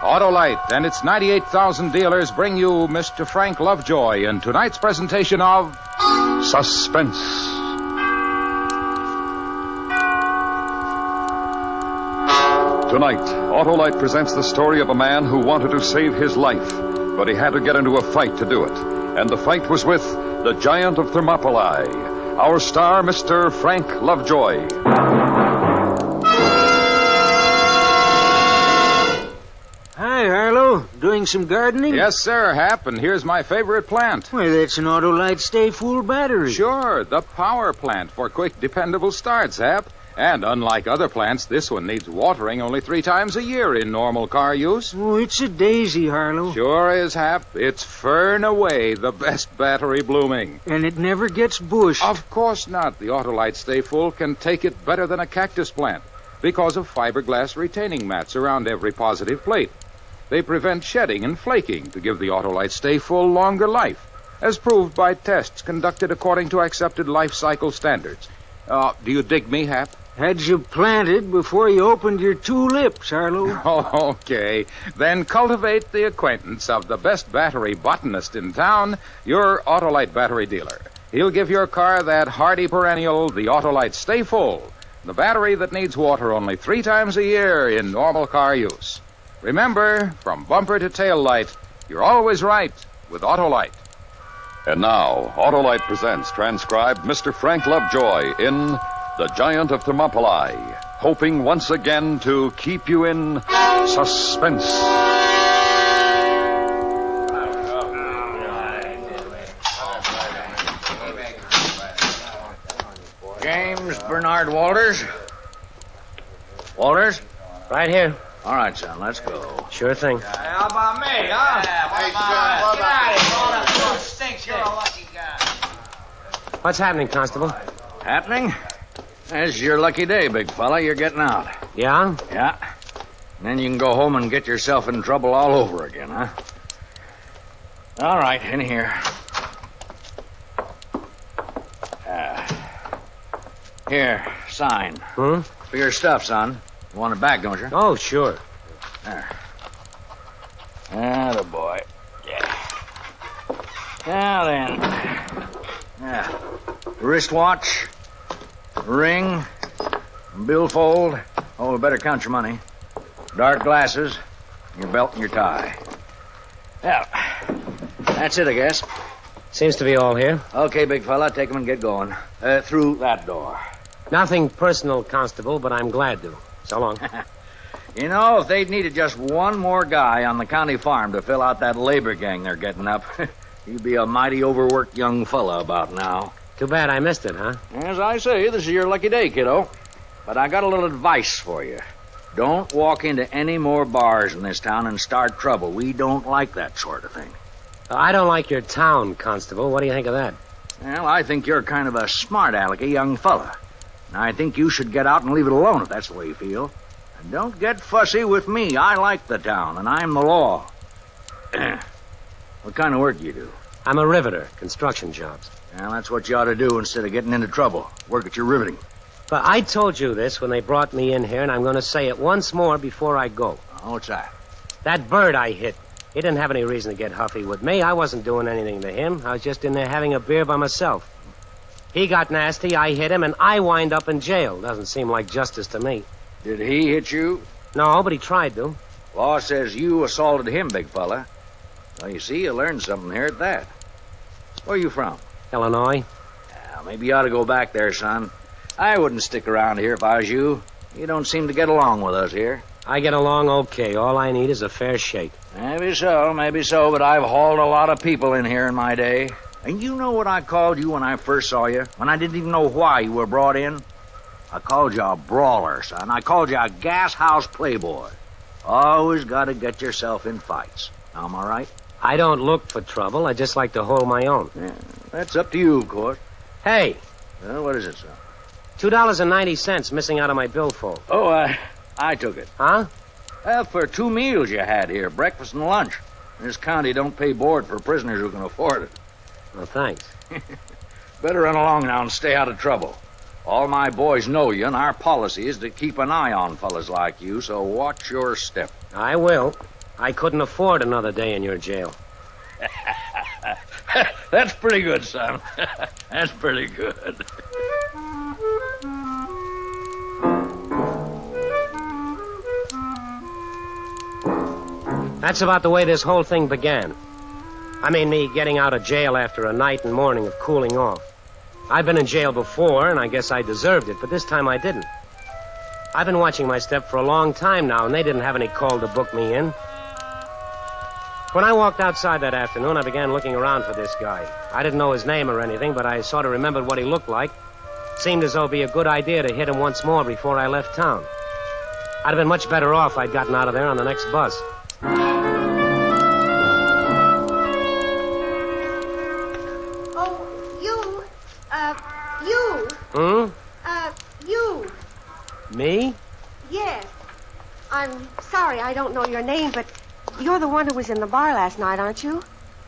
Autolite and its 98,000 dealers bring you Mr. Frank Lovejoy in tonight's presentation of Suspense. Tonight, Autolite presents the story of a man who wanted to save his life, but he had to get into a fight to do it. And the fight was with the giant of Thermopylae, our star, Mr. Frank Lovejoy. Hi, Harlow. Doing some gardening? Yes, sir, Hap, and here's my favorite plant. Well, that's an Autolite Stay Full battery. Sure, the power plant for quick, dependable starts, Hap. And unlike other plants, this one needs watering only 3 times a year in normal car use. Oh, it's a daisy, Harlow. Sure is, Hap. It's far and away the best battery blooming. And it never gets bushed. Of course not. The Autolite Stay Full can take it better than a cactus plant because of fiberglass retaining mats around every positive plate. They prevent shedding and flaking to give the Autolite Stay Full longer life, as proved by tests conducted according to accepted life cycle standards. Do you dig me, Hap? Had you planted before you opened your 2 lips, Harlow. Oh, okay. Then cultivate the acquaintance of the best battery botanist in town, your Autolite battery dealer. He'll give your car that hardy perennial, the Autolite Stay Full, the battery that needs water only 3 times a year in normal car use. Remember, from bumper to tail light, you're always right with Autolite. And now, Autolite presents transcribed Mr. Frank Lovejoy in The Giant of Thermopylae, hoping once again to keep you in suspense. James Bernard Walters? Walters? Right here. All right, son, let's go. Sure thing. How about me, huh? Get out of here. You stink. You're a lucky guy. What's happening, Constable? Happening? This is your lucky day, big fella. You're getting out. Yeah? Yeah. And then you can go home and get yourself in trouble all over again, huh? All right, in here. Here, sign. Hmm? For your stuff, son. You want it back, don't you? Oh, sure. There. Atta boy. Yeah. Now then. Yeah. Wristwatch, ring, billfold. Oh, better count your money. Dark glasses, your belt and your tie. Yeah. That's it, I guess. Seems to be all here. Okay, big fella, take 'em and get going. Through that door. Nothing personal, Constable, but I'm glad to. So long. You know, if they'd needed just one more guy on the county farm to fill out that labor gang they're getting up, you'd be a mighty overworked young fella about now. Too bad I missed it, huh? As I say, this is your lucky day, kiddo. But I got a little advice for you. Don't walk into any more bars in this town and start trouble. We don't like that sort of thing. I don't like your town, Constable. What do you think of that? Well, I think you're kind of a smart-alecky young fella. And I think you should get out and leave it alone if that's the way you feel. And don't get fussy with me. I like the town, and I'm the law. What kind of work do you do? I'm a riveter, construction jobs. Well, that's what you ought to do instead of getting into trouble. Work at your riveting. But I told you this when they brought me in here, and I'm going to say it once more before I go. Oh, what's that? That bird I hit, he didn't have any reason to get huffy with me. I wasn't doing anything to him. I was just in there having a beer by myself. He got nasty, I hit him, and I wind up in jail. Doesn't seem like justice to me. Did he hit you? No, but he tried to. Law says you assaulted him, big fella. Well, you see, you learned something here at that. Where are you from? Illinois. Maybe you ought to go back there, son. I wouldn't stick around here if I was you. You don't seem to get along with us here. I get along okay. All I need is a fair shake. Maybe so, but I've hauled a lot of people in here in my day. And you know what I called you when I first saw you? When I didn't even know why you were brought in? I called you a brawler, son. I called you a gas house playboy. Always got to get yourself in fights. Now, am I right? I don't look for trouble. I just like to hold my own. Yeah, that's up to you, of course. Hey, Well, what is it, son? $2.90 missing out of my billfold. Oh, I took it. Huh? For 2 meals you had here, breakfast and lunch. This county don't pay board for prisoners who can afford it. Well, thanks. Better run along now and stay out of trouble. All my boys know you, and our policy is to keep an eye on fellas like you, so watch your step. I will. I couldn't afford another day in your jail. That's pretty good, son. That's pretty good. That's about the way this whole thing began. I mean, me getting out of jail after a night and morning of cooling off. I've been in jail before, and I guess I deserved it, but this time I didn't. I've been watching my step for a long time now, and they didn't have any call to book me in. When I walked outside that afternoon, I began looking around for this guy. I didn't know his name or anything, but I sort of remembered what he looked like. Seemed as though it'd be a good idea to hit him once more before I left town. I'd have been much better off if I'd gotten out of there on the next bus. You. You? Me? Yes. I'm sorry I don't know your name, but you're the one who was in the bar last night, aren't you?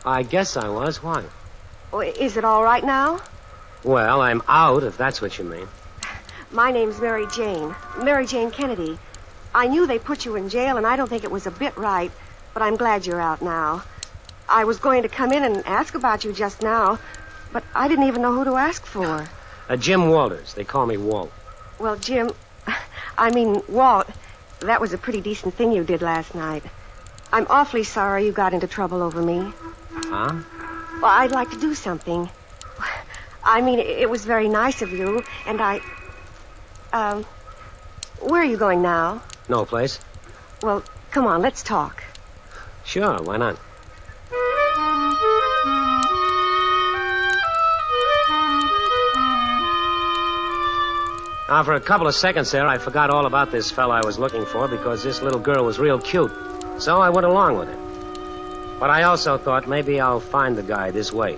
I guess I was. Why? Oh, is it all right now? Well, I'm out, if that's what you mean. My name's Mary Jane. Mary Jane Kennedy. I knew they put you in jail, and I don't think it was a bit right, but I'm glad you're out now. I was going to come in and ask about you just now, but I didn't even know who to ask for. Jim Walters. They call me Walt. Well, Walt, that was a pretty decent thing you did last night. I'm awfully sorry you got into trouble over me. Huh? Well, I'd like to do something. I mean, it was very nice of you, and where are you going now? No place. Well, come on, let's talk. Sure, why not? Now, for a couple of seconds there, I forgot all about this fella I was looking for because this little girl was real cute. So I went along with it. But I also thought maybe I'll find the guy this way.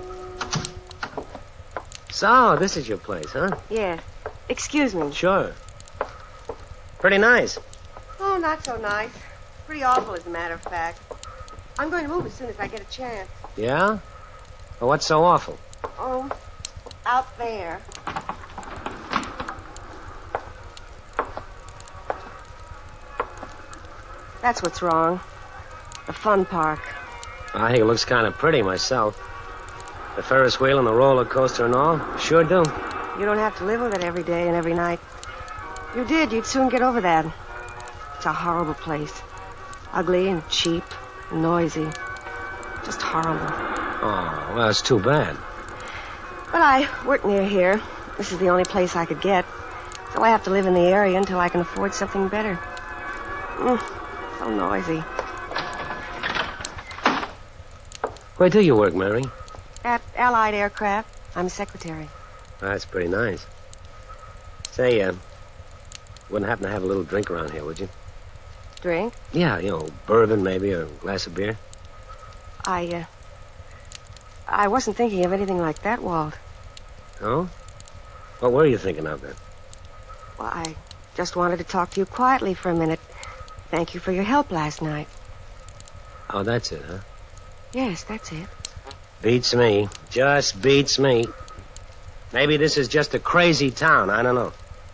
So, this is your place, huh? Yes. Excuse me. Sure. Pretty nice. Oh, not so nice. Pretty awful, as a matter of fact. I'm going to move as soon as I get a chance. Yeah? Well, what's so awful? Oh, out there. That's what's wrong. The fun park. I think it looks kind of pretty myself. The Ferris wheel and the roller coaster and all. Sure do. You don't have to live with it every day and every night. If you did, you'd soon get over that. It's a horrible place. Ugly and cheap and noisy. Just horrible. Oh, well, it's too bad. But I work near here. This is the only place I could get. So I have to live in the area until I can afford something better. So noisy. Where do you work, Mary? At Allied Aircraft. I'm a secretary. That's pretty nice. Say, wouldn't happen to have a little drink around here, would you? Drink? Yeah, bourbon maybe, or a glass of beer. I wasn't thinking of anything like that, Walt. Oh? What were you thinking of, then? Well, I just wanted to talk to you quietly for a minute. Thank you for your help last night. Oh, that's it, huh? Yes, that's it. Beats me. Just beats me. Maybe this is just a crazy town. I don't know.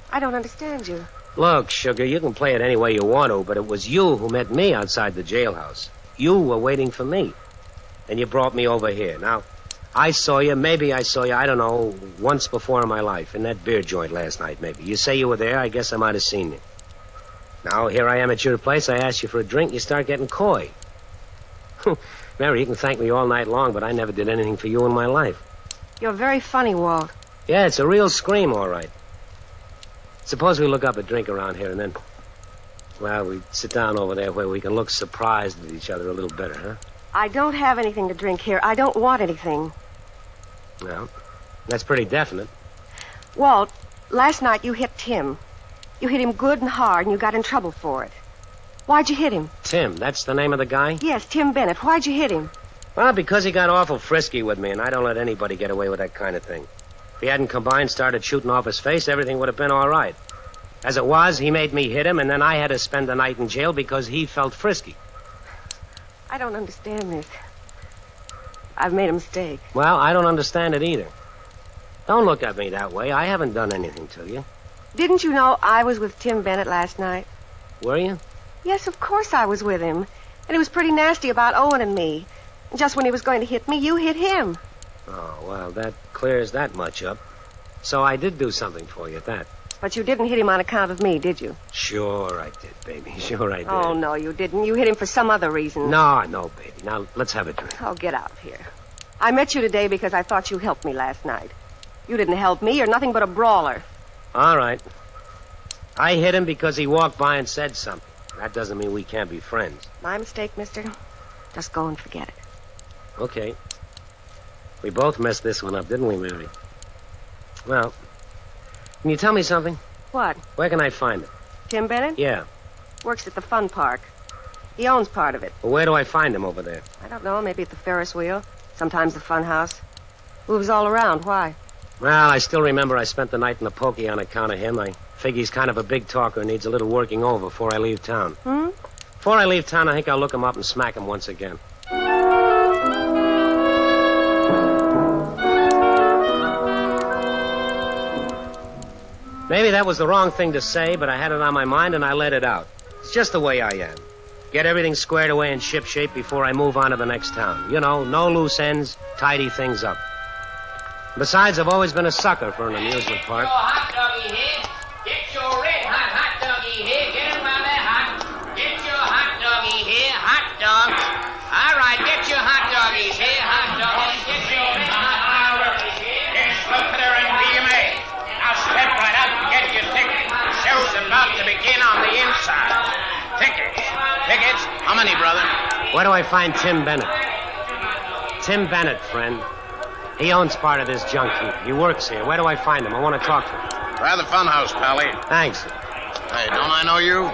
I don't understand you. Look, Sugar, you can play it any way you want to, but it was you who met me outside the jailhouse. You were waiting for me. And you brought me over here. Now, I saw you, I don't know, once before in my life, in that beer joint last night, maybe. You say you were there, I guess I might have seen you. Now, here I am at your place, I ask you for a drink, you start getting coy. Mary, you can thank me all night long, but I never did anything for you in my life. You're very funny, Walt. Yeah, it's a real scream, all right. Suppose we look up a drink around here and then, well, we sit down over there where we can look surprised at each other a little better, huh? I don't have anything to drink here. I don't want anything. Well, that's pretty definite. Walt, last night you hit Tim. You hit him good and hard, and you got in trouble for it. Why'd you hit him? Tim, that's the name of the guy? Yes, Tim Bennett. Why'd you hit him? Well, because he got awful frisky with me, and I don't let anybody get away with that kind of thing. If he hadn't come by and started shooting off his face, everything would have been all right. As it was, he made me hit him, and then I had to spend the night in jail because he felt frisky. I don't understand this. I've made a mistake. Well, I don't understand it either. Don't look at me that way. I haven't done anything to you. Didn't you know I was with Tim Bennett last night? Were you? Yes, of course I was with him. And he was pretty nasty about Owen and me. And just when he was going to hit me, you hit him. Oh, well, that clears that much up. So I did do something for you at that. But you didn't hit him on account of me, did you? Sure I did, baby. Sure I did. Oh, no, you didn't. You hit him for some other reason. No, baby. Now, let's have a drink. Oh, get out of here. I met you today because I thought you helped me last night. You didn't help me. You're nothing but a brawler. All right. I hit him because he walked by and said something. That doesn't mean we can't be friends. My mistake, mister. Just go and forget it. Okay. We both messed this one up, didn't we, Mary? Well, can you tell me something? What? Where can I find him? Tim Bennett? Yeah. Works at the fun park. He owns part of it. Well, where do I find him over there? I don't know, maybe at the Ferris wheel. Sometimes the fun house. Moves all around. Why? Well, I still remember I spent the night in the pokey on account of him. I figure he's kind of a big talker, needs a little working over before I leave town. Before I leave town, I think I'll look him up and smack him once again. Maybe that was the wrong thing to say, but I had it on my mind and I let it out. It's just the way I am. Get everything squared away and shipshape before I move on to the next town. You know, no loose ends, tidy things up. Besides, I've always been a sucker for an amusement park. Get your hot doggy here. Get your red hot doggy here. Get him while they're hot. Get your hot doggy here. Hot dog. All right, get your hot doggies here. Hot doggies. Get your red hot doggies here. Yes, look at her in BMA. Now step right up and get your ticket. Show's about to begin on the inside. Tickets. Tickets. How many, brother? Where do I find Tim Bennett? Tim Bennett, friend. He owns part of this junk heap. He works here. Where do I find him? I want to talk to him. Try the funhouse, Pally. Thanks. Hey, don't I know you?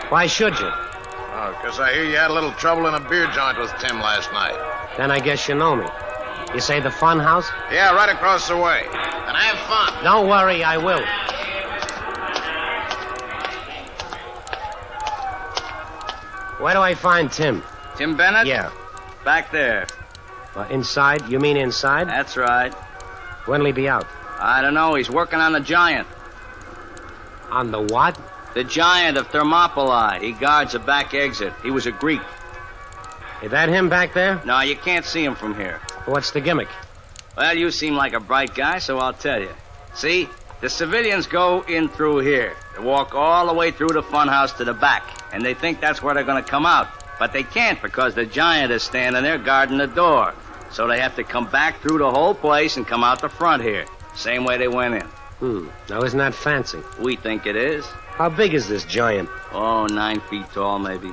Why should you? Oh, because I hear you had a little trouble in a beer joint with Tim last night. Then I guess you know me. You say the fun house? Yeah, right across the way. And have fun. Don't worry, I will. Where do I find Tim? Tim Bennett? Yeah. Back there. Inside? You mean inside? That's right. When'll he be out? I don't know. He's working on the giant. On the what? The giant of Thermopylae. He guards the back exit. He was a Greek. Is that him back there? No, you can't see him from here. What's the gimmick? Well, you seem like a bright guy, so I'll tell you. See, the civilians go in through here. They walk all the way through the funhouse to the back, and they think that's where they're going to come out. But they can't because the giant is standing there guarding the door. So they have to come back through the whole place and come out the front here. Same way they went in. Now, isn't that fancy? We think it is. How big is this giant? Oh, 9 feet tall, maybe.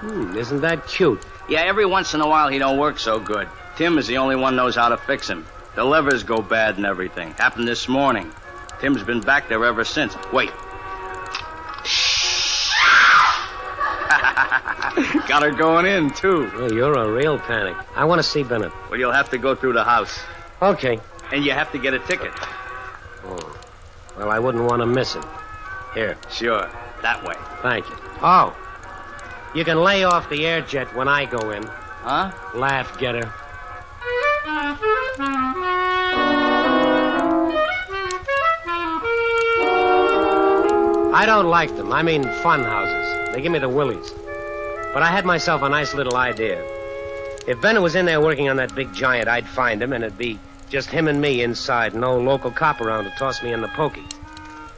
Isn't that cute? Yeah, every once in a while he don't work so good. Tim is the only one knows how to fix him. The levers go bad and everything. Happened this morning. Tim's been back there ever since. Wait. Got her going in, too. Oh, you're a real panic. I want to see Bennett. Well, you'll have to go through the house. Okay. And you have to get a ticket. Oh. Well, I wouldn't want to miss it. Here. Sure. That way. Thank you. Oh. You can lay off the air jet when I go in. Huh? Laugh getter. I don't like them. I mean fun houses. They give me the willies. But I had myself a nice little idea. If Bennett was in there working on that big giant, I'd find him, and it'd be just him and me inside, no local cop around to toss me in the pokey.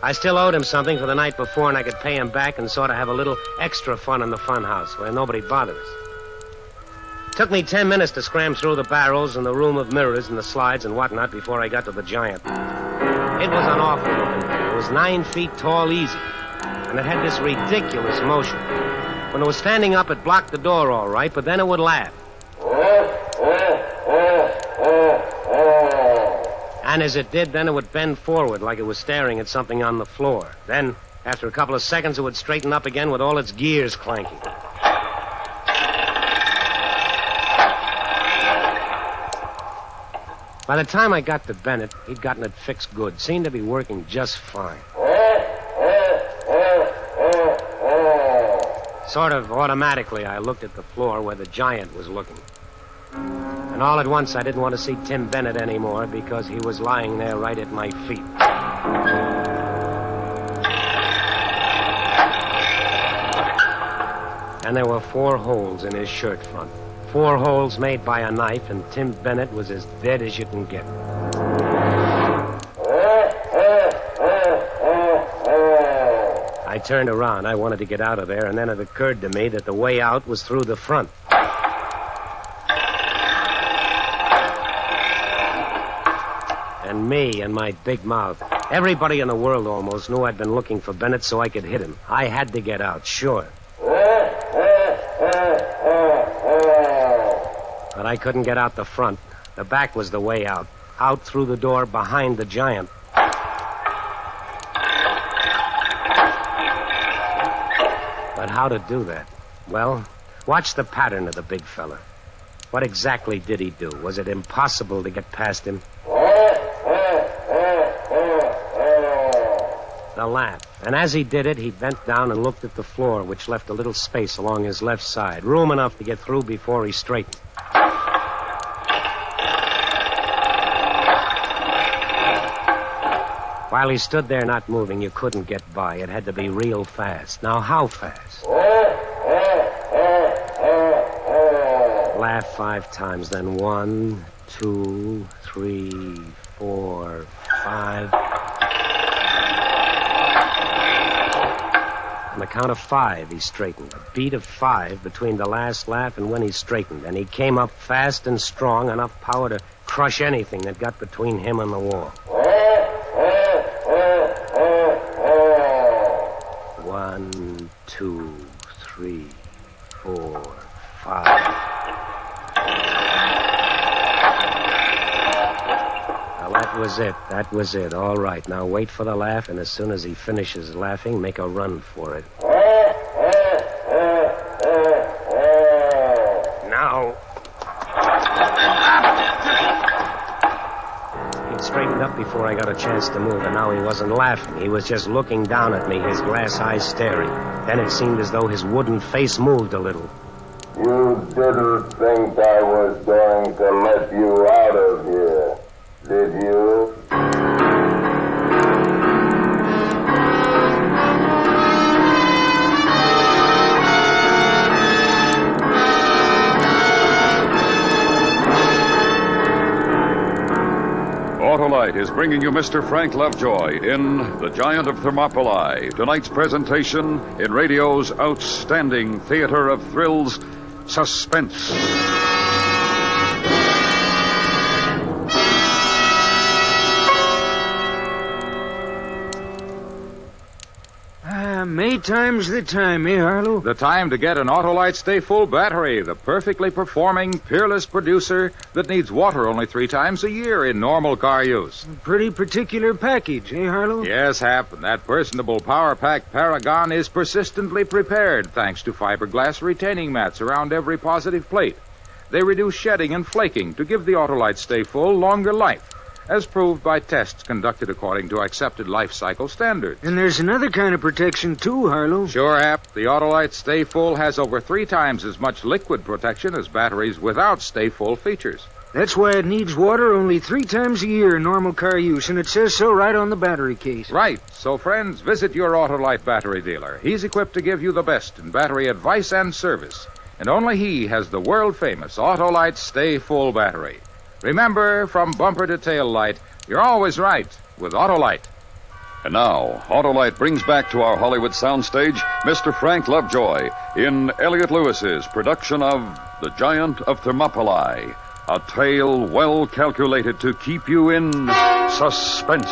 I still owed him something for the night before, and I could pay him back and sort of have a little extra fun in the fun house where nobody bothers us. Took me 10 minutes to scram through the barrels and the room of mirrors and the slides and whatnot before I got to the giant. It was an awful looking thing. It was 9 feet tall easy, and it had this ridiculous motion. When it was standing up, it blocked the door all right, but then it would laugh. And as it did, then it would bend forward like it was staring at something on the floor. Then, after a couple of seconds, it would straighten up again with all its gears clanking. By the time I got to Bennett, he'd gotten it fixed good. Seemed to be working just fine. Sort of automatically, I looked at the floor where the giant was looking. And all at once, I didn't want to see Tim Bennett anymore because he was lying there right at my feet. And there were 4 holes in his shirt front. 4 holes made by a knife, and Tim Bennett was as dead as you can get. I turned around. I wanted to get out of there, and then it occurred to me that the way out was through the front. And me and my big mouth. Everybody in the world almost knew I'd been looking for Bennett so I could hit him. I had to get out, sure. But I couldn't get out the front. The back was the way out. Out through the door behind the giant. But how to do that? Well, watch the pattern of the big fella. What exactly did he do? Was it impossible to get past him? The laugh. And as he did it, he bent down and looked at the floor, which left a little space along his left side. Room enough to get through before he straightened. While he stood there not moving, you couldn't get by. It had to be real fast. Now, how fast? Laugh 5 times, then 1, 2, 3, 4, 5. On the count of 5, he straightened. A beat of 5 between the last laugh and when he straightened. And he came up fast and strong, enough power to crush anything that got between him and the wall. 1, 2, 3, 4, 5. Well, that was it. That was it. All right. Now wait for the laugh, and as soon as he finishes laughing, make a run for it. Now. He'd straightened up before I got a chance to move, and now he wasn't laughing. He was just looking down at me, his glass eyes staring. Then it seemed as though his wooden face moved a little. You didn't think I was going to let you out of here, did you? Autolite is bringing you Mr. Frank Lovejoy in The Giant of Thermopylae, tonight's presentation in radio's outstanding theater of thrills, Suspense. May time's the time, eh, Harlow? The time to get an Autolite Stay Full battery, the perfectly performing, peerless producer that needs water only 3 times a year in normal car use. Pretty particular package, eh, Harlow? Yes, Hap, and that personable Power Pack Paragon is persistently prepared thanks to fiberglass retaining mats around every positive plate. They reduce shedding and flaking to give the Autolite Stay Full longer life, as proved by tests conducted according to accepted life cycle standards. And there's another kind of protection, too, Harlow. Sure, Hap. The Autolite Stay Full has over 3 times as much liquid protection as batteries without Stay Full features. That's why it needs water only 3 times a year in normal car use, and it says so right on the battery case. Right. So, friends, visit your Autolite battery dealer. He's equipped to give you the best in battery advice and service. And only he has the world-famous Autolite Stay Full battery. Remember, from bumper to tail light, you're always right with Autolite. And now, Autolite brings back to our Hollywood soundstage Mr. Frank Lovejoy in Elliot Lewis's production of The Giant of Thermopylae, a tale well calculated to keep you in suspense.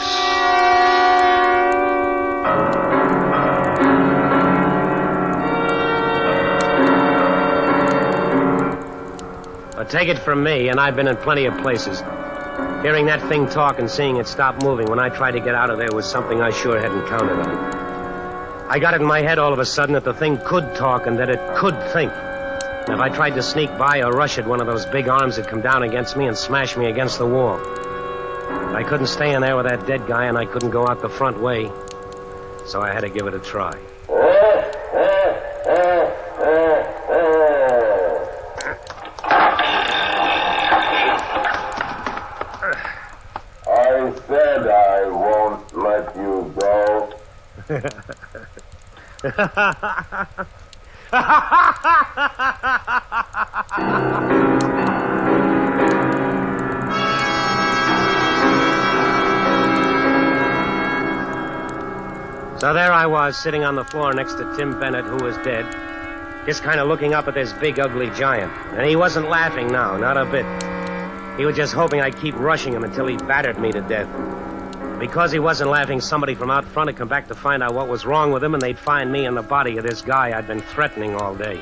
But take it from me, and I've been in plenty of places. Hearing that thing talk and seeing it stop moving when I tried to get out of there was something I sure hadn't counted on. I got it in my head all of a sudden that the thing could talk and that it could think. And if I tried to sneak by or rush it, one of those big arms would come down against me and smash me against the wall. But I couldn't stay in there with that dead guy, and I couldn't go out the front way. So I had to give it a try. I said I won't let you go. So there I was, sitting on the floor next to Tim Bennett, who was dead, just kind of looking up at this big, ugly giant. And he wasn't laughing now, not a bit. He was just hoping I'd keep rushing him until he battered me to death. Because he wasn't laughing, somebody from out front had come back to find out what was wrong with him, and they'd find me in the body of this guy I'd been threatening all day.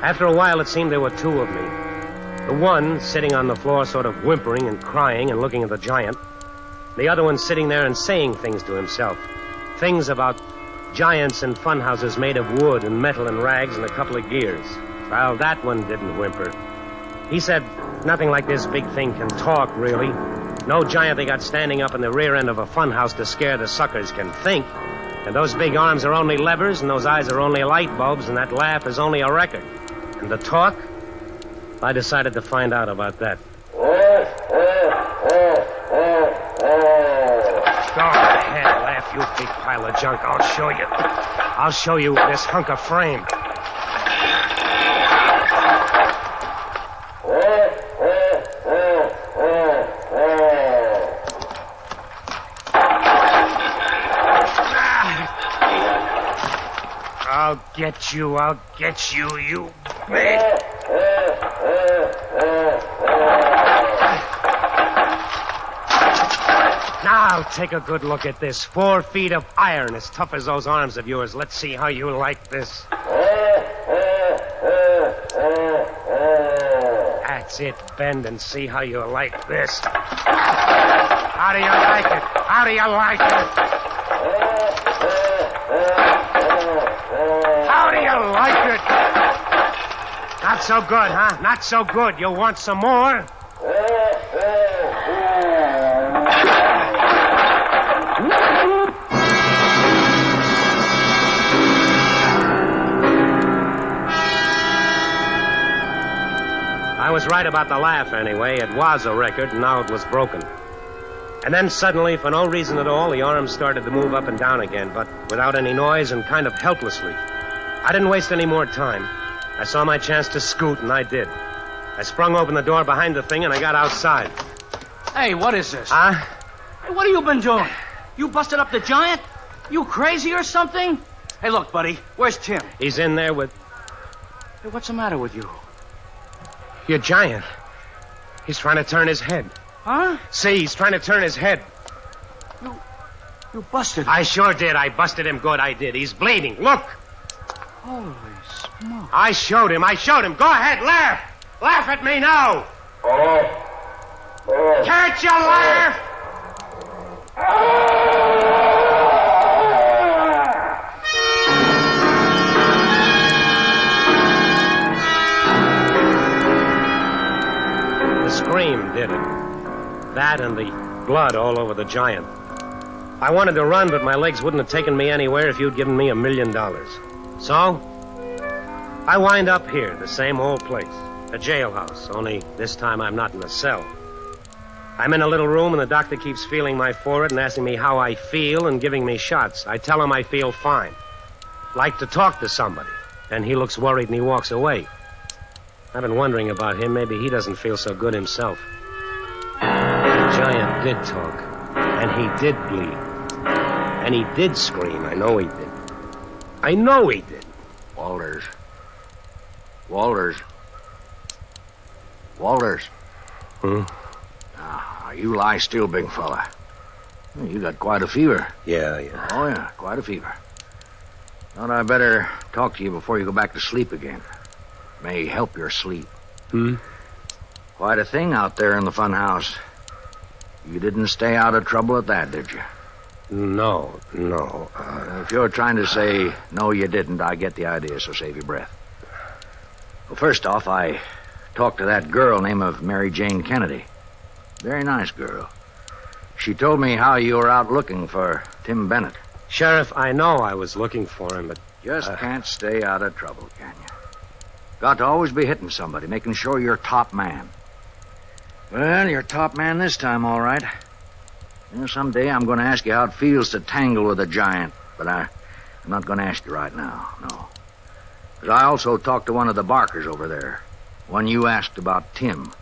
After a while, it seemed there were two of me. The one sitting on the floor sort of whimpering and crying and looking at the giant. The other one sitting there and saying things to himself. Things about giants and funhouses made of wood and metal and rags and a couple of gears. Well, that one didn't whimper. He said, nothing like this big thing can talk, really. No giant they got standing up in the rear end of a funhouse to scare the suckers can think. And those big arms are only levers, and those eyes are only light bulbs, and that laugh is only a record. And the talk? I decided to find out about that. Go ahead, laugh, you big pile of junk. I'll show you. I'll show you this hunk of frame. I'll get you, you big... Now, take a good look at this. 4 feet of iron as tough as those arms of yours. Let's see how you like this. That's it. Bend and see how you like this. How do you like it? How do you like it? How do you like it? Not so good, huh? Not so good. You want some more? I was right about the laugh, anyway. It was a record, and now it was broken. And then suddenly, for no reason at all, the arms started to move up and down again, but without any noise and kind of helplessly. I didn't waste any more time. I saw my chance to scoot, and I did. I sprung open the door behind the thing, and I got outside. Hey, what is this? Huh? Hey, what have you been doing? You busted up the giant? You crazy or something? Hey, look, buddy, where's Tim? He's in there with... Hey, what's the matter with you? Your giant. He's trying to turn his head. Huh? See, he's trying to turn his head. You busted him. I sure did. I busted him good, I did. He's bleeding. Look. Holy smoke. I showed him. Go ahead, laugh. Laugh at me now. Can't you laugh? The scream did it. That and the blood all over the giant. I wanted to run, but my legs wouldn't have taken me anywhere if you'd given me $1 million. So, I wind up here, the same old place. A jailhouse, only this time I'm not in a cell. I'm in a little room, and the doctor keeps feeling my forehead and asking me how I feel and giving me shots. I tell him I feel fine. Like to talk to somebody. And he looks worried and he walks away. I've been wondering about him. Maybe he doesn't feel so good himself. The giant did talk. And he did bleed. And he did scream. I know he did. I know he did. Walters. Hmm? Now, you lie still, big fella. You got quite a fever. Yeah. Oh, yeah, quite a fever. Thought I better talk to you before you go back to sleep again. May help your sleep. Hmm? Quite a thing out there in the fun house. You didn't stay out of trouble at that, did you? No. If you're trying to say, no, you didn't, I get the idea, so save your breath. Well, first off, I talked to that girl named of Mary Jane Kennedy. Very nice girl. She told me how you were out looking for Tim Bennett. Sheriff, I know I was looking for him, but... Just can't stay out of trouble, can you? Got to always be hitting somebody, making sure you're top man. Well, you're top man this time, all right. You know, someday I'm going to ask you how it feels to tangle with a giant, but I'm not going to ask you right now, no. I also talked to one of the Barkers over there. One you asked about Tim.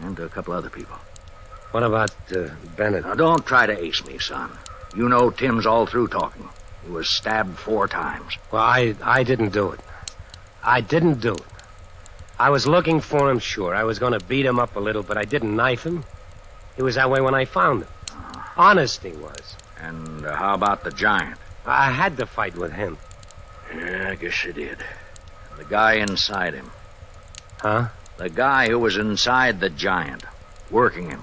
And to a couple other people. What about Bennett? Now, don't try to ace me, son. You know Tim's all through talking. He was stabbed 4 times. Well, I didn't do it. I didn't do it. I was looking for him, sure. I was going to beat him up a little, but I didn't knife him. He was that way when I found him. Honest he was. And how about the giant? I had to fight with him. Yeah, I guess you did. The guy inside him. Huh? The guy who was inside the giant, working him.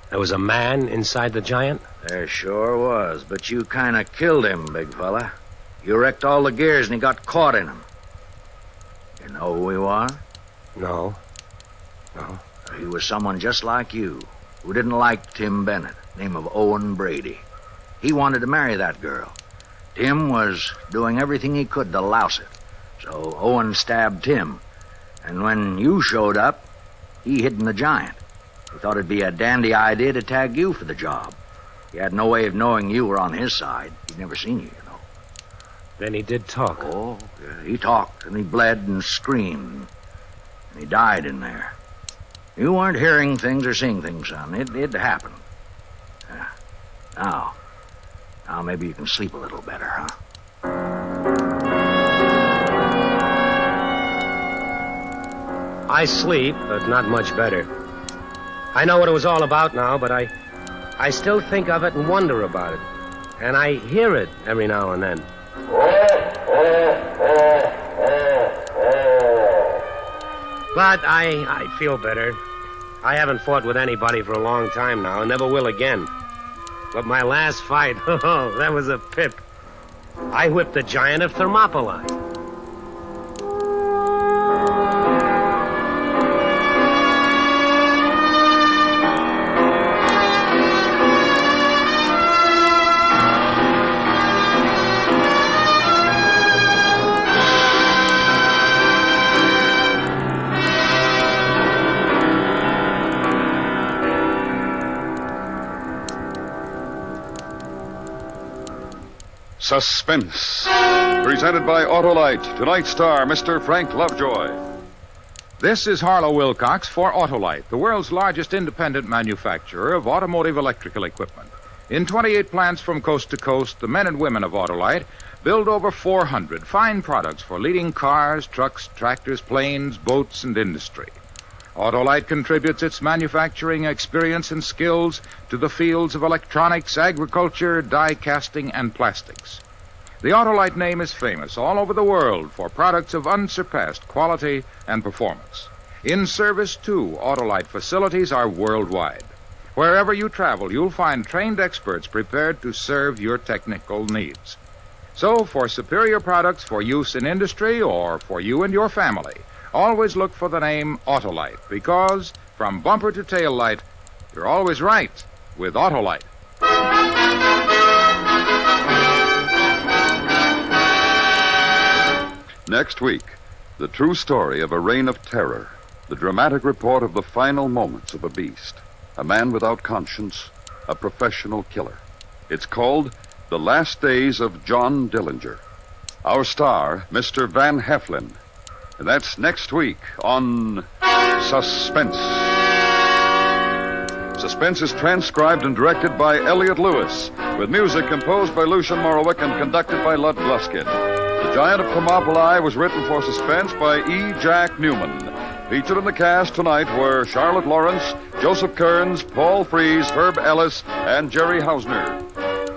There was a man inside the giant? There sure was, but you kind of killed him, big fella. You wrecked all the gears and he got caught in them. You know who he was? No. He was someone just like you, who didn't like Tim Bennett, name of Owen Brady. He wanted to marry that girl. Tim was doing everything he could to louse it. So Owen stabbed Tim. And when you showed up, he hid in the giant. He thought it'd be a dandy idea to tag you for the job. He had no way of knowing you were on his side. He'd never seen you, Then he did talk. Oh, yeah, he talked, and he bled and screamed. And he died in there. You weren't hearing things or seeing things, son. It happened. Now maybe you can sleep a little better, huh? I sleep, but not much better. I know what it was all about now, but I still think of it and wonder about it. And I hear it every now and then. But I feel better. I haven't fought with anybody for a long time now, and never will again. But my last fight, that was a pip. I whipped the giant of Thermopylae. Suspense. Presented by Autolite. Tonight's star, Mr. Frank Lovejoy. This is Harlow Wilcox for Autolite, the world's largest independent manufacturer of automotive electrical equipment. In 28 plants from coast to coast, the men and women of Autolite build over 400 fine products for leading cars, trucks, tractors, planes, boats, and industry. Autolite contributes its manufacturing experience and skills to the fields of electronics, agriculture, die casting, and plastics. The Autolite name is famous all over the world for products of unsurpassed quality and performance. In service, too, Autolite facilities are worldwide. Wherever you travel, you'll find trained experts prepared to serve your technical needs. So, for superior products for use in industry or for you and your family, always look for the name Autolite, because from bumper to tail light, you're always right with Autolite. Next week, the true story of a reign of terror, the dramatic report of the final moments of a beast, a man without conscience, a professional killer. It's called The Last Days of John Dillinger. Our star, Mr. Van Heflin. And that's next week on Suspense. Suspense is transcribed and directed by Elliot Lewis, with music composed by Lucian Morowick and conducted by Lud Gluskin. The Giant of Thermopylae was written for Suspense by E. Jack Newman. Featured in the cast tonight were Charlotte Lawrence, Joseph Kearns, Paul Frees, Herb Ellis, and Jerry Hausner.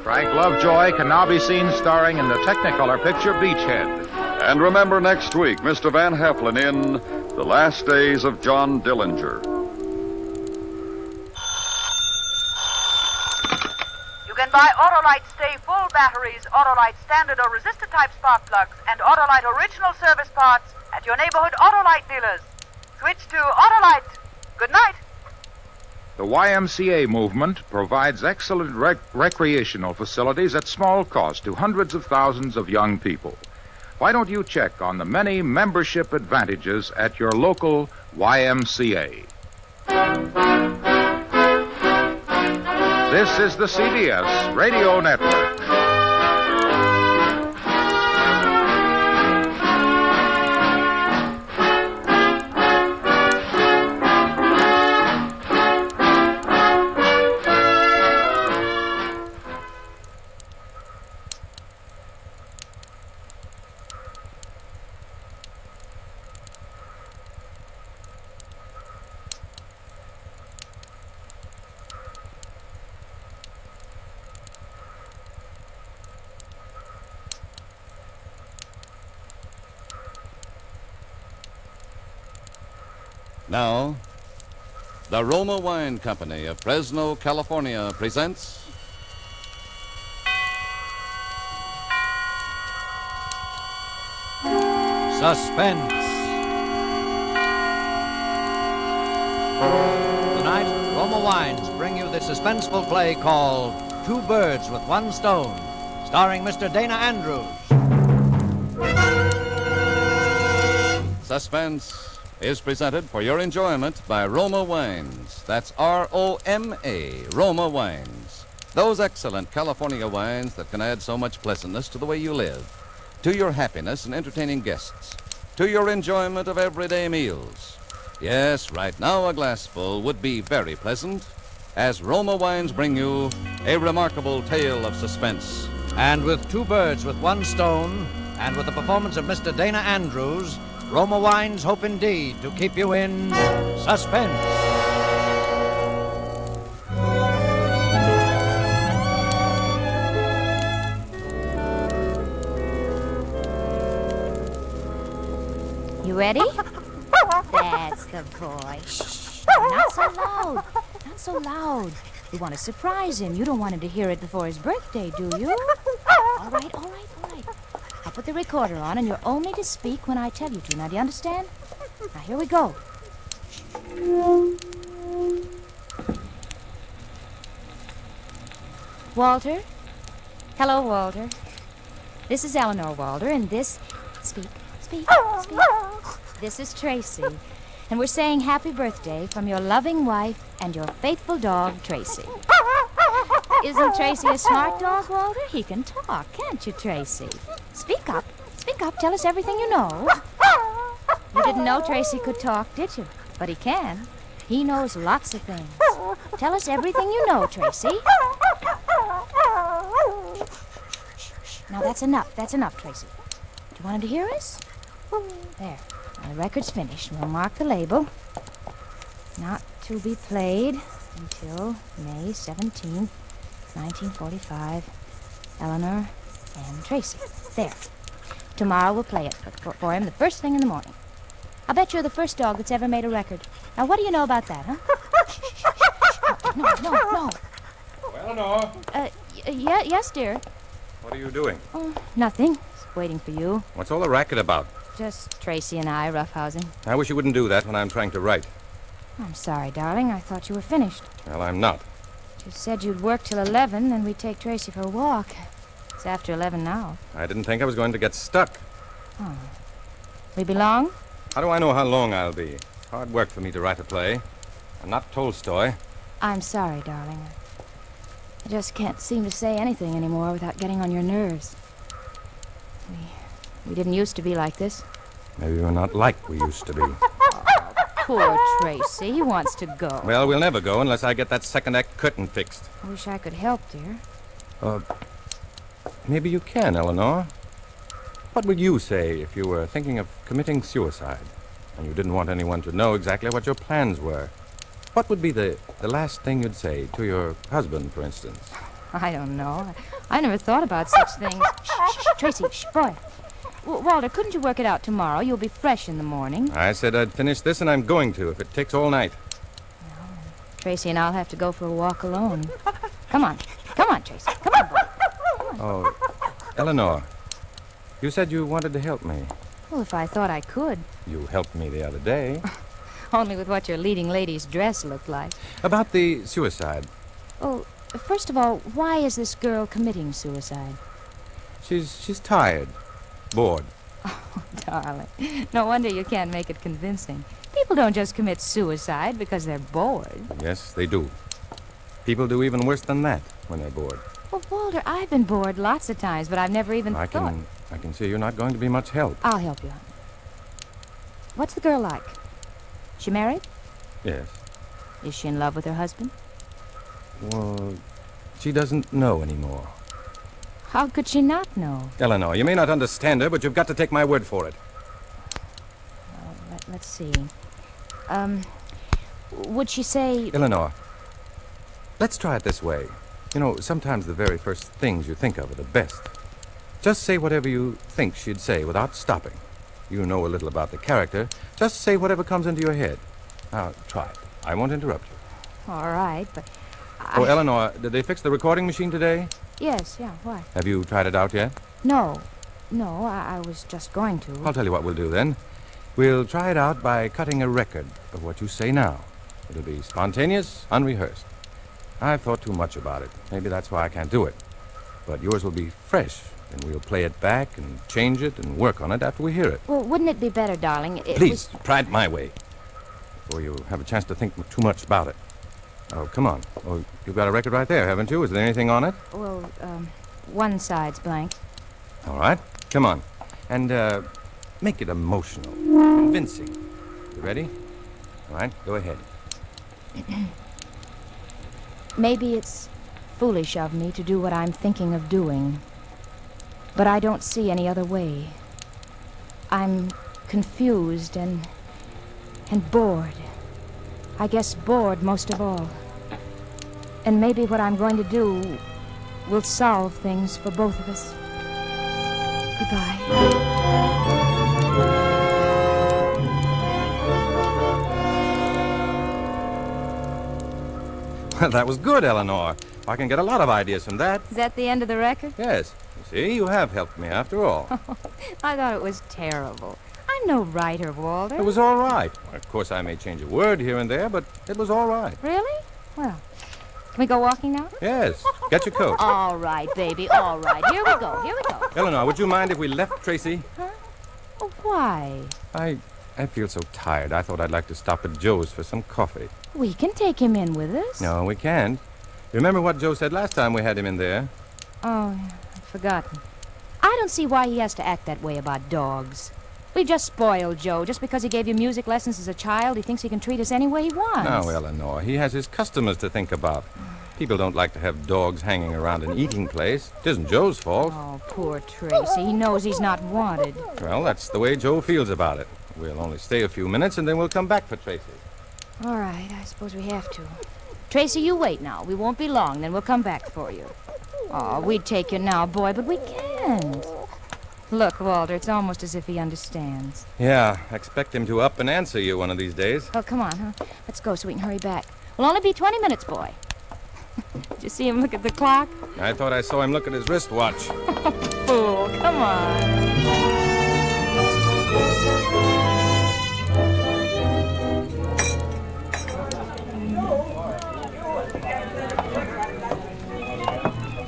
Frank Lovejoy can now be seen starring in the Technicolor picture Beachhead. And remember next week, Mr. Van Heflin in The Last Days of John Dillinger. You can buy Autolite Stay Full batteries, Autolite Standard or Resistor type spark plugs, and Autolite Original service parts at your neighborhood Autolite dealers. Switch to Autolite. Good night. The YMCA movement provides excellent recreational facilities at small cost to hundreds of thousands of young people. Why don't you check on the many membership advantages at your local YMCA? This is the CBS Radio Network. Now, the Roma Wine Company of Fresno, California presents Suspense. Tonight, Roma Wines bring you the suspenseful play called Two Birds with One Stone, starring Mr. Dana Andrews. Suspense is presented for your enjoyment by Roma Wines. That's R-O-M-A, Roma Wines. Those excellent California wines that can add so much pleasantness to the way you live, to your happiness in entertaining guests, to your enjoyment of everyday meals. Yes, right now a glassful would be very pleasant, as Roma Wines bring you a remarkable tale of suspense. And with Two Birds with One Stone, and with the performance of Mr. Dana Andrews, Roma Wines hope indeed to keep you in suspense. You ready? That's the boy. Shh, not so loud. Not so loud. You want to surprise him. You don't want him to hear it before his birthday, do you? All right. I'll put the recorder on, and you're only to speak when I tell you to. Now, do you understand? Now, here we go. Walter? Hello, Walter. This is Eleanor, Walter, and this... Speak. This is Tracy, and we're saying happy birthday from your loving wife and your faithful dog, Tracy. Isn't Tracy a smart dog, Walter? He can talk, can't you, Tracy? Speak up, tell us everything you know. You didn't know Tracy could talk, did you? But he can. He knows lots of things. Tell us everything you know, Tracy. Now, that's enough, Tracy. Do you want him to hear us? There. Now, the record's finished. We'll mark the label. Not to be played until May 17th, 1945. Eleanor and Tracy. There. Tomorrow we'll play it for him the first thing in the morning. I'll bet you're the first dog that's ever made a record. Now, what do you know about that, huh? No. Eleanor. Yes, dear. What are you doing? Oh, nothing. Just waiting for you. What's all the racket about? Just Tracy and I roughhousing. I wish you wouldn't do that when I'm trying to write. I'm sorry, darling. I thought you were finished. Well, I'm not. You said you'd work till 11, then we'd take Tracy for a walk. It's after 11 now. I didn't think I was going to get stuck. Oh. We be long? How do I know how long I'll be? It's hard work for me to write a play. I'm not Tolstoy. I'm sorry, darling. I just can't seem to say anything anymore without getting on your nerves. We didn't used to be like this. Maybe we're not like we used to be. Poor Tracy. He wants to go. Well, we'll never go unless I get that second act curtain fixed. I wish I could help, dear. Maybe you can, Eleanor. What would you say if you were thinking of committing suicide and you didn't want anyone to know exactly what your plans were? What would be the last thing you'd say to your husband, for instance? I don't know. I never thought about such things. Shh, Tracy, boy. Walter, couldn't you work it out tomorrow? You'll be fresh in the morning. I said I'd finish this, and I'm going to, if it takes all night. No, Tracy and I'll have to go for a walk alone. Come on, Tracy. Come on, boy. Oh, Eleanor, you said you wanted to help me. Well, if I thought I could. You helped me the other day. Only with what your leading lady's dress looked like. About the suicide. Oh, first of all, why is this girl committing suicide? She's tired. Bored. Oh, darling. No wonder you can't make it convincing. People don't just commit suicide because they're bored. Yes, they do. People do even worse than that when they're bored. Well, Walter, I've been bored lots of times, but I've never even thought... I can see you're not going to be much help. I'll help you, honey. What's the girl like? She married? Yes. Is she in love with her husband? Well, she doesn't know anymore. How could she not know? Eleanor, you may not understand her, but you've got to take my word for it. Let's see. Would she say... Eleanor, let's try it this way. You know, sometimes the very first things you think of are the best. Just say whatever you think she'd say without stopping. You know a little about the character. Just say whatever comes into your head. Now, try it. I won't interrupt you. All right, but Oh, Eleanor, did they fix the recording machine today? Yes, yeah, why? Have you tried it out yet? No, I was just going to. I'll tell you what we'll do then. We'll try it out by cutting a record of what you say now. It'll be spontaneous, unrehearsed. I've thought too much about it. Maybe that's why I can't do it. But yours will be fresh, and we'll play it back and change it and work on it after we hear it. Well, wouldn't it be better, darling? Please, try it my way, before you have a chance to think too much about it. Oh, come on. Oh, you've got a record right there, haven't you? Is there anything on it? Well, one side's blank. All right. Come on. And, make it emotional, convincing. You ready? All right, go ahead. Maybe it's foolish of me to do what I'm thinking of doing, but I don't see any other way. I'm confused and bored. I guess bored most of all. And maybe what I'm going to do will solve things for both of us. Goodbye. That was good, Eleanor. I can get a lot of ideas from that. Is that the end of the record? Yes. You see, you have helped me after all. I thought it was terrible. I'm no writer, Walter. It was all right. Of course, I may change a word here and there, but it was all right. Really? Well, can we go walking now? Yes. Get your coat. All right, baby, all right. Here we go, here we go. Eleanor, would you mind if we left Tracy? Huh? Oh, why? I feel so tired. I thought I'd like to stop at Joe's for some coffee. We can take him in with us. No, we can't. Remember what Joe said last time we had him in there? Oh, I've forgotten. I don't see why he has to act that way about dogs. We just spoiled Joe. Just because he gave you music lessons as a child, he thinks he can treat us any way he wants. No, Eleanor, he has his customers to think about. People don't like to have dogs hanging around an eating place. It isn't Joe's fault. Oh, poor Tracy. He knows he's not wanted. Well, that's the way Joe feels about it. We'll only stay a few minutes, and then we'll come back for Tracy. All right, I suppose we have to. Tracy, you wait now. We won't be long, then we'll come back for you. Oh, we'd take you now, boy, but we can't. Look, Walter, it's almost as if he understands. Yeah, expect him to up and answer you one of these days. Oh, come on, huh? Let's go so we can hurry back. We'll only be 20 minutes, boy. Did you see him look at the clock? I thought I saw him look at his wristwatch. Fool, come on.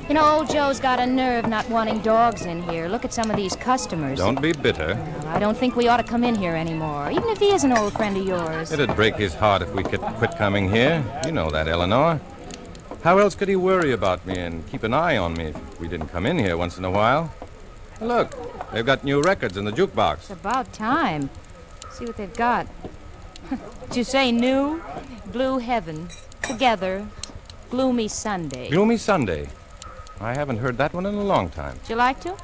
You know, old Joe's got a nerve not wanting dogs in here. Look at some of these customers. Don't be bitter. I don't think we ought to come in here anymore, even if he is an old friend of yours. It'd break his heart if we could quit coming here. You know that, Eleanor. How else could he worry about me and keep an eye on me if we didn't come in here once in a while? Look, they've got new records in the jukebox. It's about time. See what they've got. Did you say new? Blue Heaven. Together. Gloomy Sunday. Gloomy Sunday. I haven't heard that one in a long time. Would you like to?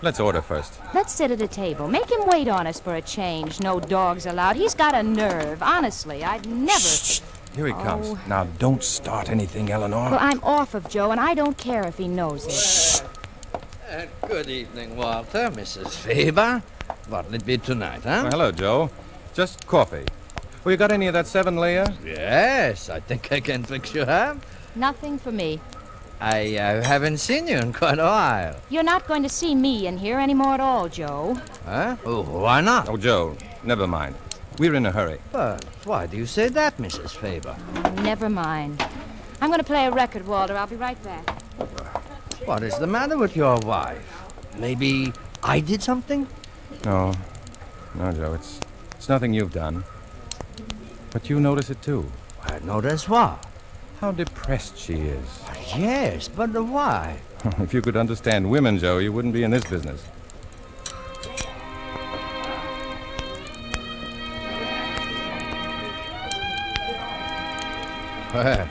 Let's order first. Let's sit at a table. Make him wait on us for a change. No dogs allowed. He's got a nerve. Honestly, I'd never... Shh. Here he comes. Now, don't start anything, Eleanor. Well, I'm off of Joe, and I don't care if he knows it. Shh. Good evening, Walter, Mrs. Faber. What'll it be tonight, huh? Well, hello, Joe. Just coffee. Well, you got any of that 7-layer? Yes, I think I can fix you up. Nothing for me. I haven't seen you in quite a while. You're not going to see me in here anymore at all, Joe. Huh? Oh, why not? Oh, Joe, never mind. We're in a hurry. But why do you say that, Mrs. Faber? Never mind. I'm going to play a record, Walter. I'll be right back. What is the matter with your wife? Maybe I did something? No, Joe, it's nothing you've done. But you notice it, too. I notice what? How depressed she is. Yes, but why? If you could understand women, Joe, you wouldn't be in this business. Well,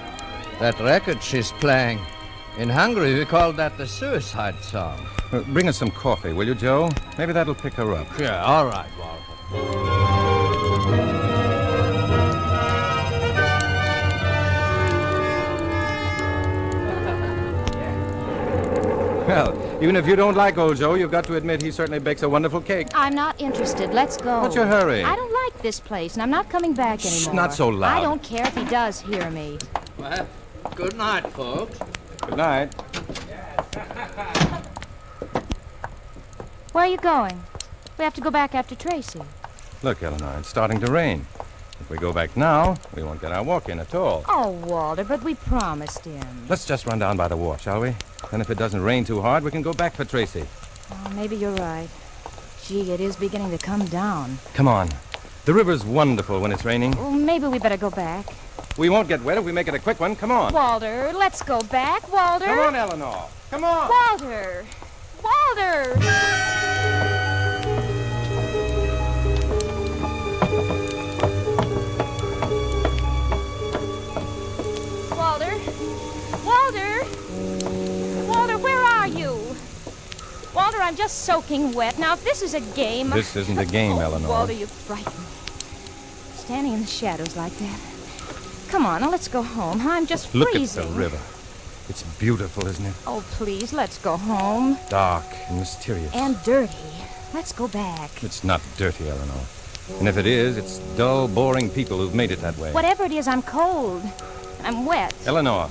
that record she's playing. In Hungary, we call that the suicide song. Bring us some coffee, will you, Joe? Maybe that'll pick her up. Yeah, all right, Walter. Well, Even if you don't like old Joe, you've got to admit he certainly bakes a wonderful cake. I'm not interested. Let's go. What's your hurry? I don't like this place, and I'm not coming back anymore. Not so loud. I don't care if he does hear me. Well, good night, folks. Good night. Where are you going? We have to go back after Tracy. Look, Eleanor, it's starting to rain. If we go back now, we won't get our walk in at all. Oh, Walter, but we promised him. Let's just run down by the wharf, shall we? Then if it doesn't rain too hard, we can go back for Tracy. Oh, maybe you're right. Gee, it is beginning to come down. Come on. The river's wonderful when it's raining. Well, maybe we better go back. We won't get wet if we make it a quick one. Come on. Walter, let's go back, Walter. Come on, Eleanor. Come on. Walter! Walter! Walter! Walter! Walter, where are you? Walter, I'm just soaking wet. Now, if this is a game... This isn't a game, Eleanor. Walter, you frighten me. Standing in the shadows like that. Come on, now let's go home. I'm just freezing. Look at the river. It's beautiful, isn't it? Oh, please, let's go home. Dark and mysterious. And dirty. Let's go back. It's not dirty, Eleanor. And if it is, it's dull, boring people who've made it that way. Whatever it is, I'm cold. I'm wet. Eleanor,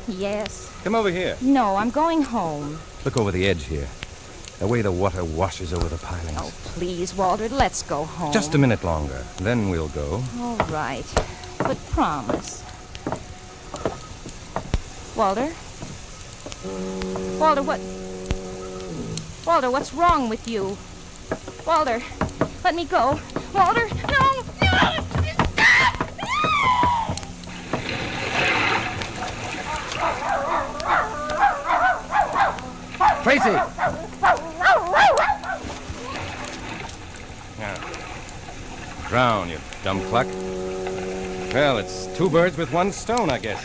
Yes. come over here. No, I'm going home. Look over the edge here. The way the water washes over the pilings. Oh, please, Walter, let's go home. Just a minute longer. Then we'll go. All right. But promise. Walter? Walter, what... Walter, what's wrong with you? Walter, let me go. Walter, no! Tracy! Drown, you dumb cluck. Well, it's two birds with one stone, I guess.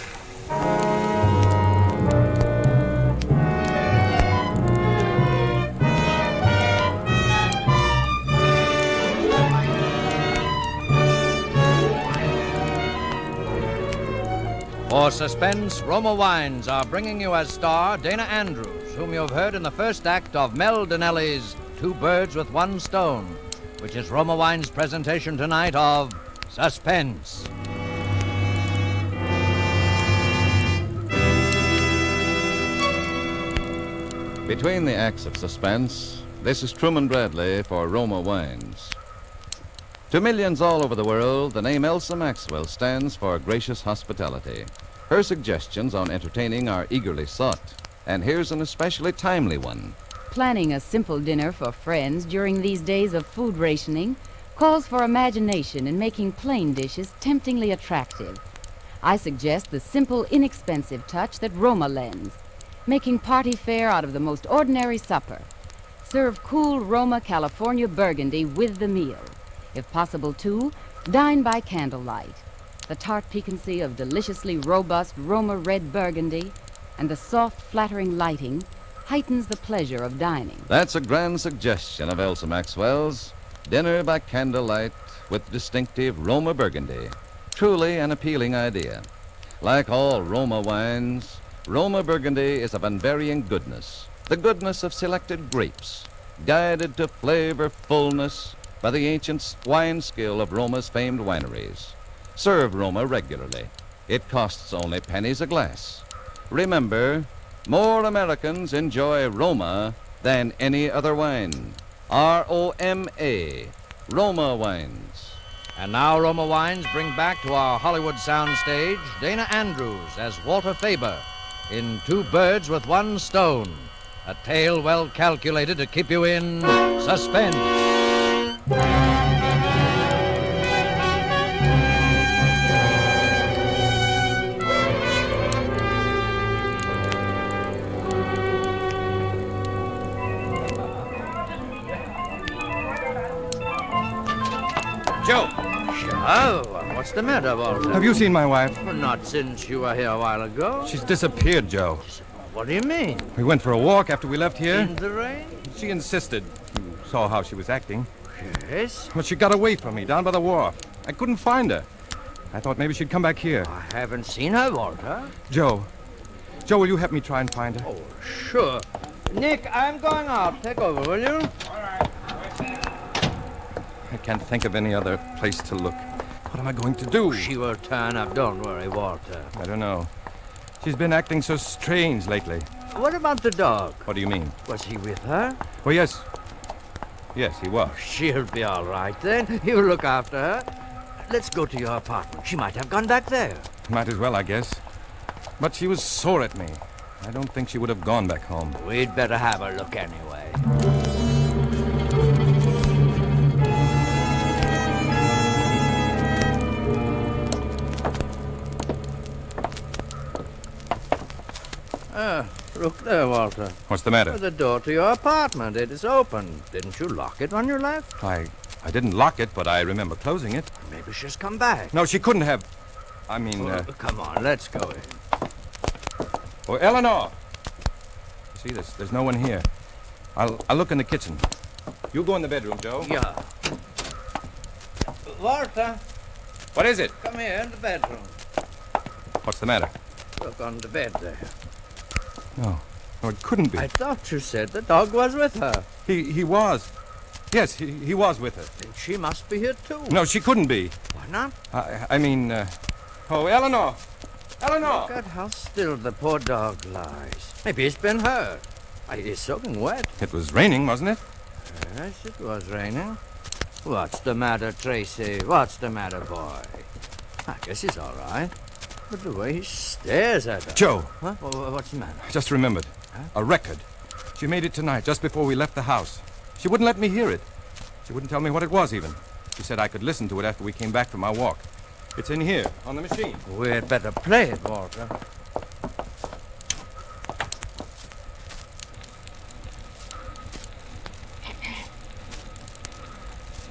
For Suspense, Roma Wines are bringing you as star Dana Andrews, whom you have heard in the first act of Mel Donnelly's Two Birds with One Stone, which is Roma Wines' presentation tonight of Suspense. Between the acts of Suspense, this is Truman Bradley for Roma Wines. To millions all over the world, the name Elsa Maxwell stands for gracious hospitality. Her suggestions on entertaining are eagerly sought, and here's an especially timely one. Planning a simple dinner for friends during these days of food rationing calls for imagination in making plain dishes temptingly attractive. I suggest the simple, inexpensive touch that Roma lends, making party fare out of the most ordinary supper. Serve cool Roma California Burgundy with the meal. If possible, too, dine by candlelight. The tart piquancy of deliciously robust Roma red Burgundy and the soft, flattering lighting heightens the pleasure of dining. That's a grand suggestion of Elsa Maxwell's. Dinner by candlelight with distinctive Roma Burgundy. Truly an appealing idea. Like all Roma wines, Roma Burgundy is of unvarying goodness. The goodness of selected grapes, guided to flavor fullness by the ancient wine skill of Roma's famed wineries. Serve Roma regularly. It costs only pennies a glass. Remember, more Americans enjoy Roma than any other wine. R-O-M-A, Roma Wines. And now Roma Wines bring back to our Hollywood soundstage Dana Andrews as Walter Faber in Two Birds with One Stone, a tale well calculated to keep you in suspense. Joe! Oh, what's the matter, Walter? Have you seen my wife? Well, not since you were here a while ago. She's disappeared, Joe. What do you mean? We went for a walk after we left here. In the rain? She insisted. You saw how she was acting. Yes? But she got away from me down by the wharf. I couldn't find her. I thought maybe she'd come back here. I haven't seen her, Walter. Joe, will you help me try and find her? Oh, sure. Nick, I'm going out. Take over, will you? I can't think of any other place to look. What am I going to do? She will turn up. Don't worry, Walter. I don't know. She's been acting so strange lately. What about the dog? What do you mean? Was he with her? Well, yes. Yes, he was. She'll be all right then. You look after her. Let's go to your apartment. She might have gone back there. Might as well, I guess. But she was sore at me. I don't think she would have gone back home. We'd better have a look anyway. Look there, Walter. What's the matter? The door to your apartment. It is open. Didn't you lock it when you left? I didn't lock it, but I remember closing it. Maybe she's come back. No, she couldn't have. I mean, Come on, let's go in. Oh, Eleanor! You see, there's no one here. I'll look in the kitchen. You go in the bedroom, Joe. Yeah. Walter. What is it? Come here in the bedroom. What's the matter? Look on the bed there. No, it couldn't be. I thought you said the dog was with her. He was. Yes, he was with her. Then she must be here too. No, she couldn't be. Why not? I mean, oh, Eleanor! Eleanor! Look at how still the poor dog lies. Maybe it's been hurt. It's soaking wet. It was raining, wasn't it? Yes, it was raining. What's the matter, Tracy? What's the matter, boy? I guess he's all right. But the way he stares at her. Joe! Huh? What's the matter? I just remembered. Huh? A record. She made it tonight, just before we left the house. She wouldn't let me hear it. She wouldn't tell me what it was, even. She said I could listen to it after we came back from our walk. It's in here, on the machine. We'd better play it, Walter.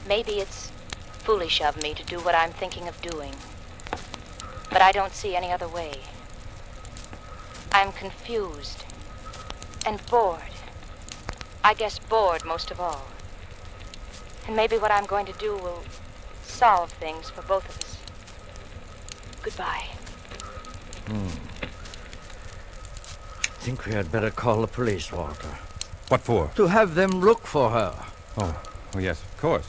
Maybe it's foolish of me to do what I'm thinking of doing. But I don't see any other way. I'm confused and bored. I guess bored most of all. And maybe what I'm going to do will solve things for both of us. Goodbye. I think we had better call the police, Walter. What for? To have them look for her. Oh, yes, of course.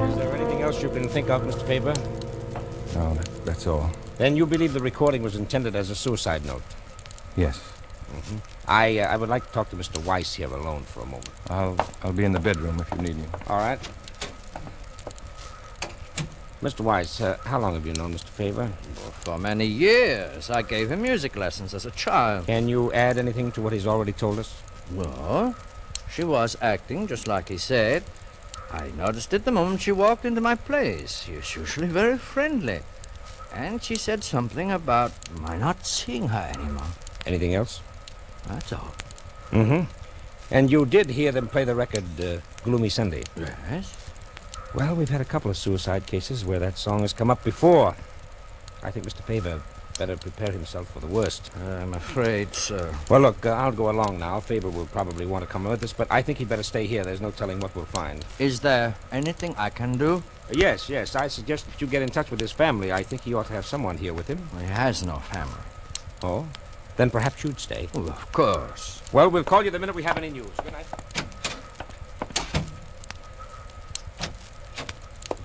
Is there anything else you can think of, Mr. Faber? No, that's all. Then you believe the recording was intended as a suicide note? Yes. Mm-hmm. I would like to talk to Mr. Weiss here alone for a moment. I'll be in the bedroom if you need me. All right. Mr. Weiss, how long have you known Mr. Faber? Well, for many years. I gave him music lessons as a child. Can you add anything to what he's already told us? Well, she was acting just like he said. I noticed it the moment she walked into my place. She was usually very friendly. And she said something about my not seeing her anymore. Anything else? That's all. Mm-hmm. And you did hear them play the record, Gloomy Sunday? Yes. Well, we've had a couple of suicide cases where that song has come up before. I think Mr. Faber better prepare himself for the worst. I'm afraid so. Well, look, I'll go along now. Faber will probably want to come with us, but I think he'd better stay here. There's no telling what we'll find. Is there anything I can do? Yes. I suggest that you get in touch with his family. I think he ought to have someone here with him. He has no family. Oh? Then perhaps you'd stay. Well, of course. Well, we'll call you the minute we have any news. Good night.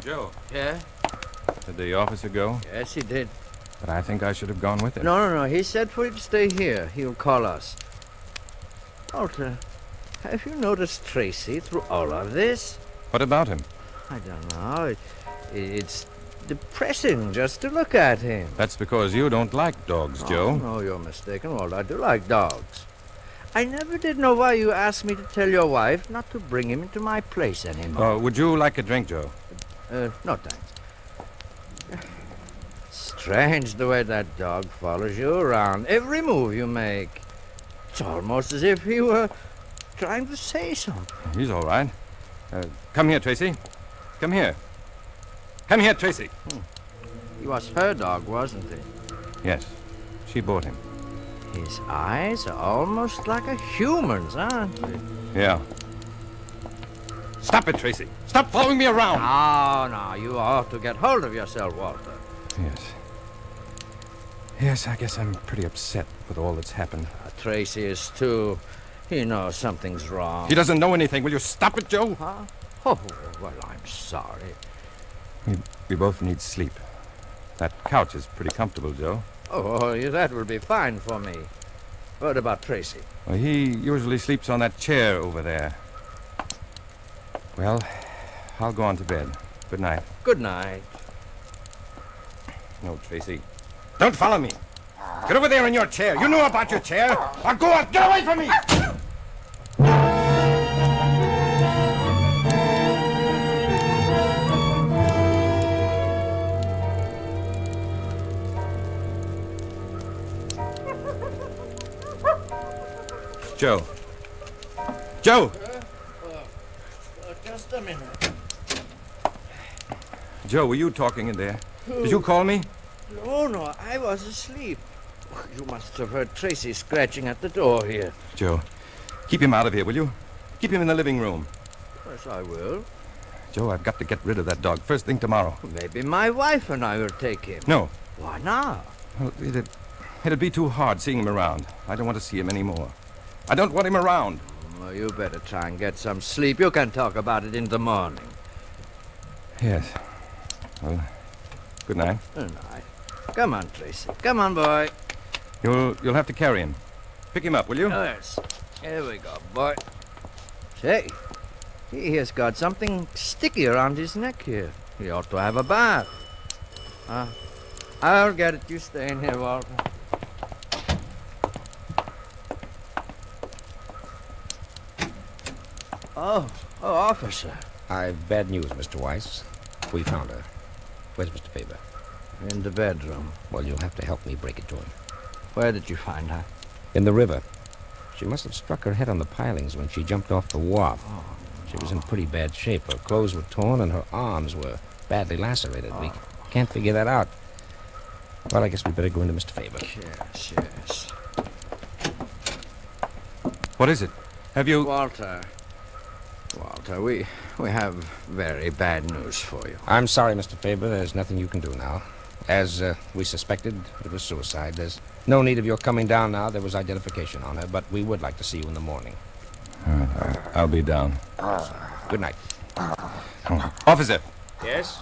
Joe. Yeah? Did the officer go? Yes, he did. But I think I should have gone with him. No. He said for you to stay here. He'll call us. Walter, have you noticed Tracy through all of this? What about him? I don't know. It's depressing just to look at him. That's because you don't like dogs, Joe. No, you're mistaken, Walter. I do like dogs. I never did know why you asked me to tell your wife not to bring him into my place anymore. Would you like a drink, Joe? No, thanks. Strange the way that dog follows you around. Every move you make. It's almost as if he were trying to say something. He's all right. Come here, Tracy. Come here. Come here, Tracy. He was her dog, wasn't he? Yes. She bought him. His eyes are almost like a human's, aren't they? Yeah. Stop it, Tracy. Stop following me around. No, you ought to get hold of yourself, Walter. Yes. Yes, I guess I'm pretty upset with all that's happened. Tracy is too. He knows something's wrong. He doesn't know anything. Will you stop it, Joe? Huh? Oh, well, I'm sorry. We both need sleep. That couch is pretty comfortable, Joe. Oh, that will be fine for me. What about Tracy? Well, he usually sleeps on that chair over there. Well, I'll go on to bed. Good night. Good night. No, Tracy. Don't follow me. Get over there in your chair. You know about your chair. Now go on. Get away from me. Joe. Joe! Just a minute. Joe, were you talking in there? Did you call me? No, I was asleep. You must have heard Tracy scratching at the door here. Joe, keep him out of here, will you? Keep him in the living room. Yes, I will. Joe, I've got to get rid of that dog first thing tomorrow. Maybe my wife and I will take him. No. Why not? Well, it'd be too hard seeing him around. I don't want to see him anymore. I don't want him around. Well, you better try and get some sleep. You can talk about it in the morning. Yes. Well, good night. Good night. Come on, Tracy. Come on, boy. You'll have to carry him. Pick him up, will you? Yes. Here we go, boy. Say, he has got something sticky around his neck here. He ought to have a bath. I'll get it. You stay in here, Walter. Oh, officer. I've bad news, Mr. Weiss. We found her. Where's Mr. Faber? In the bedroom. Well, you'll have to help me break it to him. Where did you find her? In the river. She must have struck her head on the pilings when she jumped off the wharf. She was in pretty bad shape. Her clothes were torn and her arms were badly lacerated. We can't figure that out. Well, I guess we better go into Mr. Faber. Yes. What is it? Have you... Walter, we have very bad news for you. I'm sorry, Mr. Faber. There's nothing you can do now. As we suspected, it was suicide. There's no need of your coming down now. There was identification on her, but we would like to see you in the morning. I'll be down. Good night. Officer. Yes?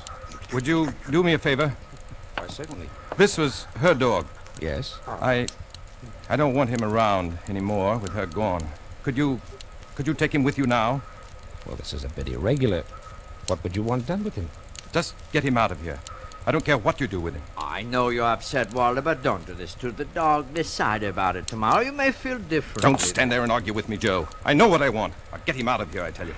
Would you do me a favor? Why, certainly. This was her dog. Yes? I don't want him around anymore with her gone. Could you take him with you now? Well, this is a bit irregular. What would you want done with him? Just get him out of here. I don't care what you do with him. I know you're upset, Walter, but don't do this to the dog. Decide about it tomorrow. You may feel different. Don't stand there and argue with me, Joe. I know what I want. I'll get him out of here, I tell you.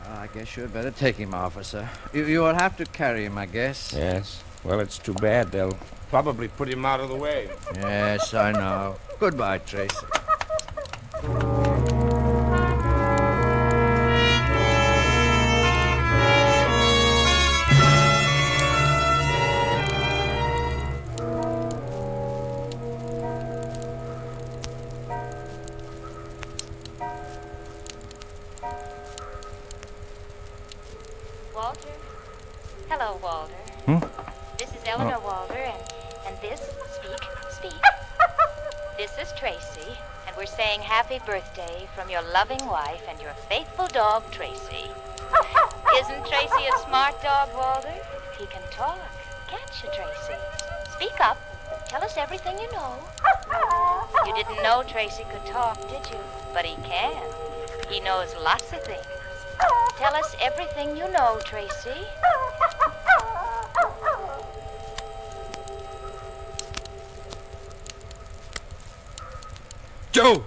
I guess you'd better take him, officer. You will have to carry him, I guess. Yes. Well, it's too bad. They'll probably put him out of the way. Yes, I know. Goodbye, Tracy. Walter? Hello, Walter. This is Eleanor Walter, and this, speak. This is Tracy, and we're saying happy birthday from your loving wife and your faithful dog, Tracy. Isn't Tracy a smart dog, Walter? He can talk. Can't you, Tracy? Speak up. Tell us everything you know. You didn't know Tracy could talk, did you? But he can. He knows lots of things. Tell us everything you know, Tracy. Joe!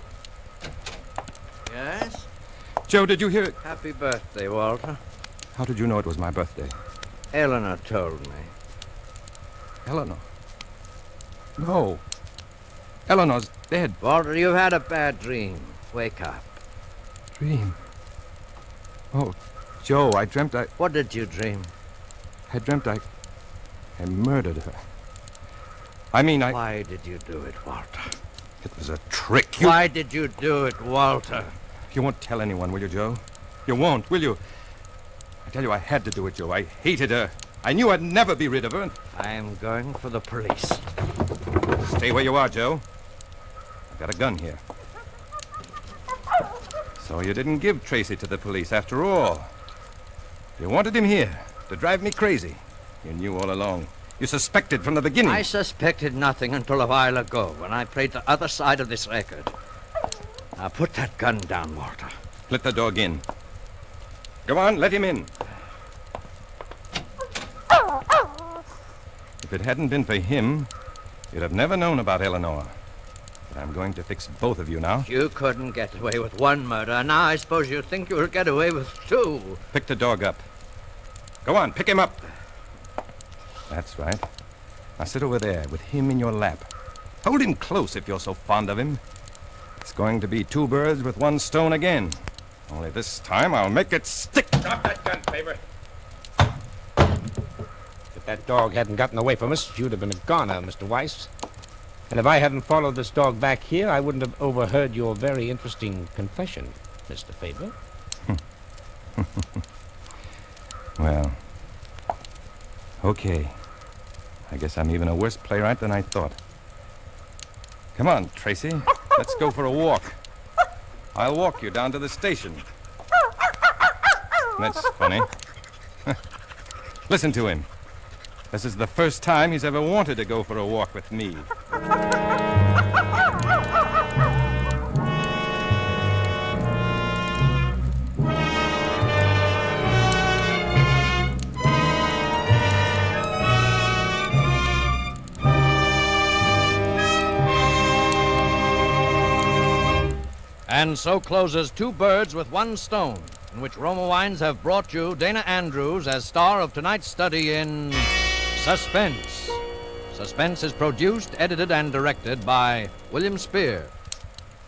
Yes? Joe, did you hear it? Happy birthday, Walter. How did you know it was my birthday? Eleanor told me. Eleanor? No. Eleanor's dead. Walter, you've had a bad dream. Wake up. Dream? Oh, Joe, I dreamt I... What did you dream? I dreamt I murdered her. I mean, Why did you do it, Walter? It was a trick. Why did you do it, Walter? You won't tell anyone, will you, Joe? You won't, will you? tell you, I had to do it, Joe. I hated her. I knew I'd never be rid of her. I'm going for the police. Stay where you are, Joe. I've got a gun here. So you didn't give Tracy to the police after all. You wanted him here to drive me crazy. You knew all along. You suspected from the beginning. I suspected nothing until a while ago when I played the other side of this record. Now put that gun down, Walter. Let the dog in. Go on, let him in. If it hadn't been for him, you'd have never known about Eleanor. But I'm going to fix both of you now. You couldn't get away with one murder. Now I suppose you think you'll get away with two. Pick the dog up. Go on, pick him up. That's right. Now sit over there with him in your lap. Hold him close if you're so fond of him. It's going to be two birds with one stone again. Only this time I'll make it stick. Drop that gun, Faber. If that dog hadn't gotten away from us, you'd have been a goner, Mr. Weiss. And if I hadn't followed this dog back here, I wouldn't have overheard your very interesting confession, Mr. Faber. Well, okay. I guess I'm even a worse playwright than I thought. Come on, Tracy. Let's go for a walk. I'll walk you down to the station. That's funny. Listen to him. This is the first time he's ever wanted to go for a walk with me. And so closes Two Birds with One Stone, in which Roma Wines have brought you Dana Andrews as star of tonight's study in Suspense. Suspense is produced, edited, and directed by William Spear.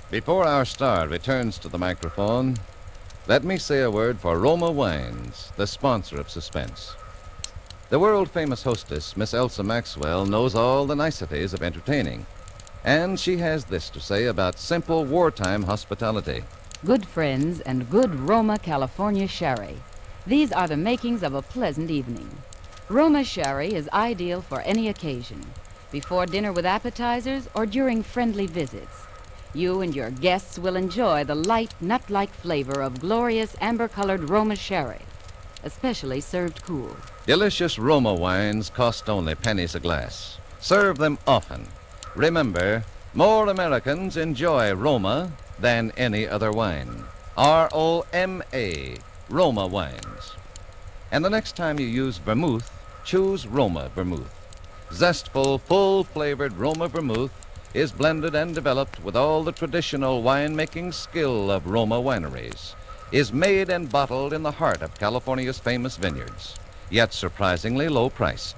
Before our star returns to the microphone, let me say a word for Roma Wines, the sponsor of Suspense. The world-famous hostess, Miss Elsa Maxwell, knows all the niceties of entertaining. And she has this to say about simple wartime hospitality. Good friends and good Roma California sherry. These are the makings of a pleasant evening. Roma sherry is ideal for any occasion, before dinner with appetizers or during friendly visits. You and your guests will enjoy the light, nut-like flavor of glorious amber-colored Roma sherry, especially served cool. Delicious Roma wines cost only pennies a glass. Serve them often. Remember, more Americans enjoy Roma than any other wine. R-O-M-A, Roma Wines. And the next time you use vermouth, choose Roma Vermouth. Zestful, full-flavored Roma Vermouth is blended and developed with all the traditional wine-making skill of Roma wineries, is made and bottled in the heart of California's famous vineyards, yet surprisingly low-priced.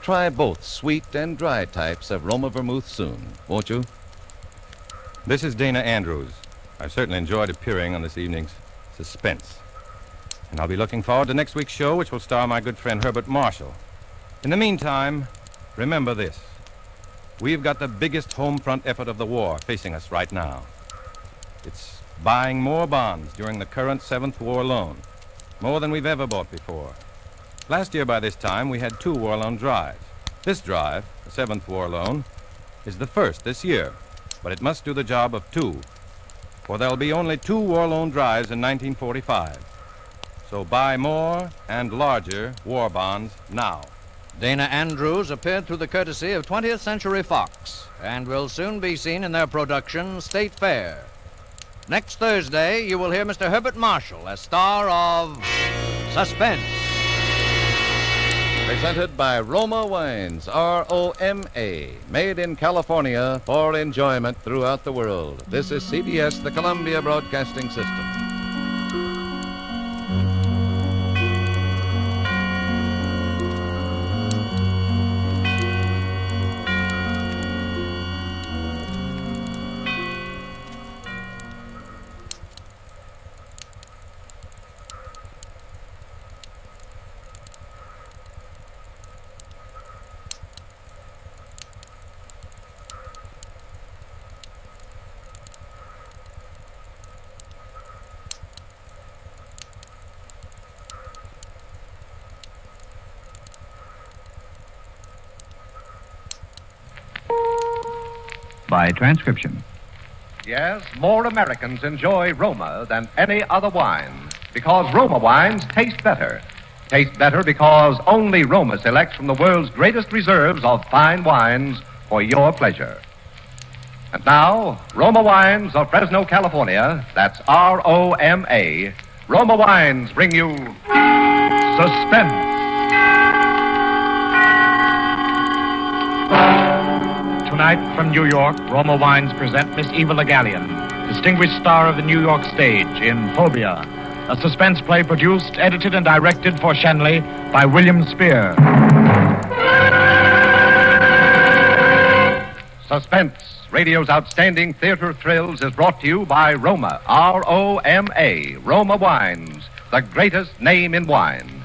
Try both sweet and dry types of Roma Vermouth soon, won't you? This is Dana Andrews. I've certainly enjoyed appearing on this evening's Suspense. And I'll be looking forward to next week's show, which will star my good friend Herbert Marshall. In the meantime, remember this. We've got the biggest home front effort of the war facing us right now. It's buying more bonds during the current 7th war loan, more than we've ever bought before. Last year by this time, we had 2 war loan drives. This drive, the 7th war loan, is the first this year, but it must do the job of 2, for there'll be only 2 war loan drives in 1945. So buy more and larger war bonds now. Dana Andrews appeared through the courtesy of 20th Century Fox and will soon be seen in their production State Fair. Next Thursday, you will hear Mr. Herbert Marshall as star of Suspense. Presented by Roma Wines, R-O-M-A, made in California for enjoyment throughout the world. This is CBS, the Columbia Broadcasting System. by transcription. Yes, more Americans enjoy Roma than any other wine because Roma wines taste better. Taste better because only Roma selects from the world's greatest reserves of fine wines for your pleasure. And now, Roma Wines of Fresno, California, that's R-O-M-A, Roma Wines bring you Suspense. Tonight from New York, Roma Wines present Miss Eva Le Gallienne, distinguished star of the New York stage in Phobia, a suspense play produced, edited, and directed for Shenley by William Spear. Suspense, radio's outstanding theater thrills, is brought to you by Roma, R-O-M-A, Roma Wines, the greatest name in wine.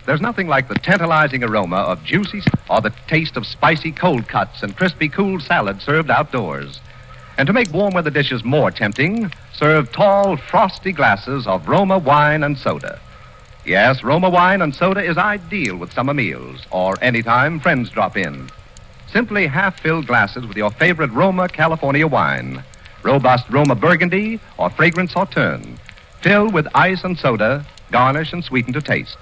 There's nothing like the tantalizing aroma of juicy or the taste of spicy cold cuts and crispy cool salad served outdoors. And to make warm weather dishes more tempting, serve tall, frosty glasses of Roma wine and soda. Yes, Roma wine and soda is ideal with summer meals or anytime friends drop in. Simply half-filled glasses with your favorite Roma California wine, robust Roma Burgundy or fragrant Sauterne. Fill with ice and soda, garnish and sweeten to taste.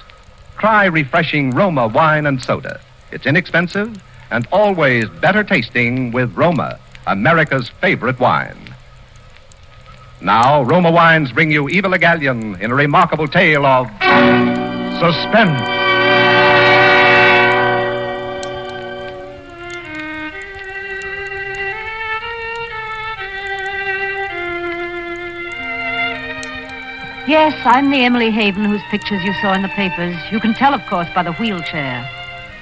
Try refreshing Roma wine and soda. It's inexpensive and always better tasting with Roma, America's favorite wine. Now, Roma Wines bring you Eva Le Gallienne in a remarkable tale of suspense. Yes, I'm the Emily Haven whose pictures you saw in the papers. You can tell, of course, by the wheelchair.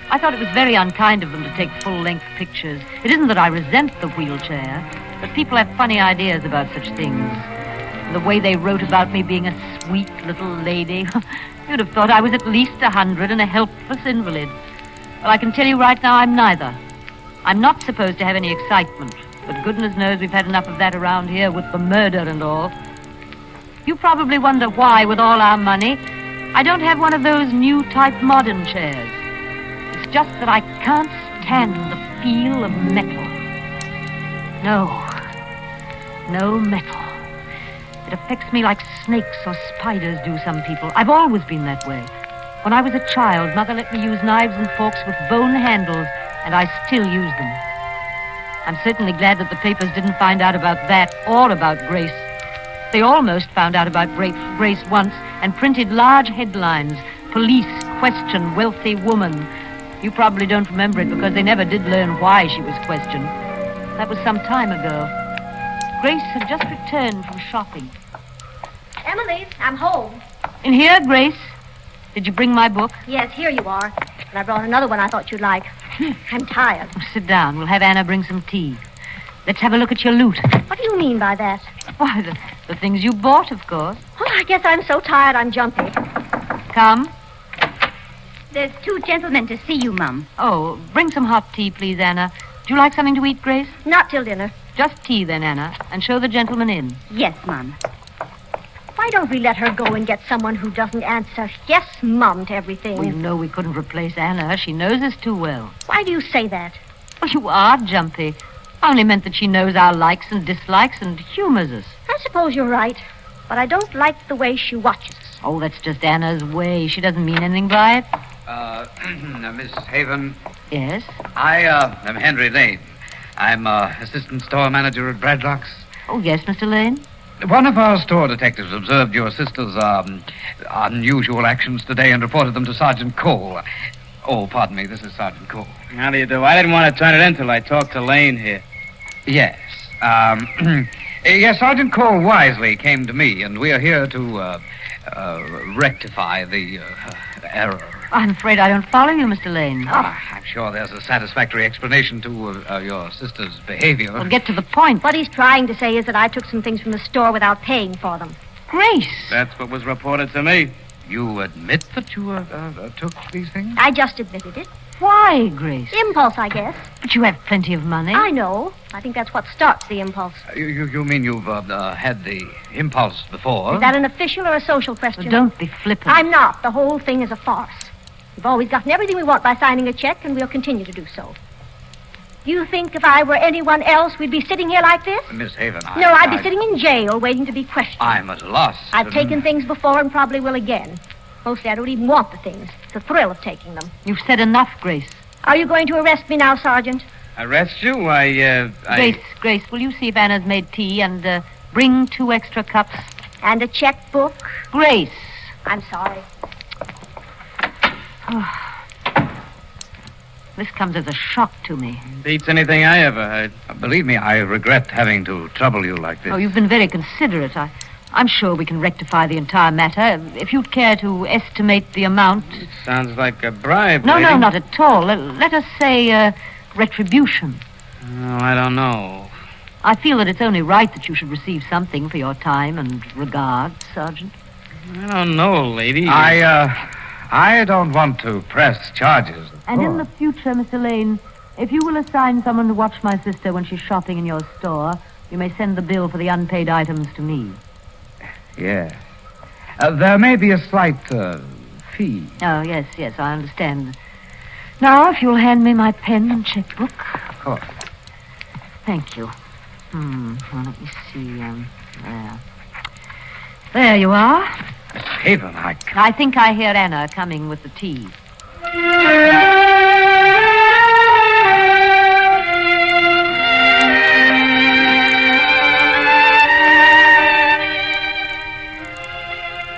I thought it was very unkind of them to take full-length pictures. It isn't that I resent the wheelchair, but people have funny ideas about such things. The way they wrote about me being a sweet little lady, you'd have thought I was at least 100 and a helpless invalid. Well, I can tell you right now I'm neither. I'm not supposed to have any excitement, but goodness knows we've had enough of that around here with the murder and all. You probably wonder why, with all our money, I don't have one of those new type modern chairs. It's just that I can't stand the feel of metal. No metal. It affects me like snakes or spiders do some people. I've always been that way. When I was a child, Mother let me use knives and forks with bone handles, and I still use them. I'm certainly glad that the papers didn't find out about that or about Grace. They almost found out about Grace once and printed large headlines. Police question wealthy woman. You probably don't remember it because they never did learn why she was questioned. That was some time ago. Grace had just returned from shopping. Emily, I'm home. In here, Grace? Did you bring my book? Yes, here you are. And I brought another one I thought you'd like. I'm tired. Sit down. We'll have Anna bring some tea. Let's have a look at your loot. What do you mean by that? Why, the things you bought, of course. Oh, I guess I'm so tired I'm jumpy. Come. There's two gentlemen to see you, Mum. Oh, bring some hot tea, please, Anna. Do you like something to eat, Grace? Not till dinner. Just tea, then, Anna, and show the gentleman in. Yes, Mum. Why don't we let her go and get someone who doesn't answer yes, Mum, to everything? Well, you know we couldn't replace Anna. She knows us too well. Why do you say that? Well, you are jumpy. I only meant that she knows our likes and dislikes and humors us. I suppose you're right, but I don't like the way she watches us. Oh, that's just Anna's way. She doesn't mean anything by it. Miss Haven? Yes? I am Henry Lane. I'm assistant store manager at Bradlock's. Oh, yes, Mr. Lane? One of our store detectives observed your sister's unusual actions today and reported them to Sergeant Cole. Oh, pardon me, this is Sergeant Cole. How do you do? I didn't want to turn it in till I talked to Lane here. Yes. Yes, Sergeant Cole wisely came to me, and we are here to rectify the error. I'm afraid I don't follow you, Mr. Lane. I'm sure there's a satisfactory explanation to your sister's behavior. Well, get to the point. What he's trying to say is that I took some things from the store without paying for them. Grace! That's what was reported to me. You admit that you took these things? I just admitted it. Why, Grace? Impulse, I guess. But you have plenty of money. I know. I think that's what starts the impulse. You mean you've had the impulse before? Is that an official or a social question? Well, don't be flippant. I'm not. The whole thing is a farce. We've always gotten everything we want by signing a check, and we'll continue to do so. Do you think if I were anyone else, we'd be sitting here like this? Miss Haven, No, I'd be sitting in jail waiting to be questioned. I'm at a loss. I've taken things before and probably will again. Mostly I don't even want the things. It's the thrill of taking them. You've said enough, Grace. Are you going to arrest me now, Sergeant? Arrest you? Grace, will you see if Anna's made tea and bring 2 extra cups? And a checkbook? Grace. I'm sorry. This comes as a shock to me. Beats anything I ever heard. Believe me, I regret having to trouble you like this. Oh, you've been very considerate. I'm sure we can rectify the entire matter. If you'd care to estimate the amount... Sounds like a bribe, No, lady. no, not at all. Let us say retribution. Oh, I don't know. I feel that it's only right that you should receive something for your time and regard, Sergeant. I don't know, lady. I don't want to press charges. And in the future, Mr. Lane, if you will assign someone to watch my sister when she's shopping in your store, you may send the bill for the unpaid items to me. Yes. There may be a slight fee. Oh, yes, I understand. Now, if you'll hand me my pen and checkbook. Of course. Thank you. Well, let me see. There. There you are. Haven, I think I hear Anna coming with the tea.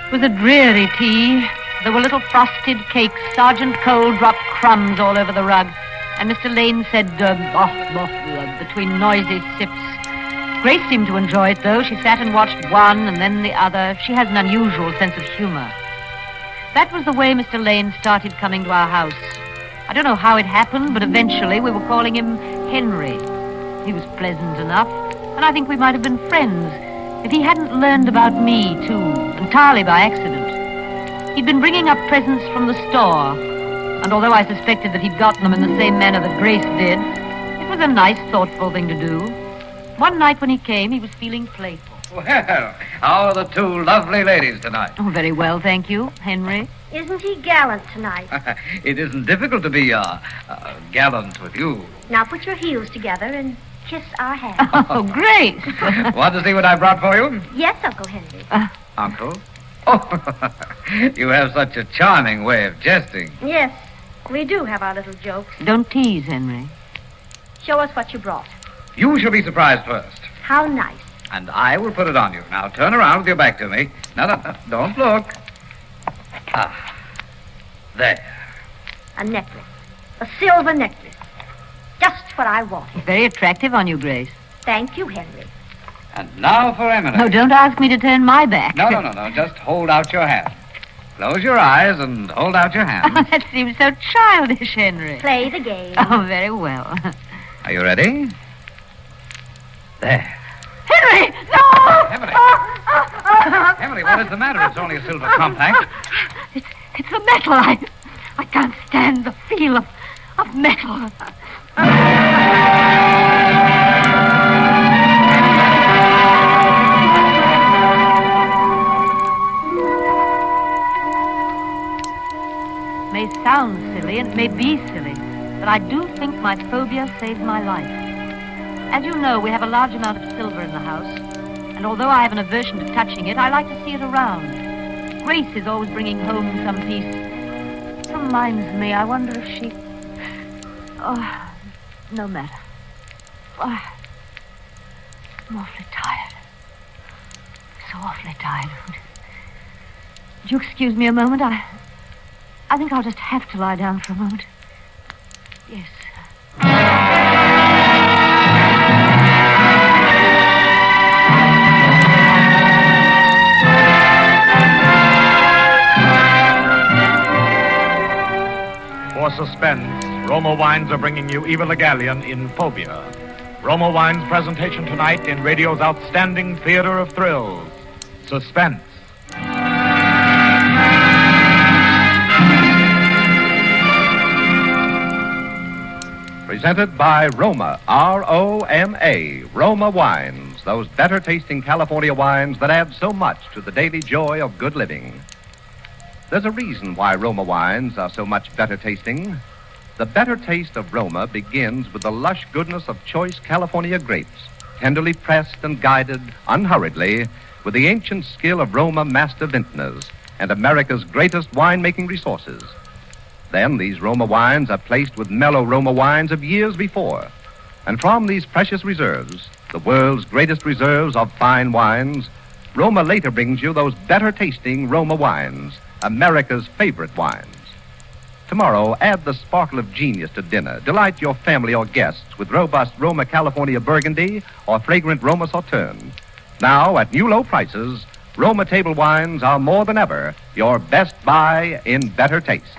It was a dreary tea. There were little frosted cakes. Sergeant Cole dropped crumbs all over the rug. And Mr. Lane said, between noisy sips. Grace seemed to enjoy it, though. She sat and watched one and then the other. She has an unusual sense of humor. That was the way Mr. Lane started coming to our house. I don't know how it happened, but eventually we were calling him Henry. He was pleasant enough, and I think we might have been friends if he hadn't learned about me, too, entirely by accident. He'd been bringing up presents from the store, and although I suspected that he'd gotten them in the same manner that Grace did, it was a nice, thoughtful thing to do. One night when he came, he was feeling playful. Well, how are the 2 lovely ladies tonight? Oh, very well, thank you, Henry. Isn't he gallant tonight? It isn't difficult to be gallant with you. Now put your heels together and kiss our hands. Oh, Grace. Want to see what I brought for you? Yes, Uncle Henry. Uncle? Oh, you have such a charming way of jesting. Yes, we do have our little jokes. Don't tease, Henry. Show us what you brought. You shall be surprised first. How nice. And I will put it on you. Now, turn around with your back to me. No, don't look. There. A necklace. A silver necklace. Just what I wanted. Very attractive on you, Grace. Thank you, Henry. And now for Emily. No, don't ask me to turn my back. No. Just hold out your hand. Close your eyes and hold out your hand. That seems so childish, Henry. Play the game. Oh, very well. Are you ready? There. Henry! No! Emily! Emily, what is the matter? It's only a silver compact. It's the metal. I can't stand the feel of metal. May sound silly, and it may be silly, but I do think my phobia saved my life. As you know, we have a large amount of silver in the house, and although I have an aversion to touching it, I like to see it around. Grace is always bringing home some piece. It reminds me, I wonder if she... Oh, no matter. Oh, I'm awfully tired. So awfully tired. Would you excuse me a moment? I think I'll just have to lie down for a moment. Yes. For Suspense, Roma Wines are bringing you Eva Le Gallienne in Phobia. Roma Wines' presentation tonight in radio's outstanding theater of thrills, Suspense. Presented by Roma, R-O-M-A, Roma Wines, those better-tasting California wines that add so much to the daily joy of good living. There's a reason why Roma wines are so much better tasting. The better taste of Roma begins with the lush goodness of choice California grapes, tenderly pressed and guided unhurriedly with the ancient skill of Roma master vintners and America's greatest winemaking resources. Then these Roma wines are placed with mellow Roma wines of years before. And from these precious reserves, the world's greatest reserves of fine wines, Roma later brings you those better tasting Roma wines, America's favorite wines. Tomorrow, add the sparkle of genius to dinner. Delight your family or guests with robust Roma California Burgundy or fragrant Roma Sauterne. Now, at new low prices, Roma table wines are more than ever your best buy in better taste.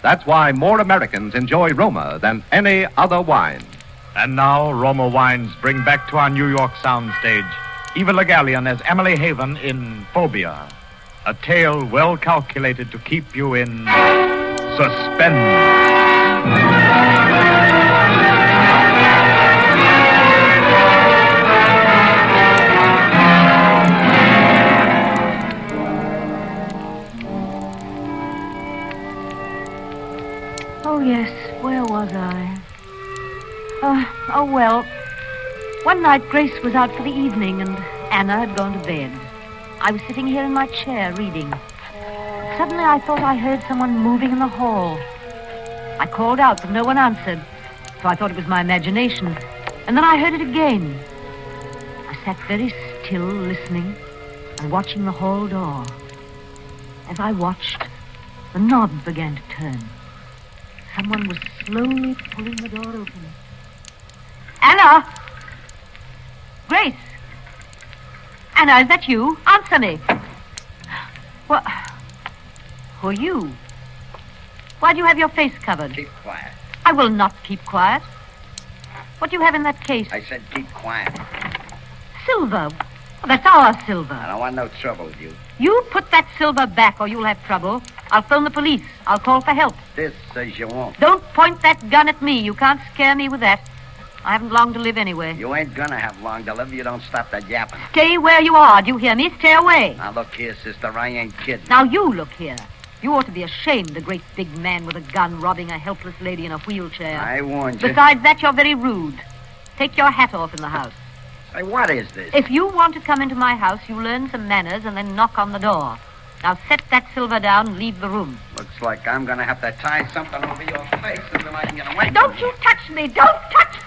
That's why more Americans enjoy Roma than any other wine. And now, Roma Wines bring back to our New York soundstage Eva Le Gallienne as Emily Haven in Phobia, a tale well calculated to keep you in suspense. Oh, yes, where was I? Oh, well. One night Grace was out for the evening and Anna had gone to bed. I was sitting here in my chair reading. Suddenly I thought I heard someone moving in the hall. I called out, but no one answered, so I thought it was my imagination. And then I heard it again. I sat very still, listening and watching the hall door. As I watched, the knob began to turn. Someone was slowly pulling the door open. Anna! Grace! Anna, is that you? Answer me. What? Who are you? Why do you have your face covered? Keep quiet. I will not keep quiet. What do you have in that case? I said keep quiet. Silver. Oh, that's our silver. I don't want no trouble with you. You put that silver back or you'll have trouble. I'll phone the police. I'll call for help. This says you won't. Don't point that gun at me. You can't scare me with that. I haven't long to live anyway. You ain't gonna have long to live if you don't stop that yapping. Stay where you are. Do you hear me? Stay away. Now, look here, sister. I ain't kidding. Now, you look here. You ought to be ashamed, the great big man with a gun robbing a helpless lady in a wheelchair. I warned you. Besides that, you're very rude. Take your hat off in the house. Say, what is this? If you want to come into my house, you learn some manners and then knock on the door. Now, set that silver down and leave the room. Looks like I'm gonna have to tie something over your face until I can get away. Don't you touch me! Don't touch...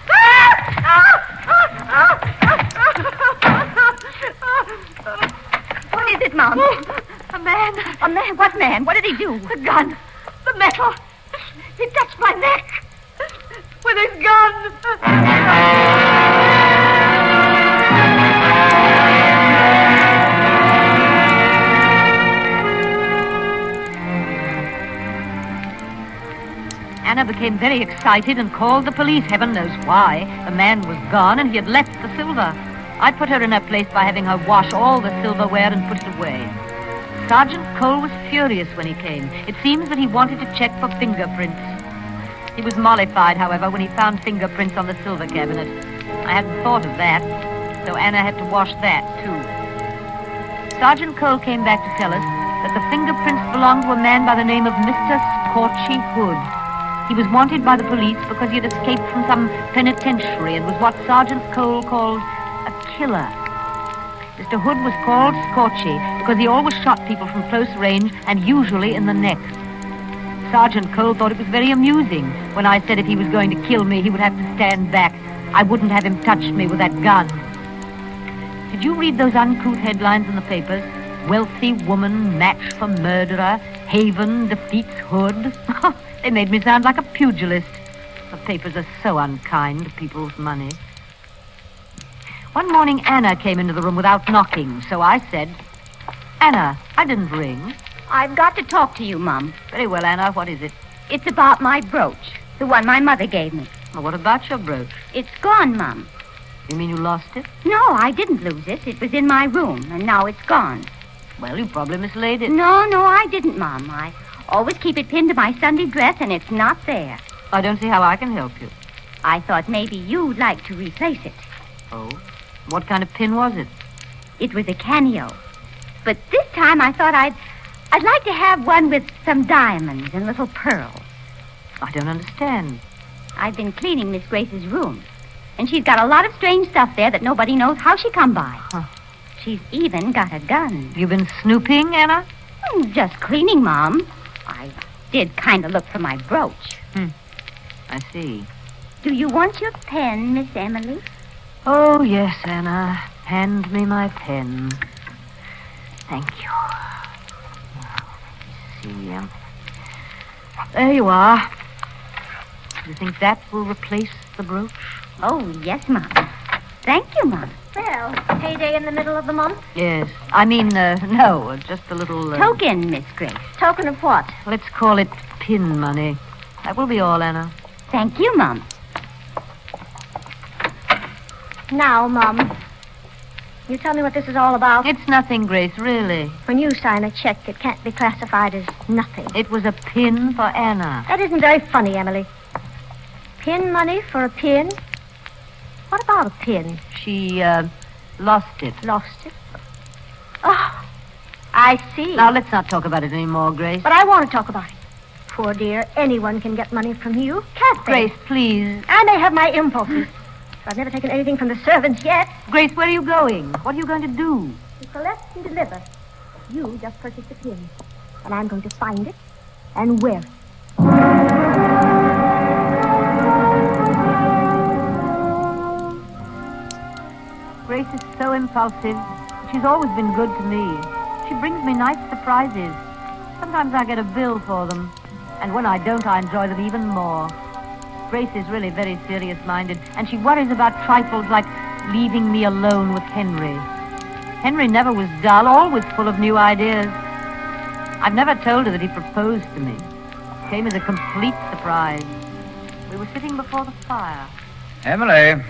What is it, Mom? A man. A man? What man? What did he do? The gun. The metal. He touched my neck with his gun. Anna became very excited and called the police. Heaven knows why. The man was gone and he had left the silver. I put her in her place by having her wash all the silverware and put it away. Sergeant Cole was furious when he came. It seems that he wanted to check for fingerprints. He was mollified, however, when he found fingerprints on the silver cabinet. I hadn't thought of that, so Anna had to wash that, too. Sergeant Cole came back to tell us that the fingerprints belonged to a man by the name of Mr. Scorchy Hood. He was wanted by the police because he had escaped from some penitentiary and was what Sergeant Cole called a killer. Mr. Hood was called Scorchy because he always shot people from close range and usually in the neck. Sergeant Cole thought it was very amusing when I said if he was going to kill me, he would have to stand back. I wouldn't have him touch me with that gun. Did you read those uncouth headlines in the papers? Wealthy woman, match for murderer, Haven defeats Hood. They made me sound like a pugilist. The papers are so unkind to people with money. One morning, Anna came into the room without knocking, so I said, Anna, I didn't ring. I've got to talk to you, Mom. Very well, Anna, what is it? It's about my brooch, the one my mother gave me. Well, what about your brooch? It's gone, Mom. You mean you lost it? No, I didn't lose it. It was in my room, and now it's gone. Well, you probably mislaid it. No, I didn't, Mom. I always keep it pinned to my Sunday dress, and it's not there. I don't see how I can help you. I thought maybe you'd like to replace it. Oh? What kind of pin was it? It was a cameo. But this time I thought I'd like to have one with some diamonds and little pearls. I don't understand. I've been cleaning Miss Grace's room, and she's got a lot of strange stuff there that nobody knows how she come by. Huh. She's even got a gun. You've been snooping, Anna? Just cleaning, Mom. I did kind of look for my brooch. I see. Do you want your pen, Miss Emily? Oh, yes, Anna. Hand me my pen. Thank you. Let me see. There you are. Do you think that will replace the brooch? Oh, yes, Mom. Thank you, Mom. Well, payday in the middle of the month? Yes. I mean, no, just a little... Token, Miss Grace. Token of what? Let's call it pin money. That will be all, Anna. Thank you, Mom. Now, Mom, you tell me what this is all about. It's nothing, Grace, really. When you sign a check, it can't be classified as nothing. It was a pin for Anna. That isn't very funny, Emily. Pin money for a pin? What about a pin? She, lost it. Lost it? Oh, I see. Now, let's not talk about it anymore, Grace. But I want to talk about it. Poor dear, anyone can get money from you, can't they? Grace, please. I may have my impulses, but I've never taken anything from the servants yet. Grace, where are you going? What are you going to do? To collect and deliver. You just purchased a pin, and I'm going to find it and wear it. Grace is so impulsive. She's always been good to me. She brings me nice surprises. Sometimes I get a bill for them, and when I don't, I enjoy them even more. Grace is really very serious-minded, and she worries about trifles like leaving me alone with Henry. Henry never was dull, always full of new ideas. I've never told her that he proposed to me. It came as a complete surprise. We were sitting before the fire. Emily,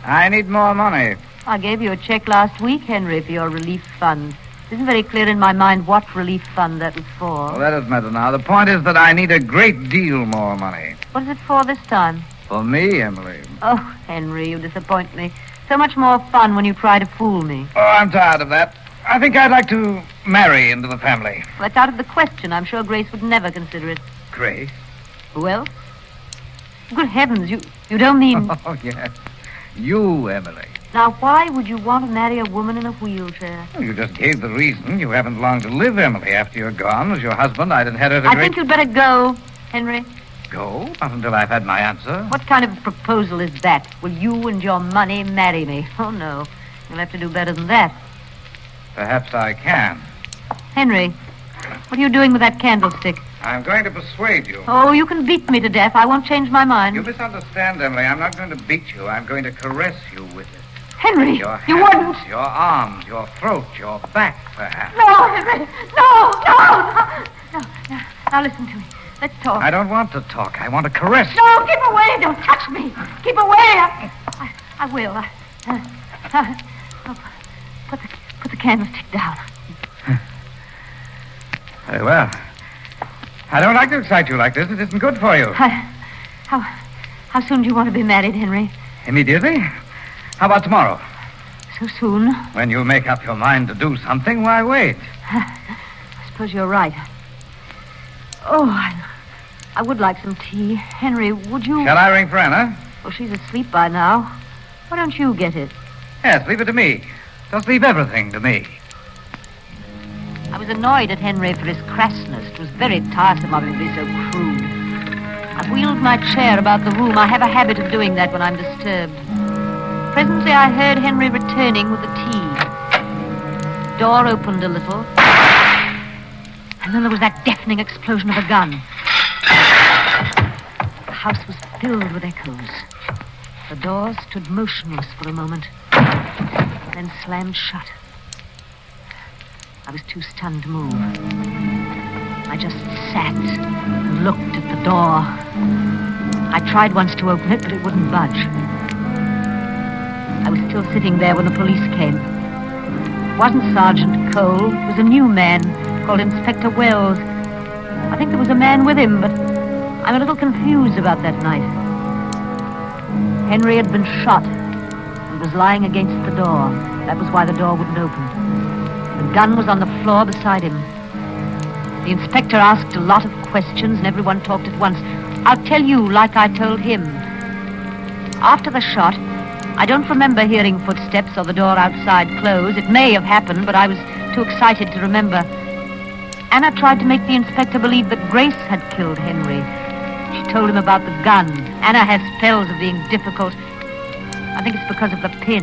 I need more money. I gave you a check last week, Henry, for your relief fund. It isn't very clear in my mind what relief fund that was for. Well, that doesn't matter now. The point is that I need a great deal more money. What is it for this time? For me, Emily. Oh, Henry, you disappoint me. So much more fun when you try to fool me. Oh, I'm tired of that. I think I'd like to marry into the family. Well, that's out of the question. I'm sure Grace would never consider it. Grace? Who else? Good heavens, you don't mean... Oh, yes. You, Emily. Now, why would you want to marry a woman in a wheelchair? Well, you just gave the reason. You haven't long to live, Emily. After you're gone, as your husband, I'd inherit a I think you'd better go, Henry. Go? Not until I've had my answer. What kind of proposal is that? Will you and your money marry me? Oh, no. You'll have to do better than that. Perhaps I can. Henry, what are you doing with that candlestick? I'm going to persuade you. Oh, you can beat me to death. I won't change my mind. You misunderstand, Emily. I'm not going to beat you. I'm going to caress you with it. Henry, Your you hands, wouldn't. Your arms, your throat, your back, perhaps. No, Henry. No. Now listen to me. Let's talk. I don't want to talk. I want to caress you. No, keep away. Don't touch me. Keep away. I will. I'll put the candlestick down. Very well. I don't like to excite you like this. It isn't good for you. How soon do you want to be married, Henry? Immediately? How about tomorrow? So soon? When you make up your mind to do something, why wait? I suppose you're right. Oh, I would like some tea. Henry, would you... Shall I ring for Anna? Well, she's asleep by now. Why don't you get it? Yes, leave it to me. Just leave everything to me. I was annoyed at Henry for his crassness. It was very tiresome of him to be so crude. I wheeled my chair about the room. I have a habit of doing that when I'm disturbed. Presently, I heard Henry returning with the tea. Door opened a little. And then there was that deafening explosion of a gun. The house was filled with echoes. The door stood motionless for a moment, then slammed shut. I was too stunned to move. I just sat and looked at the door. I tried once to open it, but it wouldn't budge. I was still sitting there when the police came. It wasn't Sergeant Cole. It was a new man called Inspector Wells. I think there was a man with him, but I'm a little confused about that night. Henry had been shot and was lying against the door. That was why the door wouldn't open. The gun was on the floor beside him. The inspector asked a lot of questions, and everyone talked at once. I'll tell you like I told him. After the shot, I don't remember hearing footsteps or the door outside close. It may have happened, but I was too excited to remember. Anna tried to make the inspector believe that Grace had killed Henry. She told him about the gun. Anna has spells of being difficult. I think it's because of the pin.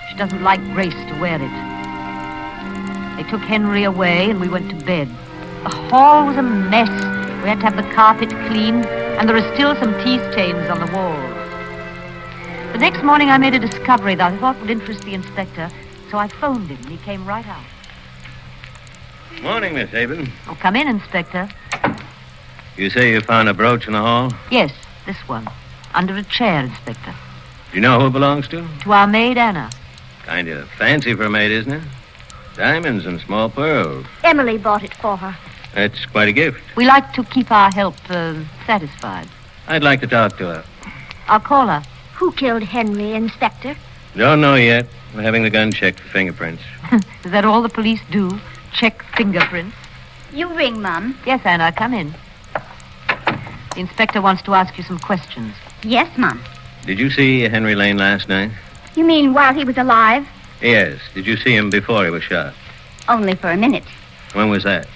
She doesn't like Grace to wear it. They took Henry away and we went to bed. The hall was a mess. We had to have the carpet cleaned, and there are still some tea stains on the walls. The next morning I made a discovery that I thought would interest the inspector, so I phoned him and he came right out. Morning, Miss Haven. Oh, come in, Inspector. You say you found a brooch in the hall? Yes, this one. Under a chair, Inspector. Do you know who it belongs to? To our maid, Anna. Kind of fancy for a maid, isn't it? Diamonds and small pearls. Emily bought it for her. That's quite a gift. We like to keep our help satisfied. I'd like to talk to her. I'll call her. Who killed Henry, Inspector? Don't know yet. We're having the gun checked for fingerprints. Is that all the police do? Check fingerprints? You ring, Mum. Yes, Anna, come in. The inspector wants to ask you some questions. Yes, Mum. Did you see Henry Lane last night? You mean while he was alive? Yes. Did you see him before he was shot? Only for a minute. When was that?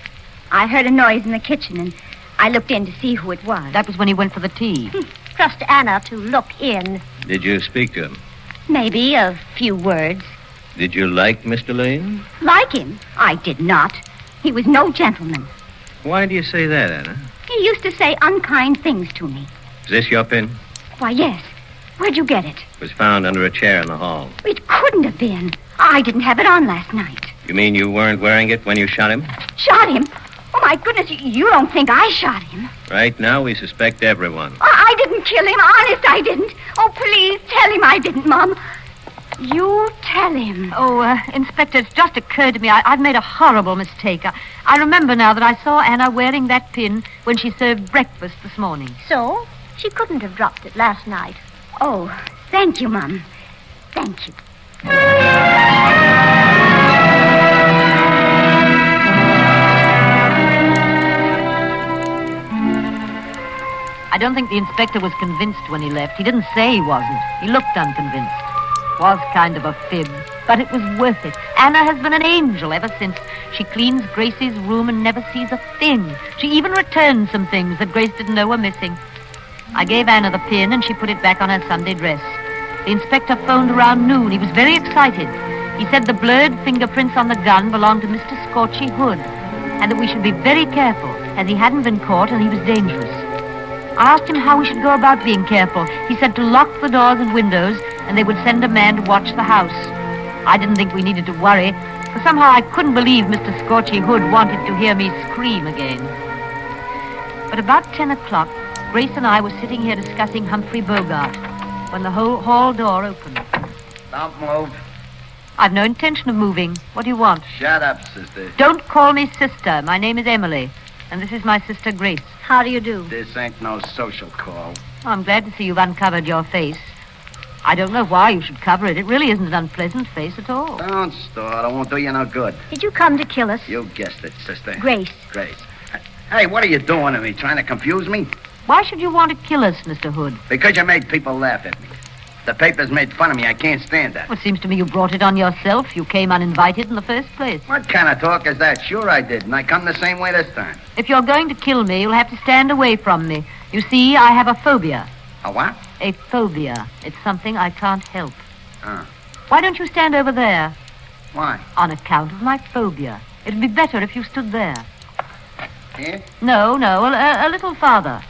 I heard a noise in the kitchen, and I looked in to see who it was. That was when he went for the tea. Trust Anna to look in. Did you speak to him? Maybe a few words. Did you like Mr. Lane? Like him? I did not. He was no gentleman. Why do you say that, Anna? He used to say unkind things to me. Is this your pin? Why, yes. Where'd you get it? It was found under a chair in the hall. It couldn't have been. I didn't have it on last night. You mean you weren't wearing it when you shot him? Shot him? Oh, my goodness, you don't think I shot him? Right now, we suspect everyone. I didn't kill him. Honest, I didn't. Oh, please, tell him I didn't, Mom. You tell him. Oh, Inspector, it's just occurred to me. I've made a horrible mistake. I remember now that I saw Anna wearing that pin when she served breakfast this morning. So? She couldn't have dropped it last night. Oh, thank you, Mom. Thank you. I don't think the inspector was convinced when he left. He didn't say he wasn't. He looked unconvinced. Was kind of a fib, but it was worth it. Anna has been an angel ever since. She cleans Grace's room and never sees a thing. She even returned some things that Grace didn't know were missing. I gave Anna the pin and she put it back on her Sunday dress. The inspector phoned around noon. He was very excited. He said the blurred fingerprints on the gun belonged to Mr. Scorchy Hood, and that we should be very careful, as he hadn't been caught and he was dangerous. I asked him how we should go about being careful. He said to lock the doors and windows, and they would send a man to watch the house. I didn't think we needed to worry, for somehow I couldn't believe Mr. Scorchy Hood wanted to hear me scream again. But about 10 o'clock, Grace and I were sitting here discussing Humphrey Bogart when the whole hall door opened. Don't move. I've no intention of moving. What do you want? Shut up, sister. Don't call me sister. My name is Emily, and this is my sister Grace. How do you do? This ain't no social call. I'm glad to see you've uncovered your face. I don't know why you should cover it. It really isn't an unpleasant face at all. Don't start. It won't do you no good. Did you come to kill us? You guessed it, sister. Grace. Grace. Hey, what are you doing to me? Trying to confuse me? Why should you want to kill us, Mr. Hood? Because you made people laugh at me. The papers made fun of me. I can't stand that. Well, it seems to me you brought it on yourself. You came uninvited in the first place. What kind of talk is that? Sure I did, and I come the same way this time. If you're going to kill me, you'll have to stand away from me. You see, I have a phobia. A what? A phobia. It's something I can't help. Oh. Why don't you stand over there? Why? On account of my phobia. It'd be better if you stood there. Here? No, a little farther.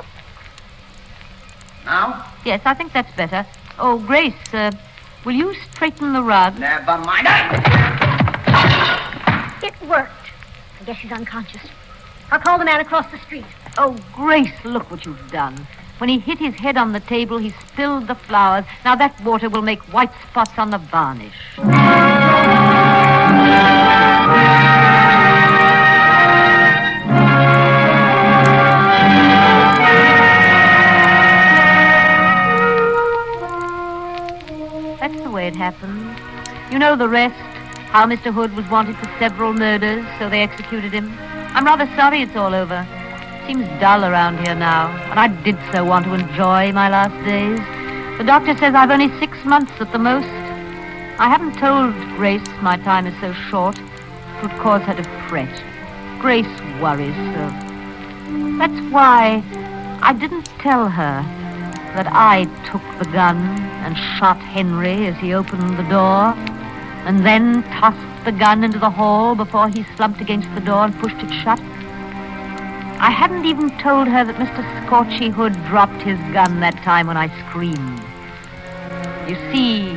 Now? Yes, I think that's better. Oh, Grace, will you straighten the rug? Never mind. It worked. I guess she's unconscious. I'll call the man across the street. Oh, Grace, look what you've done. When he hit his head on the table, he spilled the flowers. Now that water will make white spots on the varnish. That's the way it happened. You know the rest. How Mr. Hood was wanted for several murders, so they executed him. I'm rather sorry it's all over. seems dull around here now, and I did so want to enjoy my last days. The doctor says I've only 6 months at the most. I haven't told Grace my time is so short. It would cause her to fret. Grace worries so. That's why I didn't tell her that I took the gun and shot Henry as he opened the door, and then tossed the gun into the hall before he slumped against the door and pushed it shut. I hadn't even told her that Mr. Scorchy Hood dropped his gun that time when I screamed. You see,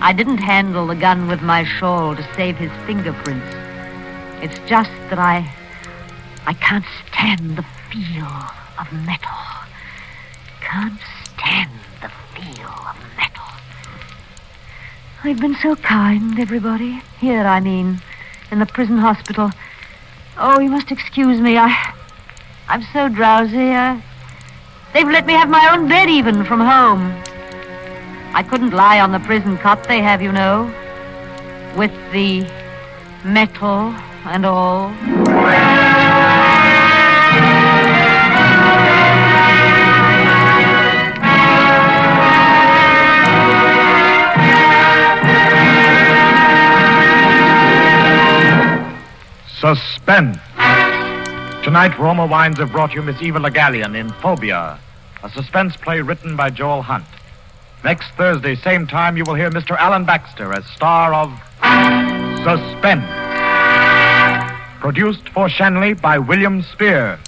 I didn't handle the gun with my shawl to save his fingerprints. It's just that I can't stand the feel of metal. Can't stand the feel of metal. I've been so kind, everybody. Here, I mean, in the prison hospital. Oh, you must excuse me. I'm so drowsy. They've let me have my own bed even from home. I couldn't lie on the prison cot they have, you know, with the metal and all. Suspense. Tonight, Roma Wines have brought you Miss Eva Le Gallion in Phobia, a suspense play written by Joel Hunt. Next Thursday, same time, you will hear Mr. Alan Baxter as star of Suspense. Produced for Shanley by William Spear.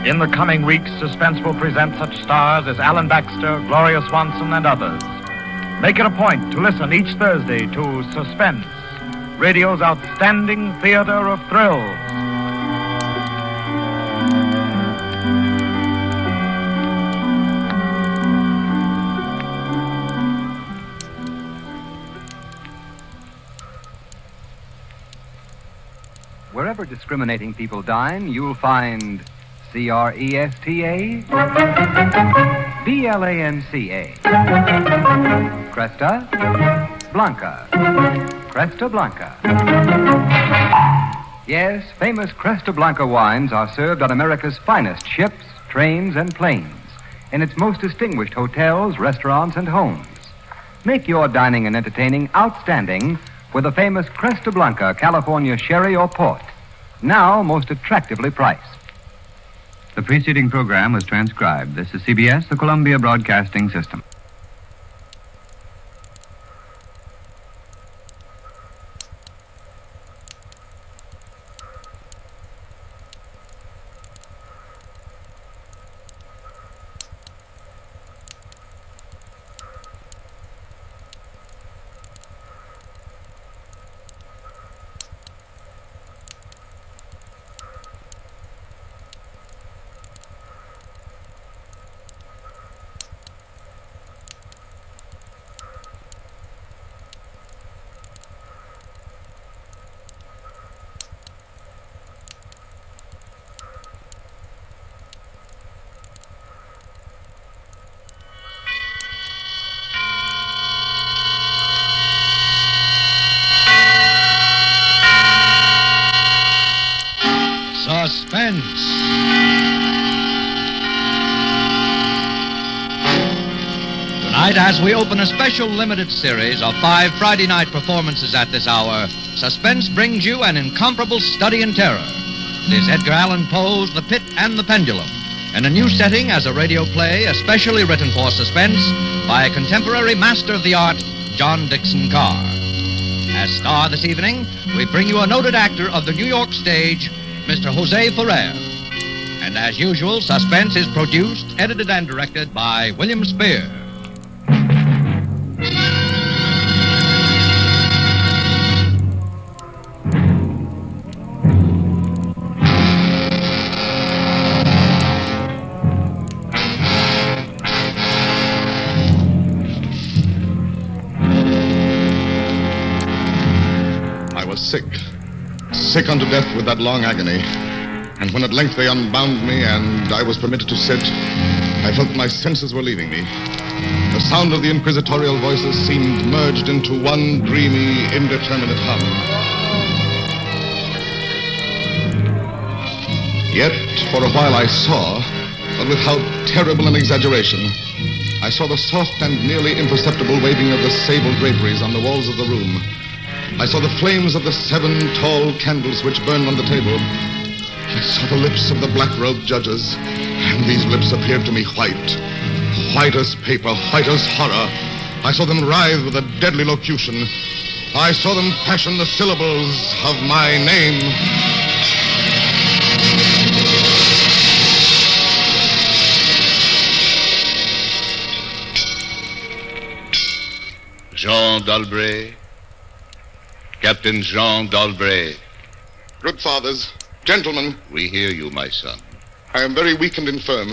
In the coming weeks, Suspense will present such stars as Alan Baxter, Gloria Swanson, and others. Make it a point to listen each Thursday to Suspense, radio's outstanding theater of thrills. Wherever discriminating people dine, you'll find CRESTA, BLANCA, Cresta Blanca, Cresta Blanca. Yes, famous Cresta Blanca wines are served on America's finest ships, trains, and planes, in its most distinguished hotels, restaurants, and homes. Make your dining and entertaining outstanding with the famous Cresta Blanca California sherry or port, now most attractively priced. The preceding program was transcribed. This is CBS, the Columbia Broadcasting System. Suspense. Tonight, as we open a special limited series of 5 Friday night performances at this hour, Suspense brings you an incomparable study in terror. It is Edgar Allan Poe's The Pit and the Pendulum, in a new setting as a radio play especially written for Suspense by a contemporary master of the art, John Dixon Carr. As star this evening, we bring you a noted actor of the New York stage, Mr. Jose Ferrer. And as usual, Suspense is produced, edited, and directed by William Spear. I was sick unto death with that long agony. And when at length they unbound me and I was permitted to sit, I felt my senses were leaving me. The sound of the inquisitorial voices seemed merged into one dreamy, indeterminate hum. Yet, for a while I saw, but with how terrible an exaggeration, I saw the soft and nearly imperceptible waving of the sable draperies on the walls of the room. I saw the flames of the 7 tall candles which burned on the table. I saw the lips of the black-robed judges, and these lips appeared to me white as paper, white as horror. I saw them writhe with a deadly locution. I saw them fashion the syllables of my name. Jean d'Albret. Captain Jean d'Albret. Good fathers, gentlemen. We hear you, my son. I am very weak and infirm.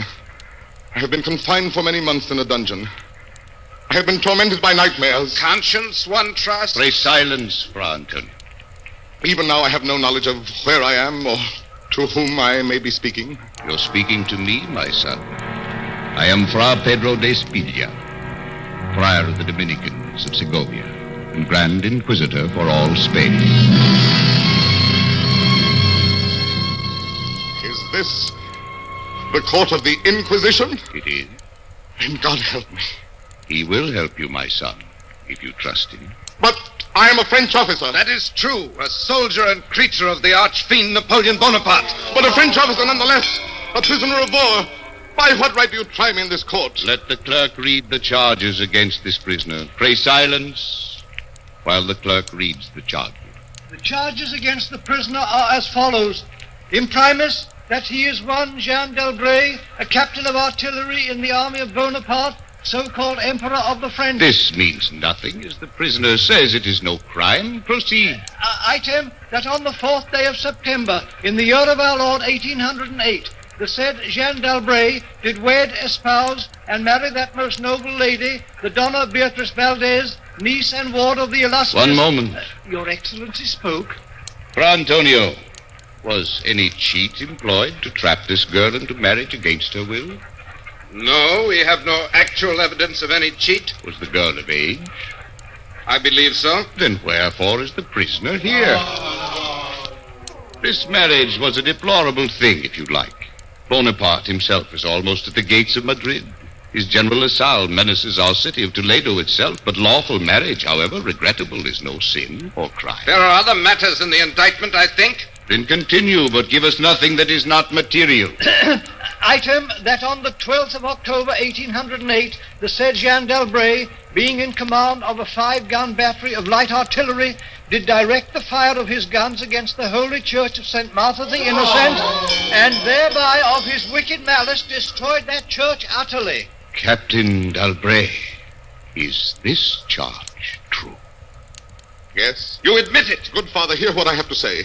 I have been confined for many months in a dungeon. I have been tormented by nightmares. Conscience, one trust. Pray silence, Fra Antonio. Even now I have no knowledge of where I am or to whom I may be speaking. You're speaking to me, my son. I am Fra Pedro de Spidia, Friar of the Dominicans of Segovia, and Grand Inquisitor for all Spain. Is this the court of the Inquisition? It is. Then God help me. He will help you, my son, if you trust him. But I am a French officer. That is true. A soldier and creature of the arch-fiend Napoleon Bonaparte. But a French officer nonetheless. A prisoner of war. By what right do you try me in this court? Let the clerk read the charges against this prisoner. Pray silence while the clerk reads the charges. The charges against the prisoner are as follows. Imprimis, that he is one Jean d'Albret, a captain of artillery in the army of Bonaparte, so-called Emperor of the French. This means nothing, as the prisoner says it is no crime. Proceed. Item, that on the 4th day of September, in the year of our Lord 1808, the said Jean d'Albret did wed, espouse, and marry that most noble lady, the Donna Beatrice Valdez, niece and ward of the illustrious... One moment. Your Excellency spoke. Fra Antonio, was any cheat employed to trap this girl into marriage against her will? No, we have no actual evidence of any cheat. Was the girl of age? I believe so. Then wherefore is the prisoner here? This marriage was a deplorable thing, if you like. Bonaparte himself is almost at the gates of Madrid. His General Lasalle menaces our city of Toledo itself, but lawful marriage, however regrettable, is no sin or crime. There are other matters in the indictment, I think. Then continue, but give us nothing that is not material. Item, that on the 12th of October, 1808, the said Jean d'Albret, being in command of a 5-gun battery of light artillery, did direct the fire of his guns against the holy church of St. Martha the Innocent, and thereby of his wicked malice destroyed that church utterly. Captain d'Albret, is this charge true? Yes. You admit it. Good father, hear what I have to say.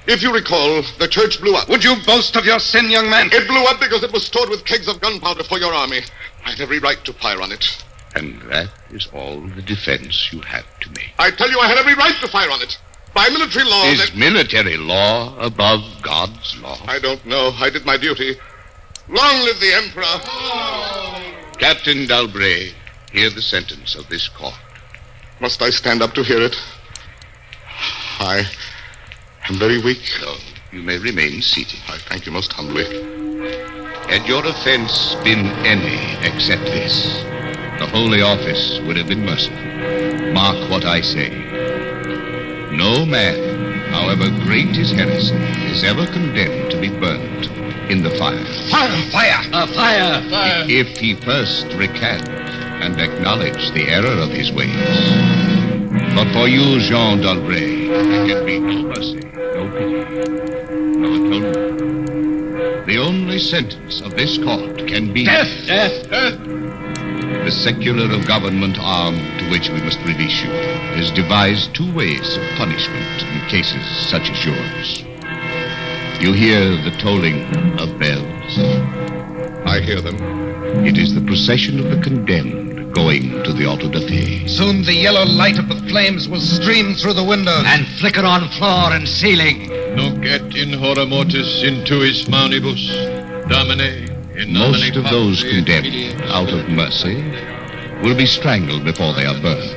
If you recall, the church blew up. Would you boast of your sin, young man? It blew up because it was stored with kegs of gunpowder for your army. I had every right to fire on it. And that is all the defense you have to make. I tell you, I had every right to fire on it. By military law... Is military law above God's law? I don't know. I did my duty. Long live the Emperor! Captain d'Albret, hear the sentence of this court. Must I stand up to hear it? I am very weak. No, you may remain seated. I thank you most humbly. Had your offense been any except this, the Holy Office would have been merciful. Mark what I say. No man, however great his heresy, is ever condemned to be burnt in the fire. Fire! Fire! Fire! Fire! If he first recant and acknowledge the error of his ways. But for you, Jean d'Albret, there can be no mercy, no pity, no atonement. The only sentence of this court can be... Death! Death! Death! The secular of government arm to which we must release you has devised 2 ways of punishment in cases such as yours. You hear the tolling of bells? I hear them. It is the procession of the condemned going to the auto da fe. Soon the yellow light of the flames will stream through the windows And flicker on floor and ceiling. Nunc et in hora mortis intuis manibus, Domine, Most of those condemned out of mercy will be strangled before they are burned.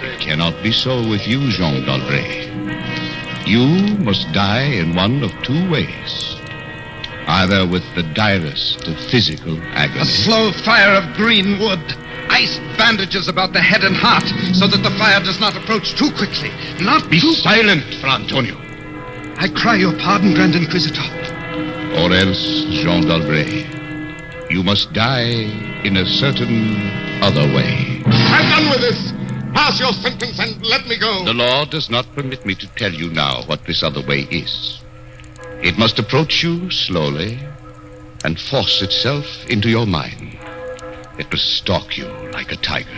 It cannot be so with you, Jean d'Albret. You must die in one of two ways. Either with the direst of physical agony. A slow fire of green wood. Ice bandages about the head and heart so that the fire does not approach too quickly. Not Be too... silent, Fra Antonio. I cry your pardon, Grand Inquisitor. Or else, Jean d'Albret, you must die in a certain other way. I'm done with this. Pass your sentence and let me go. The law does not permit me to tell you now what this other way is. It must approach you slowly and force itself into your mind. It must stalk you like a tiger.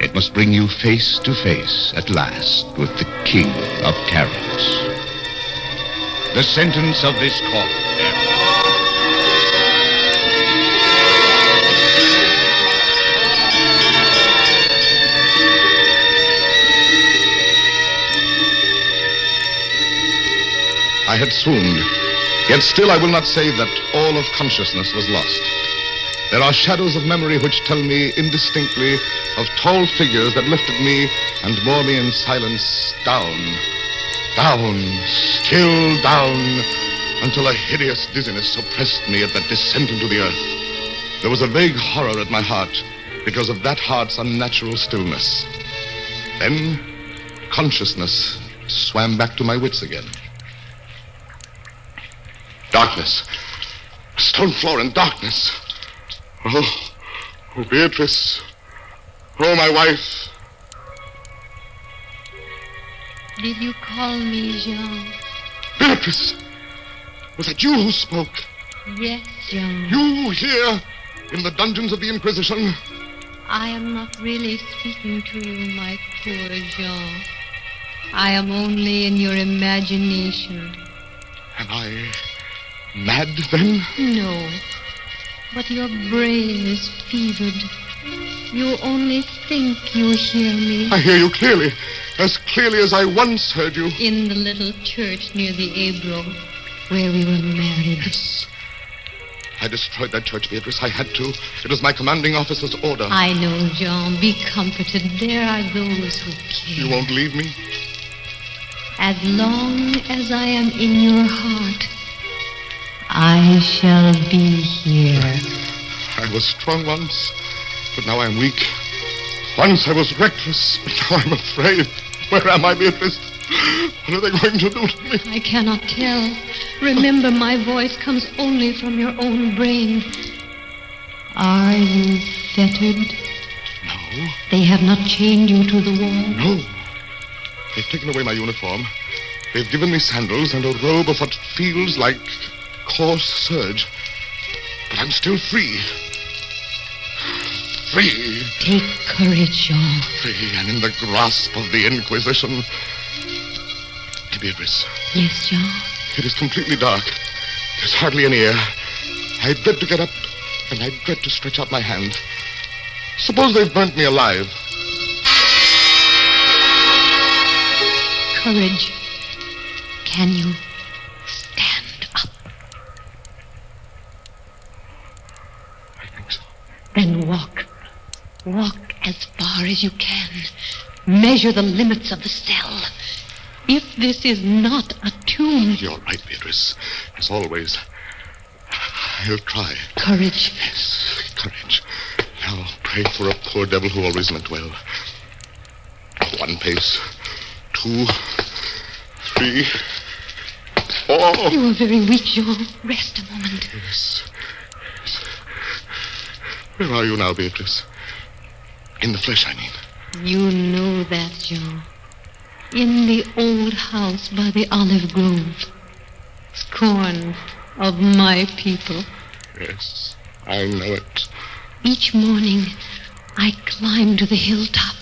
It must bring you face to face at last with the king of terrors. The sentence of this court. I had swooned, yet still I will not say that all of consciousness was lost. There are shadows of memory which tell me indistinctly of tall figures that lifted me and bore me in silence down, still down, until a hideous dizziness oppressed me at that descent into the earth. There was a vague horror at my heart because of that heart's unnatural stillness. Then consciousness swam back to my wits again. Darkness. Stone floor and darkness. Oh, Beatrice. Oh, my wife. Did you call me, Jean? Beatrice. Was it you who spoke? Yes, Jean. You here in the dungeons of the Inquisition? I am not really speaking to you, my poor Jean. I am only in your imagination. Am I mad, then? No, but your brain is fevered. You only think you hear me. I hear you clearly, as clearly as I once heard you. In the little church near the Ebro, where we were married. Yes. I destroyed that church, Beatrice. I had to. It was my commanding officer's order. I know, Jean. Be comforted. There are those who care. You won't leave me? As long as I am in your heart, I shall be here. I was strong once, but now I'm weak. Once I was reckless, but now I'm afraid. Where am I, Beatrice? What are they going to do to me? I cannot tell. Remember, my voice comes only from your own brain. Are you fettered? No. They have not chained you to the wall? No. They've taken away my uniform. They've given me sandals and a robe of what feels like coarse serge. But I'm still free. Free. Take courage, Jean. Free and in the grasp of the Inquisition. Beatrice. Yes, Jean? It is completely dark. There's hardly any air. I dread to get up, and I dread to stretch out my hand. Suppose they've burnt me alive. Courage. Can you stand up? I think so. Then walk. Walk as far as you can. Measure the limits of the cell. If this is not a tomb... You're right, Beatrice. As always. I'll try. Courage. Yes, courage. Now pray for a poor devil who always meant well. 1 pace. 2. 3. 4. You are very weak, Jean. Rest a moment. Yes. Where are you now, Beatrice? In the flesh, I mean. You know that, Jean. In the old house by the olive grove. Scorn of my people. Yes, I know it. Each morning, I climb to the hilltop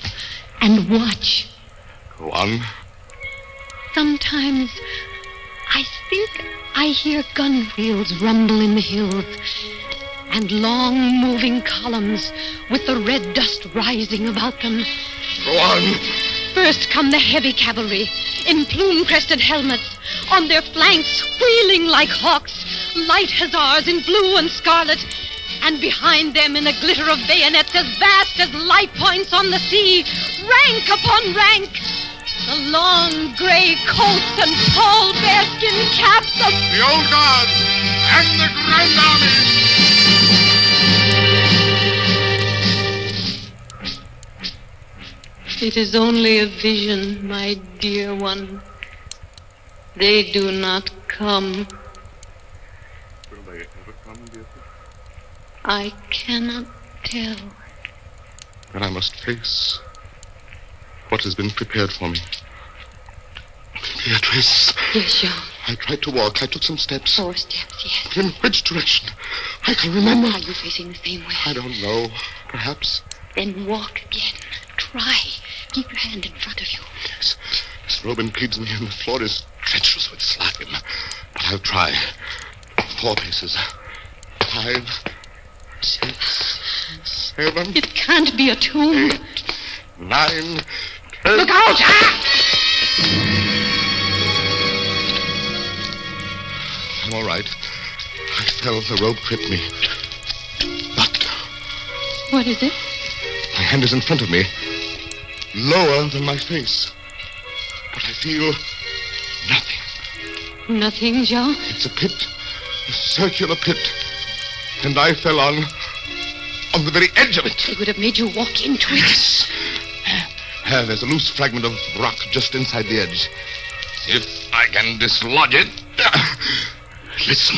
and watch. Go on. Sometimes I think I hear gun fields rumble in the hills and long moving columns with the red dust rising about them. Go on. First come the heavy cavalry, in plume-crested helmets, on their flanks wheeling like hawks, light hussars in blue and scarlet, and behind them in a glitter of bayonets as vast as light points on the sea, rank upon rank, the long gray coats and tall bearskin caps of the old guards and the Grand Army. It is only a vision, my dear one. They do not come. Will they ever come, Beatrice? I cannot tell. Then I must face what has been prepared for me. Beatrice. Yes, Jean. I tried to walk. I took some steps. 4 steps, yes. But in which direction? I can remember. Are you facing the same way? I don't know. Perhaps. Then walk again. Try. Keep your hand in front of you. Yes. This robe impedes me, and the floor is treacherous with slime. But I'll try. 4 paces. 5, 6, 7. It can't be a tomb. 8, 9, 10. Look out! I'm all right. I fell. The rope tripped me. But What is it? my hand is in front of me, lower than my face. But I feel nothing. Nothing, Jean. It's a pit, a circular pit. And I fell on the very edge of it. It would have made you walk into it. Yes. There's a loose fragment of rock just inside the edge. If I can dislodge it. Listen.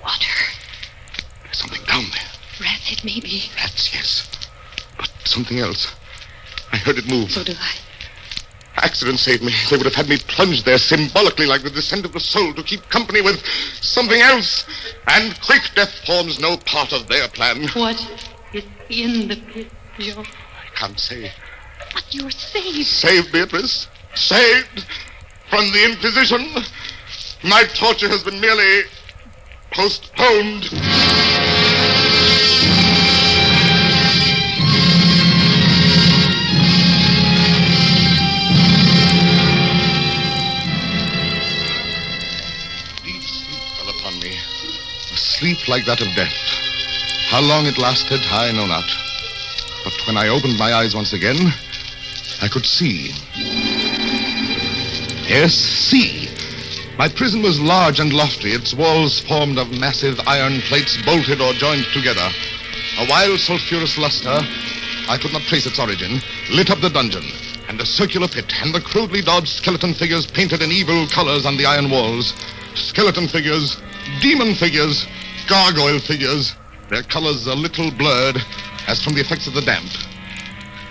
Water. There's something down there. Rats, it may be. Rats, yes. But something else. I heard it move. So do I. Accident saved me. They would have had me plunged there symbolically like the descent of the soul to keep company with something else. And quick death forms no part of their plan. What is in the pit, Jean? I can't say. But you're saved. Saved, Beatrice. Saved from the Inquisition. My torture has been merely postponed. Sleep like that of death. How long it lasted, I know not. But when I opened my eyes once again, I could see. Yes, see. My prison was large and lofty, its walls formed of massive iron plates bolted or joined together. A wild sulphurous luster, I could not trace its origin, lit up the dungeon, and a circular pit, and the crudely daubed skeleton figures painted in evil colors on the iron walls. Skeleton figures, demon figures, gargoyle figures, their colors a little blurred as from the effects of the damp.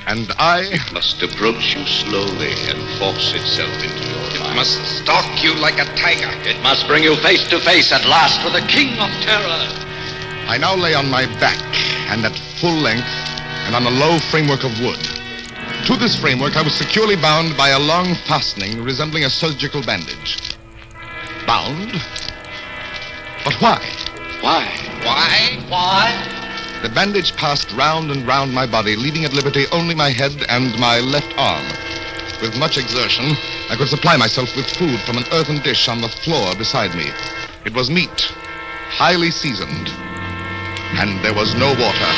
And I must approach you slowly and force itself into your life. It must stalk you like a tiger. It must bring you face to face at last with the king of terror. I now lay on my back and at full length and on a low framework of wood. To this framework I was securely bound by a long fastening resembling a surgical bandage. Bound? But why? Why? The bandage passed round and round my body, leaving at liberty only my head and my left arm. With much exertion, I could supply myself with food from an earthen dish on the floor beside me. It was meat, highly seasoned, and there was no water.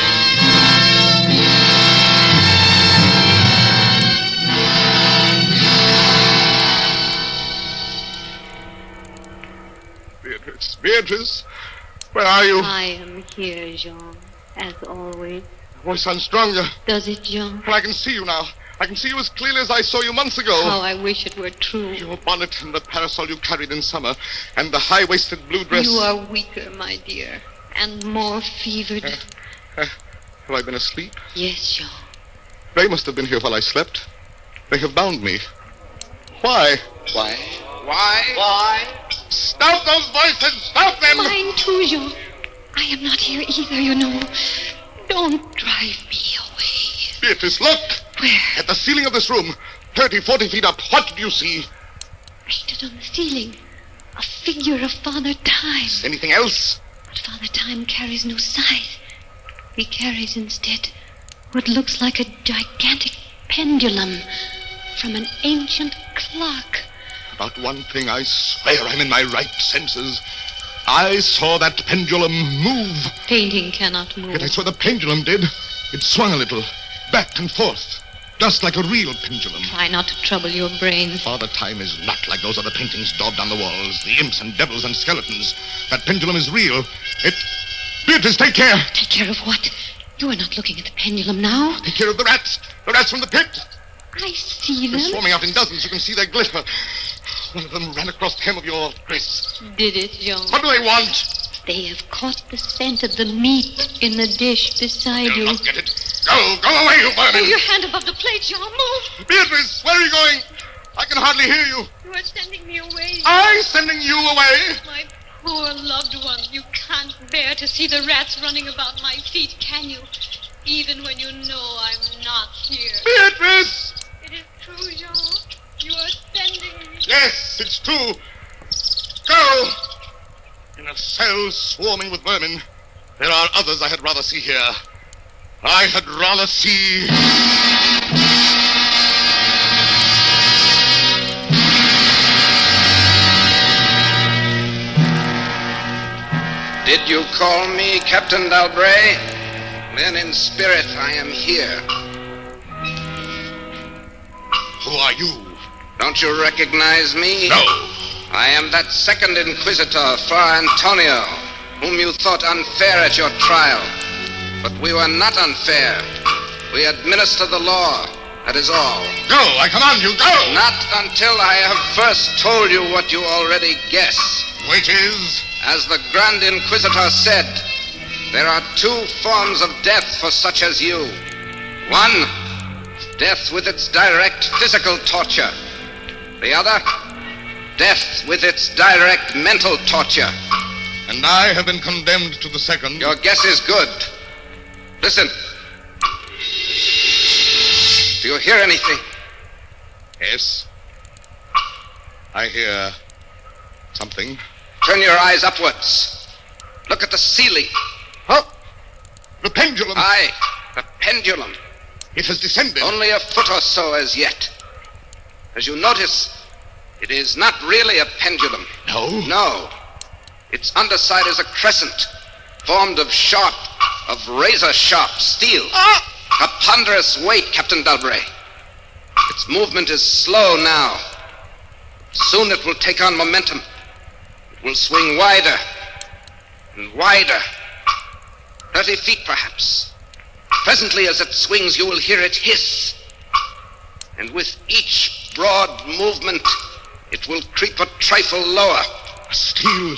Beatrice, where are you? I am here, Jean, as always. Your voice sounds stronger. Does it, Jean? Well, I can see you now. I can see you as clearly as I saw you months ago. How I wish it were true. Your bonnet and the parasol you carried in summer, and the high-waisted blue dress. You are weaker, my dear, and more fevered. Have I been asleep? Yes, Jean. They must have been here while I slept. They have bound me. Why? Why? Stop those voices! Stop them! Mine too, Jean. I am not here either, you know. Don't drive me away. Beatrice, look! Where? At the ceiling of this room, 30, 40 feet up. What do you see? Painted on the ceiling. A figure of Father Time. Anything else? But Father Time carries no scythe. He carries instead what looks like a gigantic pendulum from an ancient clock. About one thing I swear I'm in my right senses. I saw that pendulum move. Painting cannot move. Yet I saw the pendulum did. It swung a little, back and forth, just like a real pendulum. Try not to trouble your brain. Father Time is not like those other paintings daubed on the walls, the imps and devils and skeletons. That pendulum is real. Beatrice, take care. Take care of what? You are not looking at the pendulum now. Take care of the rats. The rats from the pit. I see They're them. swarming out in dozens. You can see their glitter. One of them ran across the hem of your dress. Did it, John? What do they want? They have caught the scent of the meat in the dish beside They'll you. not get it. Go away, you vermin. Oh, your hand above the plate, John. Move. Beatrice, where are you going? I can hardly hear you. You are sending me away. I'm sending you away. My poor loved one. You can't bear to see the rats running about my feet, can you? Even when you know I'm not here. Beatrice! It is true, Jean. You are sending me. Yes, it's true. Go! In a cell swarming with vermin, there are others I had rather see here. I had rather see... Did you call me, Captain Dalbray? Then in spirit I am here. Who are you? Don't you recognize me? No. I am that second inquisitor, Fra Antonio, whom you thought unfair at your trial. But we were not unfair. We administer the law. That is all. Go, I command you, go! Not until I have first told you what you already guess. Which is? As the Grand Inquisitor said, there are two forms of death for such as you. One, death with its direct physical torture. The other, death with its direct mental torture. And I have been condemned to the second. Your guess is good. Listen. Do you hear anything? Yes. I hear something. Turn your eyes upwards. Look at the ceiling. Oh, the pendulum. Aye, the pendulum. It has descended. Only a foot or so as yet. As you notice, it is not really a pendulum. No? No. Its underside is a crescent, formed of razor-sharp steel. Ah! A ponderous weight, Captain Dalbray. Its movement is slow now. Soon it will take on momentum. It will swing wider and wider. 30 feet, perhaps. Presently, as it swings, you will hear it hiss. And with each broad movement, it will creep a trifle lower. Steel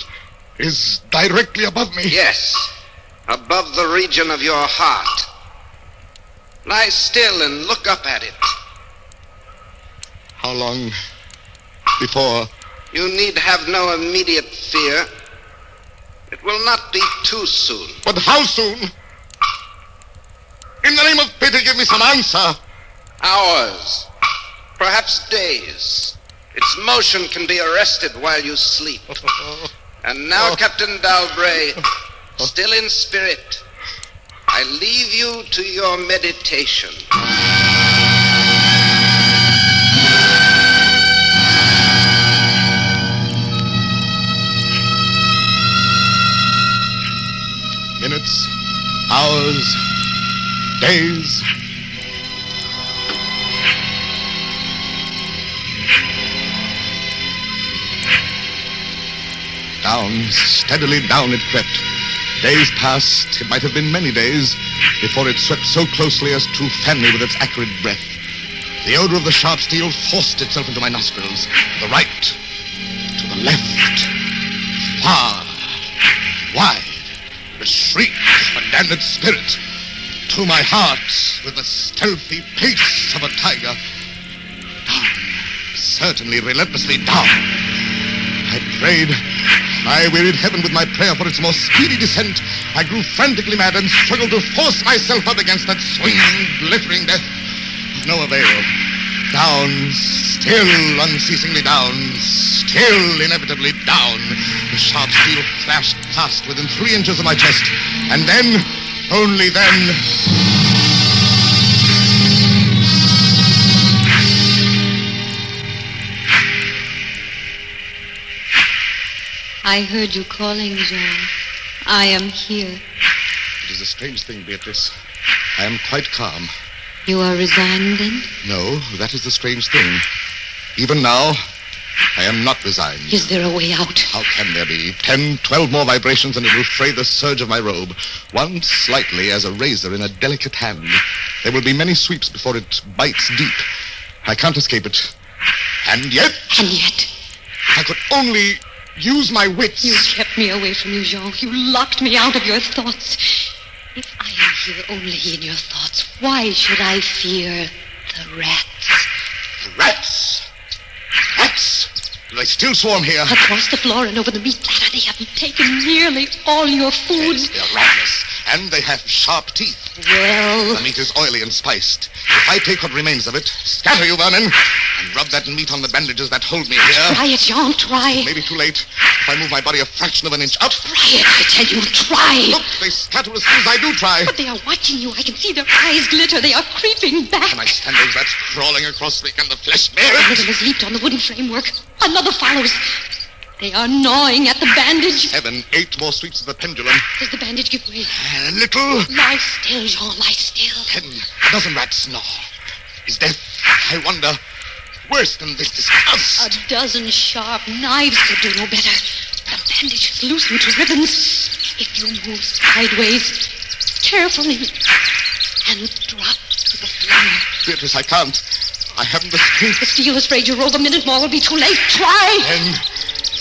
is directly above me. Yes, above the region of your heart. Lie still and look up at it. How long before? You need have no immediate fear. It will not be too soon. But how soon? In the name of pity, give me some answer. Hours, perhaps days. Its motion can be arrested while you sleep. And now, Captain Dalbray, still in spirit, I leave you to your meditation. Minutes, hours, days. Down, steadily down it crept. Days passed, it might have been many days, before it swept so closely as to fan me with its acrid breath. The odor of the sharp steel forced itself into my nostrils. To the right, to the left, far, wide. The shriek of a damned spirit. To my heart, with the stealthy pace of a tiger. Down, certainly relentlessly down. I prayed. I wearied heaven with my prayer for its more speedy descent. I grew frantically mad and struggled to force myself up against that swinging, glittering death. Of no avail. Down, still unceasingly down, still inevitably down. The sharp steel flashed past within 3 inches of my chest. And then, only then... I heard you calling, Jean. I am here. It is a strange thing, Beatrice. I am quite calm. You are resigned, then? No, that is the strange thing. Even now, I am not resigned. Is there a way out? How can there be? 10, 12 more vibrations and it will fray the serge of my robe. One slightly as a razor in a delicate hand. There will be many sweeps before it bites deep. I can't escape it. And yet... I could only use my wits. You kept me away from you, Jean. You locked me out of your thoughts. If I am here only in your thoughts, why should I fear the rats? Rats! Rats! Do they still swarm here? Across the floor and over the meat platter, they have taken nearly all your food. Yes, they are ravenous, and they have sharp teeth. Well... The meat is oily and spiced. If I take what remains of it, scatter you vermin, and rub that meat on the bandages that hold me here. Try it, Jean, try. It may be too late. If I move my body a fraction of an inch out. Try it, I tell you, try. Look, they scatter as soon as I do try. But they are watching you. I can see their eyes glitter. They are creeping back. Can I stand those rats crawling across me? Can the flesh bear One of it? them has leaped on the wooden framework. Another follows. They are gnawing at the bandage. 7, 8 more sweeps of the pendulum. Does the bandage give way? A little. Lie still, Jean, lie still. 10, a dozen rats gnaw. Is death, I wonder, worse than this disgust? A dozen sharp knives could do no better. The bandage is loosened to ribbons. If you move sideways, carefully, and drop to the floor. Beatrice, I can't. I haven't the strength. The steel is frayed. Your robe a minute more will be too late. Try!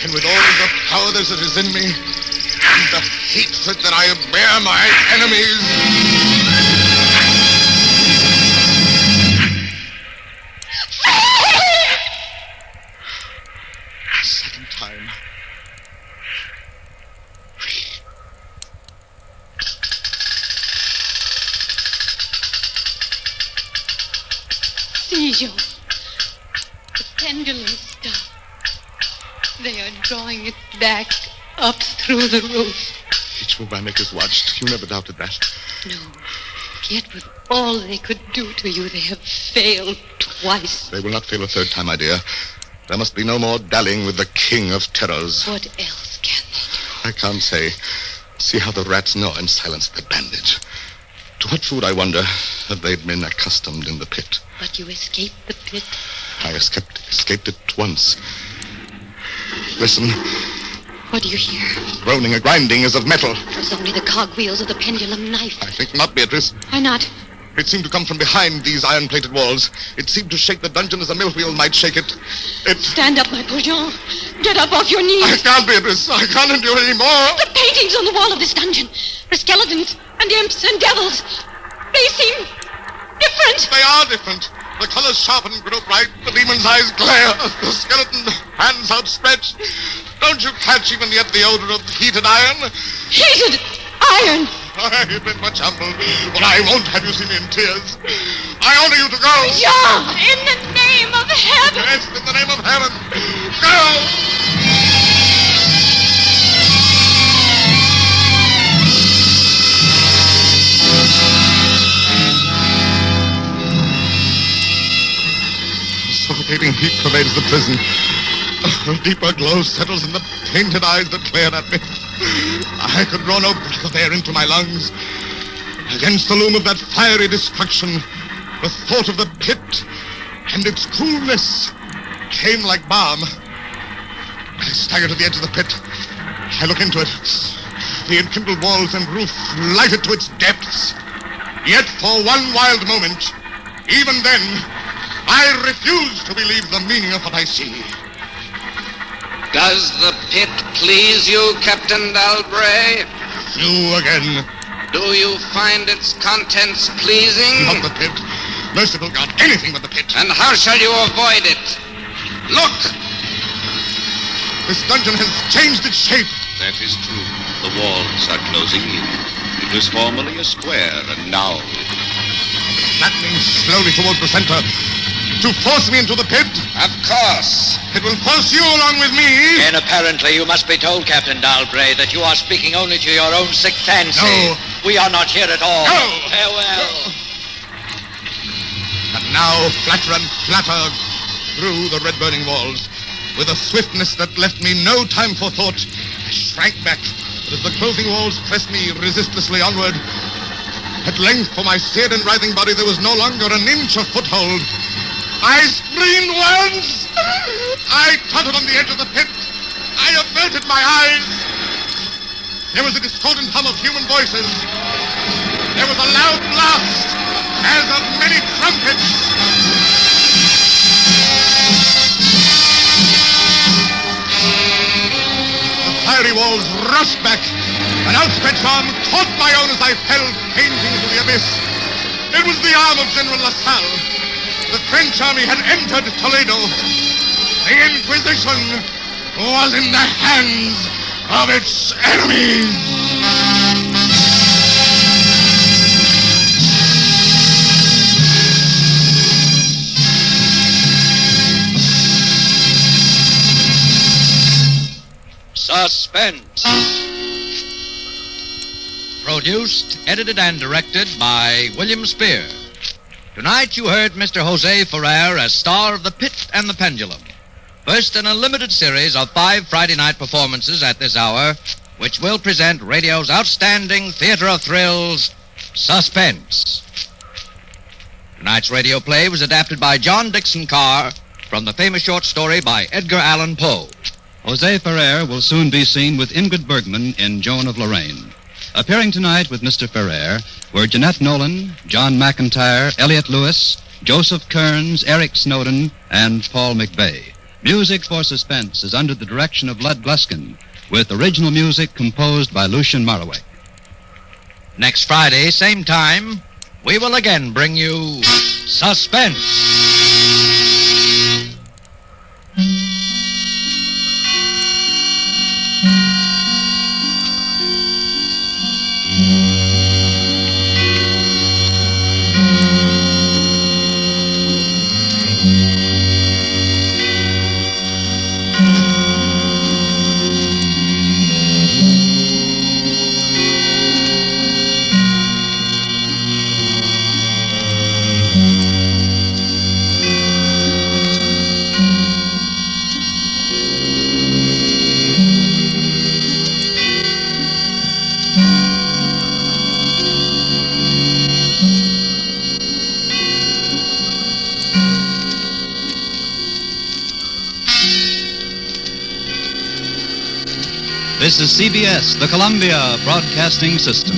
And with all the power that is in me, and the hatred that I bear my enemies... Second time. See, Jean. The pendulum stopped. They are drawing it back up through the roof. Each move I make is watched. You never doubted that. No. Yet with all they could do to you, they have failed twice. They will not fail a third time, my dear. There must be no more dallying with the king of terrors. What else can they I can't say. See how the rats gnaw in silence at the bandage. To what food, I wonder, have they been accustomed in the pit? But you escaped the pit. I escaped it once. Listen. What do you hear? Groaning, a grinding as of metal. It's only the cogwheels of the pendulum knife. I think not, Beatrice. Why not? It seemed to come from behind these iron-plated walls. It seemed to shake the dungeon as a mill wheel might shake it. Stand up, my poor Jean. Get up off your knees. I can't, Beatrice. I can't endure any more. The paintings on the wall of this dungeon. The skeletons and imps and devils. They seem different. They are different. The colors sharpen, grow bright. The demon's eyes glare. The skeleton hands outstretched. Don't you catch even yet the odor of heated iron? Heated iron! I've been much humbled, but I won't have you see me in tears. I order you to go. Jean, in the name of heaven! Yes, in the name of heaven. Go! Suffocating heat pervades the prison. A deeper glow settles in the painted eyes that glared at me. I could draw no breath of air into my lungs. Against the loom of that fiery destruction, the thought of the pit and its coolness came like balm. I stagger to the edge of the pit. I look into it. The enkindled walls and roof lighted to its depths. Yet for one wild moment, even then, I refuse to believe the meaning of what I see. Does the pit please you, Captain Dalbray? You again. Do you find its contents pleasing? Not the pit. Merciful God, anything but the pit. And how shall you avoid it? Look! This dungeon has changed its shape. That is true. The walls are closing in. It was formerly a square, and now flattening slowly towards the center. To force me into the pit? Of course. It will force you along with me. And apparently you must be told, Captain Dalbray, that you are speaking only to your own sick fancy. No. We are not here at all. No. Farewell. And now, flatter and flatter through the red-burning walls. With a swiftness that left me no time for thought, I shrank back, but as the closing walls pressed me resistlessly onward, at length, for my seared and writhing body, there was no longer an inch of foothold. I screamed once! I tottered on the edge of the pit. I averted my eyes. There was a discordant hum of human voices. There was a loud blast, as of many trumpets. The fiery walls rushed back. An outstretched arm caught my own as I fell painting into the abyss. It was the arm of General LaSalle. The French army had entered Toledo. The Inquisition was in the hands of its enemies. Suspense. Produced, edited, and directed by William Spear. Tonight you heard Mr. Jose Ferrer as star of The Pit and the Pendulum. First in a limited series of 5 Friday night performances at this hour, which will present radio's outstanding theater of thrills, Suspense. Tonight's radio play was adapted by John Dixon Carr from the famous short story by Edgar Allan Poe. Jose Ferrer will soon be seen with Ingrid Bergman in Joan of Lorraine. Appearing tonight with Mr. Ferrer were Jeanette Nolan, John McIntyre, Elliot Lewis, Joseph Kearns, Eric Snowden, and Paul McVeigh. Music for Suspense is under the direction of Lud Gluskin, with original music composed by Lucien Morawek. Next Friday, same time, we will again bring you Suspense. This is CBS, the Columbia Broadcasting System.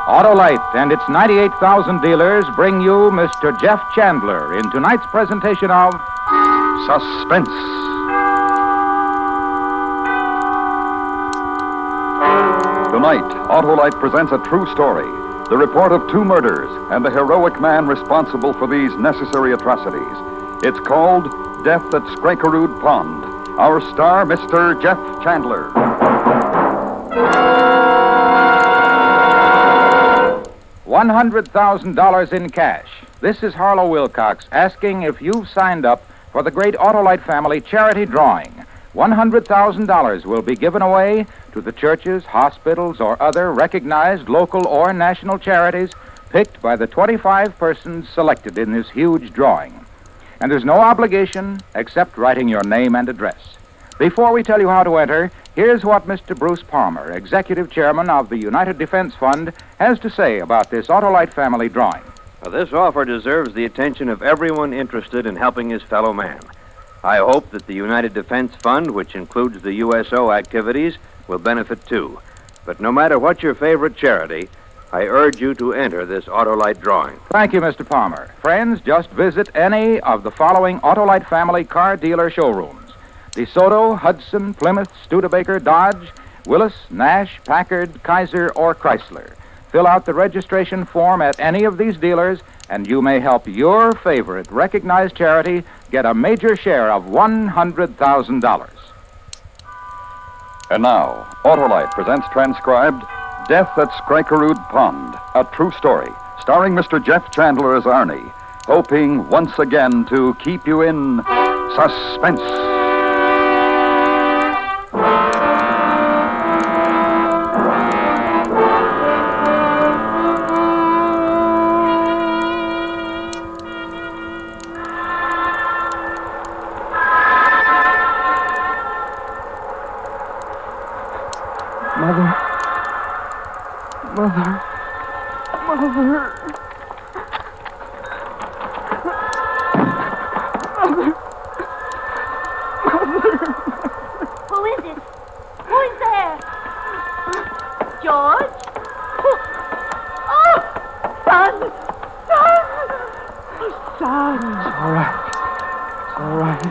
Autolite and its 98,000 dealers bring you Mr. Jeff Chandler in tonight's presentation of Suspense. Tonight, Autolite presents a true story, the report of 2 murders and the heroic man responsible for these necessary atrocities. It's called Death at Scrakerood Pond. Our star, Mr. Jeff Chandler. $100,000 in cash. This is Harlow Wilcox asking if you've signed up for the great Autolite family charity drawing. $100,000 will be given away to the churches, hospitals, or other recognized local or national charities picked by the 25 persons selected in this huge drawing. And there's no obligation except writing your name and address. Before we tell you how to enter, here's what Mr. Bruce Palmer, Executive Chairman of the United Defense Fund, has to say about this Autolite family drawing. Well, this offer deserves the attention of everyone interested in helping his fellow man. I hope that the United Defense Fund, which includes the USO activities, will benefit too. But no matter what your favorite charity, I urge you to enter this Autolite drawing. Thank you, Mr. Palmer. Friends, just visit any of the following Autolite family car dealer showrooms: DeSoto, Hudson, Plymouth, Studebaker, Dodge, Willis, Nash, Packard, Kaiser, or Chrysler. Fill out the registration form at any of these dealers, and you may help your favorite recognized charity get a major share of $100,000. And now, Autolite presents transcribed Death at Skrikerud Pond, a true story, starring Mr. Jeff Chandler as Arnie, hoping once again to keep you in suspense. Mother. Who is it? Who is there? George? Oh, son! Son! It's all right. It's all right.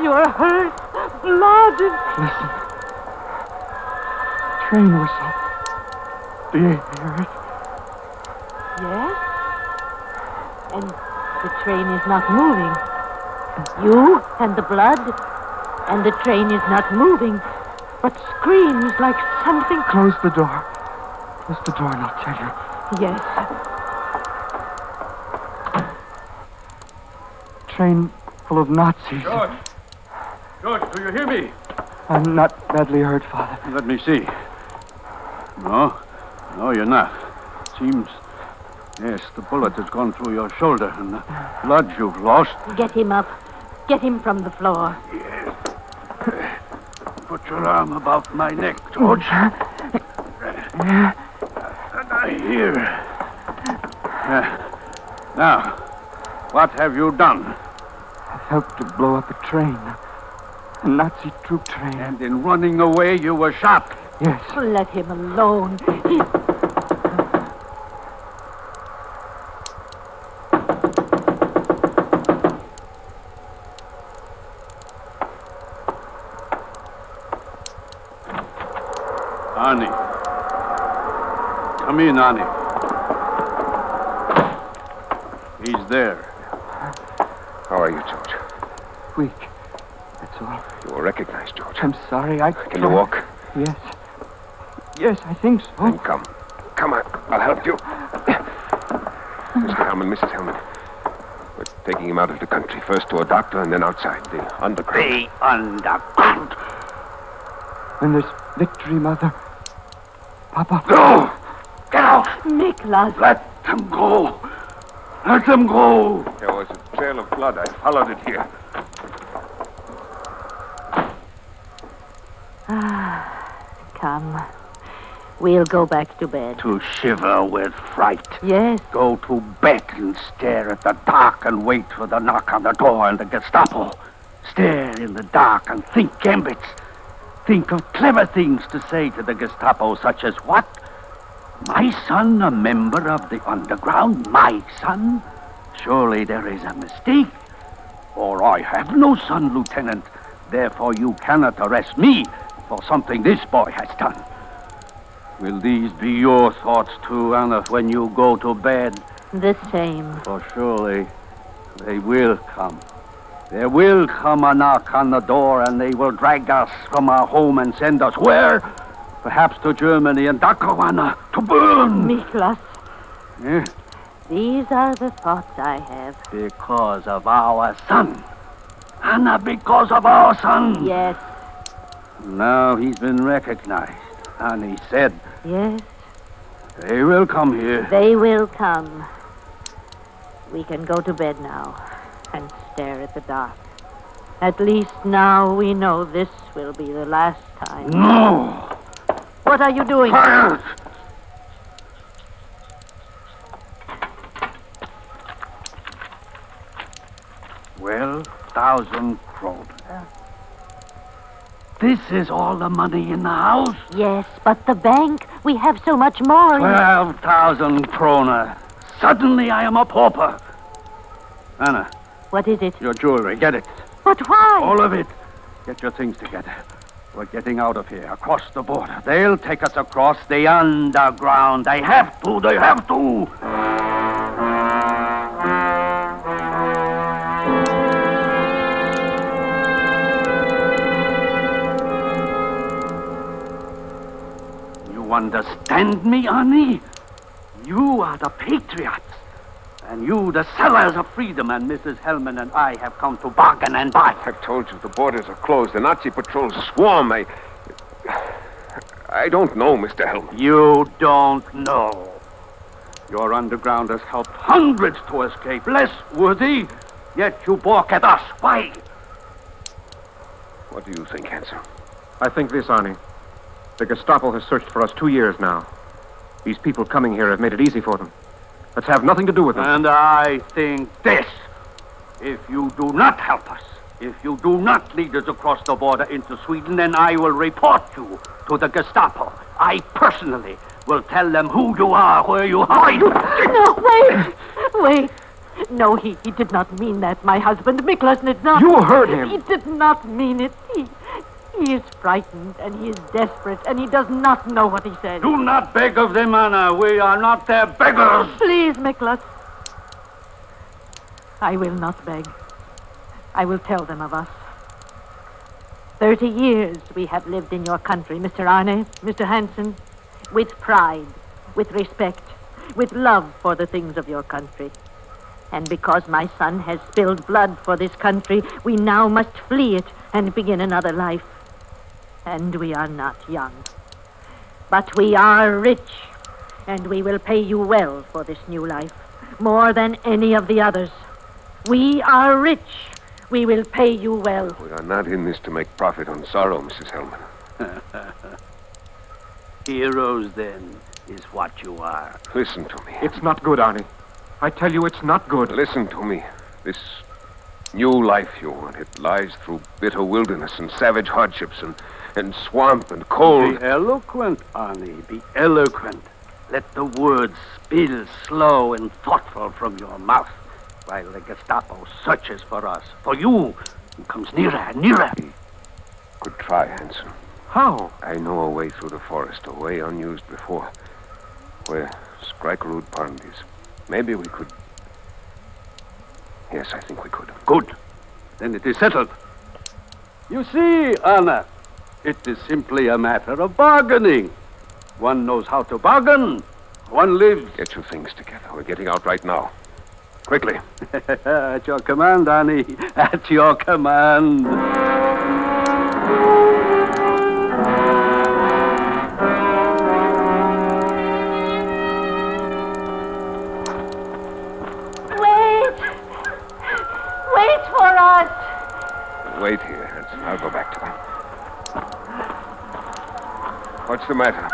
You're hurt. Blood. Listen. Train whistle. Do you hear it? Yes? And the train is not moving. You and the blood, and the train is not moving, but screams like something... Close the door. Close the door and I'll tell you. Yes. Train full of Nazis. George, do you hear me? I'm not badly hurt, Father. Let me see. No, you're not. Seems, yes, the bullet has gone through your shoulder, and the blood you've lost. Get him up. Get him from the floor. Yes. Put your arm about my neck, George. And I hear. Now, what have you done? I've helped to blow up a train. A Nazi troop train. And in running away, you were shot. Yes. Let him alone. Arnie. Come in, Arnie. He's there. How are you, George? Weak. That's all. You were recognized, George. I'm sorry. Can you walk? Yes. Yes, I think so. Then come. Come on. I'll help you. Mr. Hellman, Mrs. Hellman. We're taking him out of the country. First to a doctor and then outside. The underground. The underground. When there's victory, Mother. Papa. No! Get out! Miklas. Let them go. Let them go. There was a trail of blood. I followed it here. Come. We'll go back to bed. To shiver with fright. Yes. Go to bed and stare at the dark and wait for the knock on the door and the Gestapo. Stare in the dark and think gambits. Think of clever things to say to the Gestapo, such as what? My son, a member of the underground? My son? Surely there is a mistake. Or I have no son, Lieutenant. Therefore you cannot arrest me for something this boy has done. Will these be your thoughts too, Anna, when you go to bed? The same. For surely they will come. There will come a knock on the door, and they will drag us from our home and send us where? Perhaps to Germany and Dachau, Anna, to burn. Miklas. Eh? These are the thoughts I have. Because of our son. Anna, because of our son. Yes. Now he's been recognized. And he said... Yes. They will come here. They will come. We can go to bed now and stare at the dark. At least now we know this will be the last time. No! What are you doing? Quiet! 12,000 kroner. This is all the money in the house? Yes, but the bank, we have so much more. 12,000 kroner. Suddenly I am a pauper. Anna. What is it? Your jewelry. Get it. But why? All of it. Get your things together. We're getting out of here, across the border. They'll take us across the underground. They have to. They have to. You understand me, Annie? You are the patriots. And you, the sellers of freedom, and Mrs. Hellman and I have come to bargain and buy. I've told you the borders are closed. The Nazi patrols swarm. I don't know, Mr. Hellman. You don't know. Your underground has helped hundreds to escape, less worthy, yet you balk at us. Why? What do you think, Hansen? I think this, Arnie. The Gestapo has searched for us 2 years now. These people coming here have made it easy for them. Let's have nothing to do with them. And I think this. If you do not help us, if you do not lead us across the border into Sweden, then I will report you to the Gestapo. I personally will tell them who you are, where you hide. No, wait. No, he did not mean that, my husband. Miklas did not. You heard him. He did not mean it. He is frightened, and he is desperate, and he does not know what he said. Do not beg of them, Anna. We are not their beggars. Please, Miklas. I will not beg. I will tell them of us. 30 years we have lived in your country, Mr. Arne, Mr. Hansen, with pride, with respect, with love for the things of your country. And because my son has spilled blood for this country, we now must flee it and begin another life. And we are not young. But we are rich, and we will pay you well for this new life, more than any of the others. We are rich. We will pay you well. We are not in this to make profit on sorrow, Mrs. Hellman. Heroes, then, is what you are. Listen to me. It's not good, Arnie. I tell you, it's not good. Listen to me. This new life you want, it lies through bitter wilderness and savage hardships and swamp and cold. Be eloquent, Arnie. Be eloquent. Let the words spill slow and thoughtful from your mouth while the Gestapo searches for us, for you, and comes nearer and nearer. Could try, Hansen. How? I know a way through the forest, a way unused before, where Skrikerud Pond is. Maybe we could... Yes, I think we could. Good. Then it is settled. You see, Anna, it is simply a matter of bargaining. One knows how to bargain. One lives. Get your things together. We're getting out right now. Quickly. At your command, Annie. At your command. Wait for us. Wait here, Hansen. I'll go back to them. What's the matter?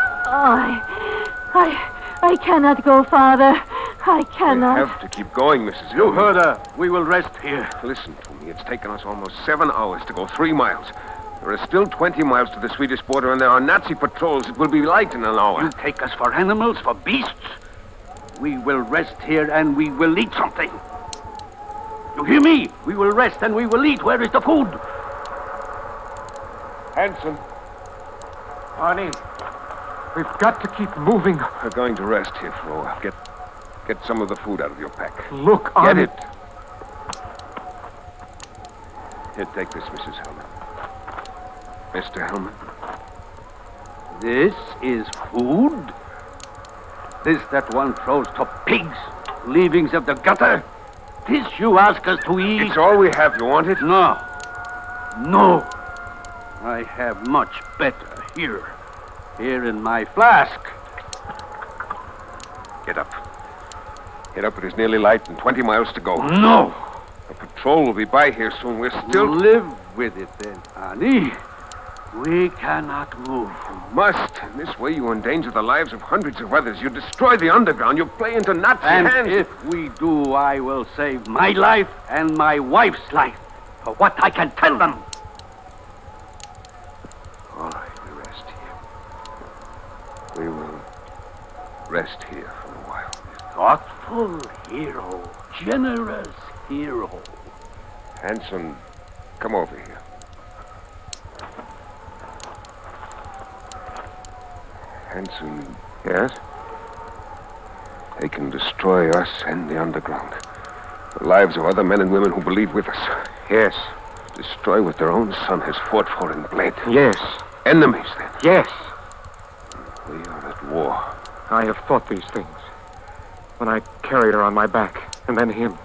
I cannot go, Father. I cannot. We have to keep going, Mrs. You heard her. We will rest here. Listen to me. It's taken us almost 7 hours to go 3 miles. There are still 20 miles to the Swedish border, and there are Nazi patrols. It will be light in an hour. You take us for animals, for beasts? We will rest here, and we will eat something. You hear me? We will rest, and we will eat. Where is the food? Hansen. Arnie, we've got to keep moving. We're going to rest here for a while. Get some of the food out of your pack. Look, Get Arnie. it. Here, take this, Mrs. Hellman. Mr. Hellman. This is food? This that one throws to pigs, leavings of the gutter? This you ask us to eat? It's all we have. You want it? No. No. I have much better here. Here in my flask. Get up. Get up. It is nearly light and 20 miles to go. No. A patrol patrol will be by here soon. We're still... Live with it then, Arnie. We cannot move. You must. In this way, you endanger the lives of hundreds of others. You destroy the underground. You play into Nazi And hands. if we do, I will save my life and my wife's life. For what I can tell them. All right, we rest here. We will rest here for a while. Thoughtful hero. Generous hero. Hanson, come over here. Hanson. Yes? They can destroy us and the underground. The lives of other men and women who believe with us. Yes. Destroy what their own son has fought for and bled. Yes. Enemies, then. Yes. We are at war. I have thought these things. When I carried her on my back, and then him.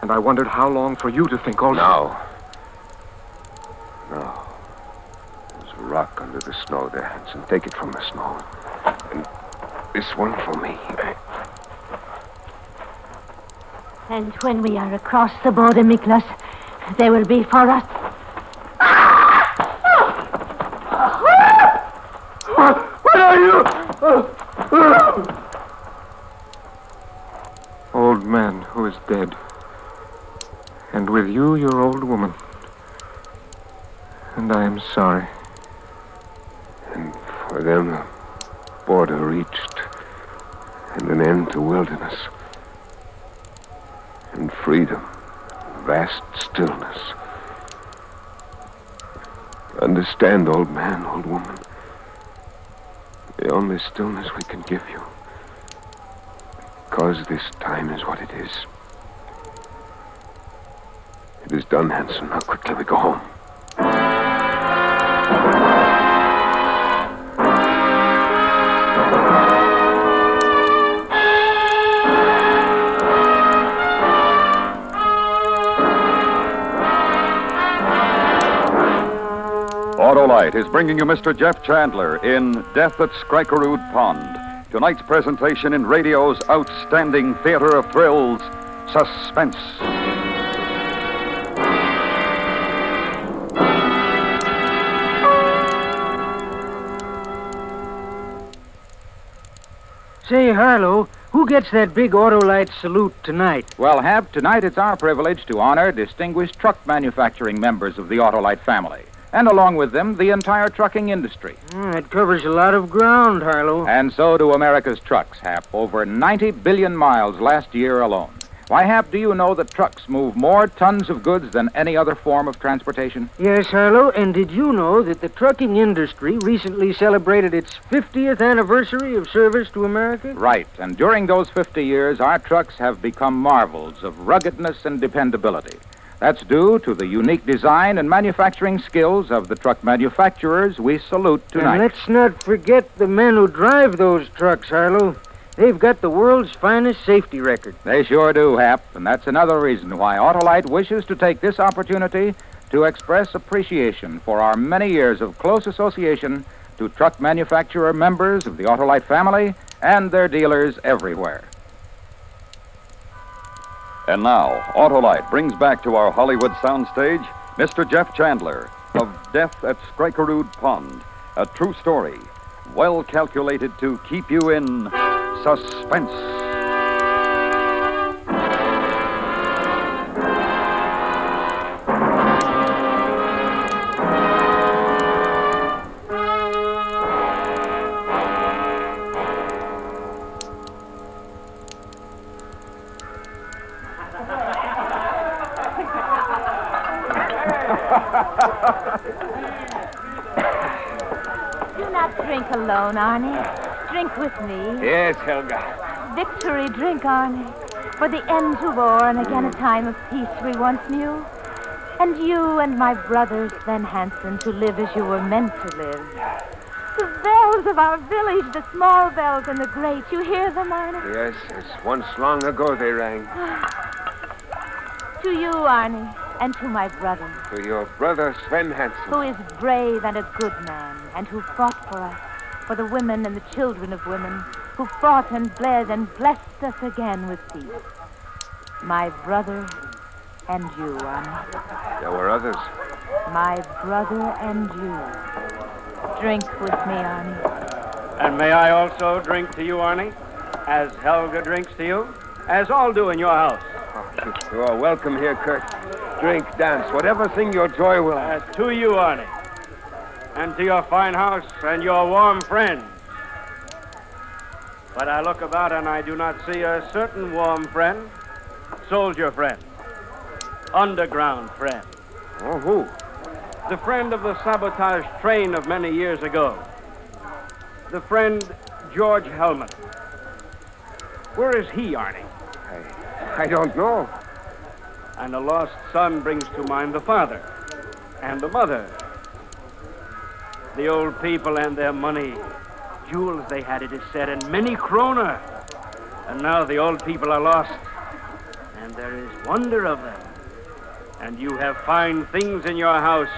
And I wondered how long for you to think also. Now. There's a rock under the snow there, Hanson. Take it from the snow. And this one for me. And when we are across the border, Miklas, they will be for us. What are you? Old man who is dead. And with you, your old woman. And I am sorry. And for them, the border reached. And an end to wilderness. And freedom. Vast stillness. Understand, old man, old woman. The only stillness we can give you. Because this time is what it is. It is done, Hanson. Now quickly we go home. Autolite is bringing you Mr. Jeff Chandler in Death at Skrikerud Pond. Tonight's presentation in radio's outstanding theater of thrills, Suspense. Say, Harlow, who gets that big Autolite salute tonight? Well, Hap, tonight it's our privilege to honor distinguished truck manufacturing members of the Autolite family. And along with them, the entire trucking industry. It covers a lot of ground, Harlow. And so do America's trucks, Hap. Over 90 billion miles last year alone. Why, Hap, do you know that trucks move more tons of goods than any other form of transportation? Yes, Harlow, and did you know that the trucking industry recently celebrated its 50th anniversary of service to America? Right, and during those 50 years, our trucks have become marvels of ruggedness and dependability. That's due to the unique design and manufacturing skills of the truck manufacturers we salute tonight. And let's not forget the men who drive those trucks, Harlow. They've got the world's finest safety record. They sure do, Hap, and that's another reason why Autolite wishes to take this opportunity to express appreciation for our many years of close association to truck manufacturer members of the Autolite family and their dealers everywhere. And now, Autolite brings back to our Hollywood soundstage Mr. Jeff Chandler of Death at Skrikerud Pond, a true story, well calculated to keep you in suspense. Do not drink alone, Arnie. Drink with me. Yes, Helga. Victory drink, Arnie. For the end to war and again a time of peace we once knew. And you and my brothers, Sven Hansen, to live as you were meant to live. The bells of our village, the small bells and the great, you hear them, Arnie? Yes, as once long ago they rang. To you, Arnie, and to my brother, To your brother, Sven Hansen. who is brave and a good man, and who fought for us, for the women and the children of women, who fought and bled and blessed us again with peace. My brother, And you, Arnie. There were others. My brother and you. Drink with me, Arnie. And may I also drink to you, Arnie? As Helga drinks to you? As all do in your house. Oh, you are welcome here, Kurt. Drink, dance, whatever thing your joy will. To you, Arnie. And to your fine house and your warm friends. But I look about and I do not see a certain warm friend, soldier friend, underground friend. Oh, who? The friend of the sabotage train of many years ago. The friend George Hellman. Where is he, Arnie? I don't know. And a lost son brings to mind the father and the mother. The old people and their money. Jewels they had, it is said, and many kroner. And now the old people are lost. And there is wonder of them. And you have fine things in your house.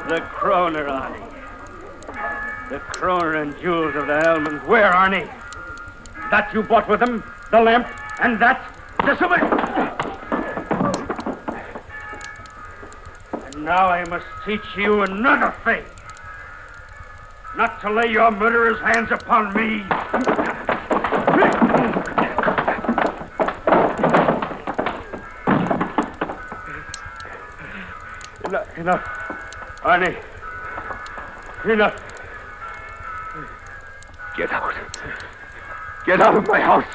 The kroner, Arnie. The kroner and jewels of the Hellmans. Where, Arnie? That you bought with them? The lamp? And that? The silver? And now I must teach you another thing. Not to lay your murderer's hands upon me. Enough. Arnie. Enough. Get out. Get out of my house.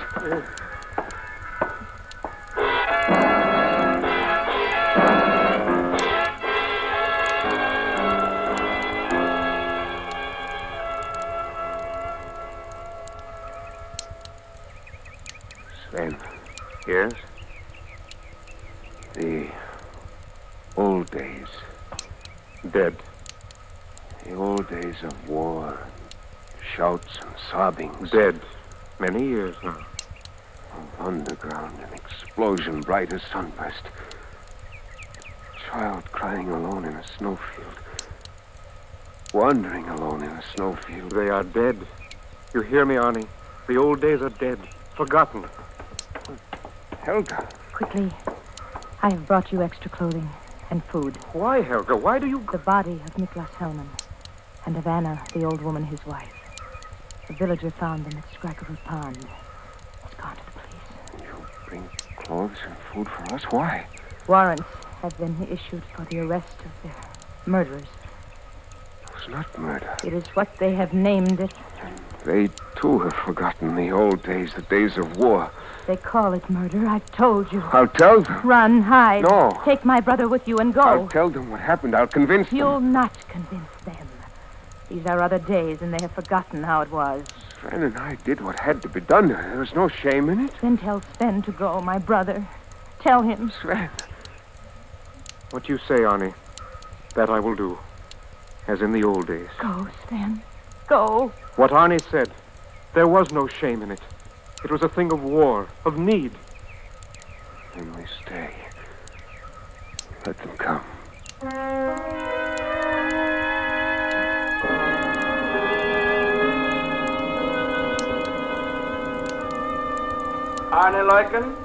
Sven. Yes? The old days. Dead. The old days of war. Shouts and sobbings. Dead. Many years now. Of underground, an explosion bright as sunburst. Child crying alone in a snowfield. Wandering alone in a snowfield. They are dead. You hear me, Arnie? The old days are dead. Forgotten. Helga. Quickly, I have brought you extra clothing and food. Why, Helga? Why do you... The body of Niklas Hellman and of Anna, the old woman, his wife. The villager found them at Scrackeroo Pond. He's gone to the police. You bring clothes and food for us? Why? Warrants have been issued for the arrest of their murderers. It was not murder. It is what they have named it. They, too, have forgotten the old days, the days of war. They call it murder. I've told you. I'll tell them. Run, hide. No. Take my brother with you and go. I'll tell them what happened. I'll convince them. You'll not convince them. These are other days, and they have forgotten how it was. Sven and I did what had to be done. There was no shame in it. Then tell Sven to go, my brother. Tell him. Sven. What you say, Arnie, that I will do. As in the old days. Go, Sven. Go. What Arnie said. There was no shame in it. It was a thing of war, of need. Then we stay. Let them come. Arne Leuken,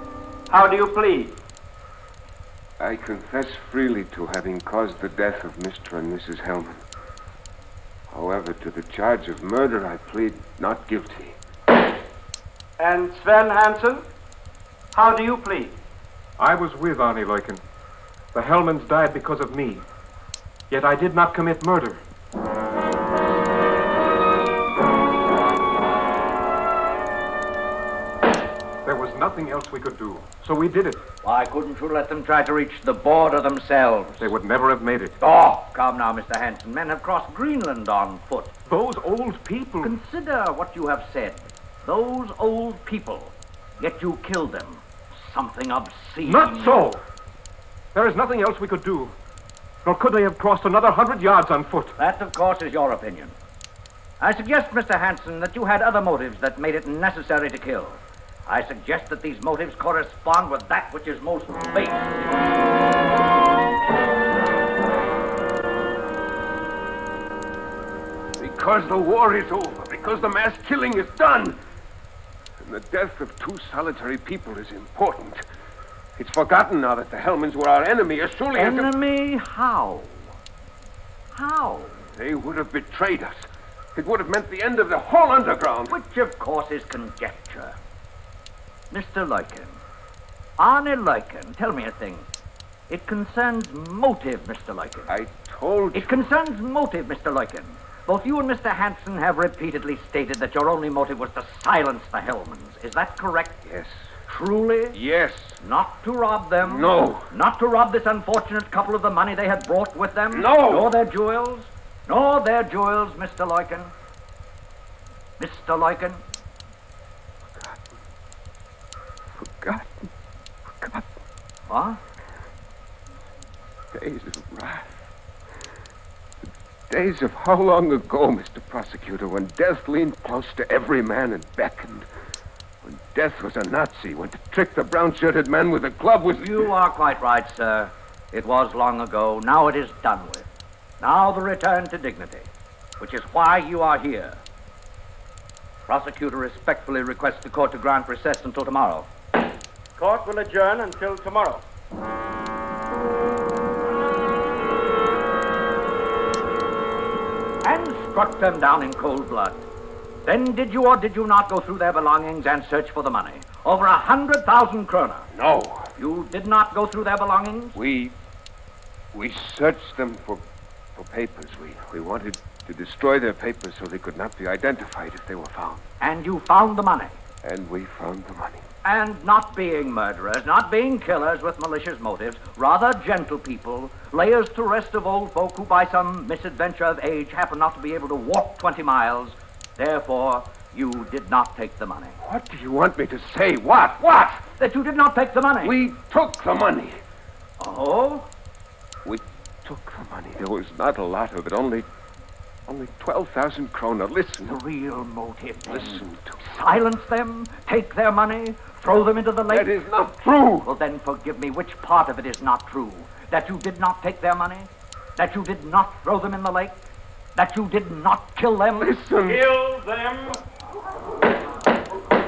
how do you plead? I confess freely to having caused the death of Mr. and Mrs. Hellman. However, to the charge of murder, I plead not guilty. And Sven Hansen, how do you plead? I was with Arnie Leuken. The Hellmans died because of me. Yet I did not commit murder. There was nothing else we could do, so we did it. Why couldn't you let them try to reach the border themselves? They would never have made it. Oh, come now, Mr. Hansen. Men have crossed Greenland on foot. Those old people... Consider what you have said. Those old people. Yet you killed them. Something obscene. Not so! There is nothing else we could do. Nor could they have crossed another 100 yards on foot. That, of course, is your opinion. I suggest, Mr. Hansen, that you had other motives that made it necessary to kill. I suggest that these motives correspond with that which is most base. Because the war is over, because the mass killing is done. The death of two solitary people is important. It's forgotten now that the Hellmans were our enemy as surely as... Enemy? How? How? They would have betrayed us. It would have meant the end of the whole underground. Which, of course, is conjecture. Mr. Lycan. Arne Lycan, tell me a thing. It concerns motive, Mr. Lycan. I told you. It concerns motive, Mr. Lycan. Both you and Mr. Hanson have repeatedly stated that your only motive was to silence the Hellmans. Is that correct? Yes. Truly? Yes. Not to rob them? No. Not to rob this unfortunate couple of the money they had brought with them? No. Nor their jewels? Nor their jewels, Mr. Lycan? Mr. Lycan? Forgotten. What? Days of wrath. The days of how long ago, Mr. Prosecutor, when death leaned close to every man and beckoned. When death was a Nazi, when to trick the brown-shirted man with a club was... You are quite right, sir. It was long ago. Now it is done with. Now the return to dignity, which is why you are here. Prosecutor respectfully requests the court to grant recess until tomorrow. Court will adjourn until tomorrow. And struck them down in cold blood. Then did you or did you not go through their belongings and search for the money? Over 100,000 kroner. No. You did not go through their belongings? We searched them for papers. We wanted to destroy their papers so they could not be identified if they were found. And you found the money? And we found the money. And not being murderers, not being killers with malicious motives, rather gentle people, layers to rest of old folk who by some misadventure of age happen not to be able to walk 20 miles. Therefore, you did not take the money. What do you want me to say? What? What? That you did not take the money. We took the money. Oh? We took the money. There was not a lot of it, only 12,000 kroner. Listen. The real motive, then. Listen to me. Silence them, take their money, throw them into the lake. That is not true. Well, then forgive me. Which part of it is not true? That you did not take their money? That you did not throw them in the lake? That you did not kill them? Listen. Kill them.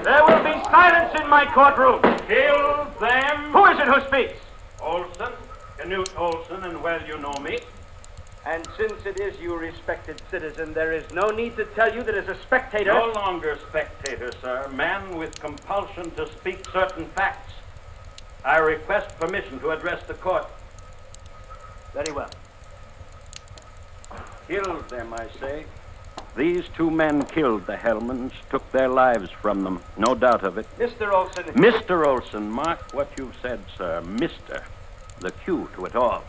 There will be silence in my courtroom. Kill them. Who is it who speaks? Olson, Knut Olson, and well you know me. And since it is you, respected citizen, there is no need to tell you that as a spectator... No longer spectator, sir. Man with compulsion to speak certain facts. I request permission to address the court. Very well. Killed them, I say. These two men killed the Hellmans, took their lives from them. No doubt of it. Mr. Olson... Mr. Olson, mark what you've said, sir. Mr. The cue to it all.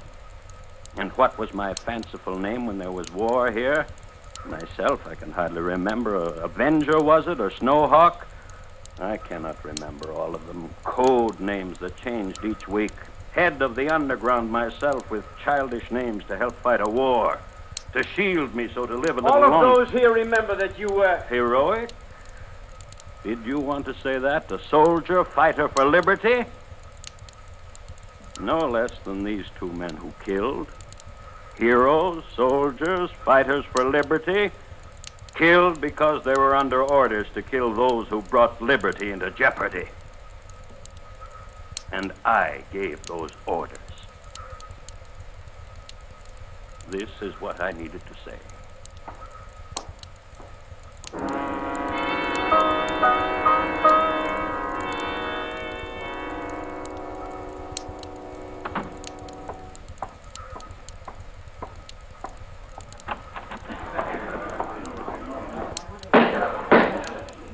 And what was my fanciful name when there was war here? Myself, I can hardly remember. Avenger, was it? Or Snowhawk? I cannot remember all of them. Code names that changed each week. Head of the underground myself with childish names to help fight a war. To shield me so to live a little longer. longer. All of those here remember that you were... Heroic? Did you want to say that? A soldier, fighter for liberty? No less than these two men who killed. Heroes, soldiers, fighters for liberty, killed because they were under orders to kill those who brought liberty into jeopardy. And I gave those orders. This is what I needed to say.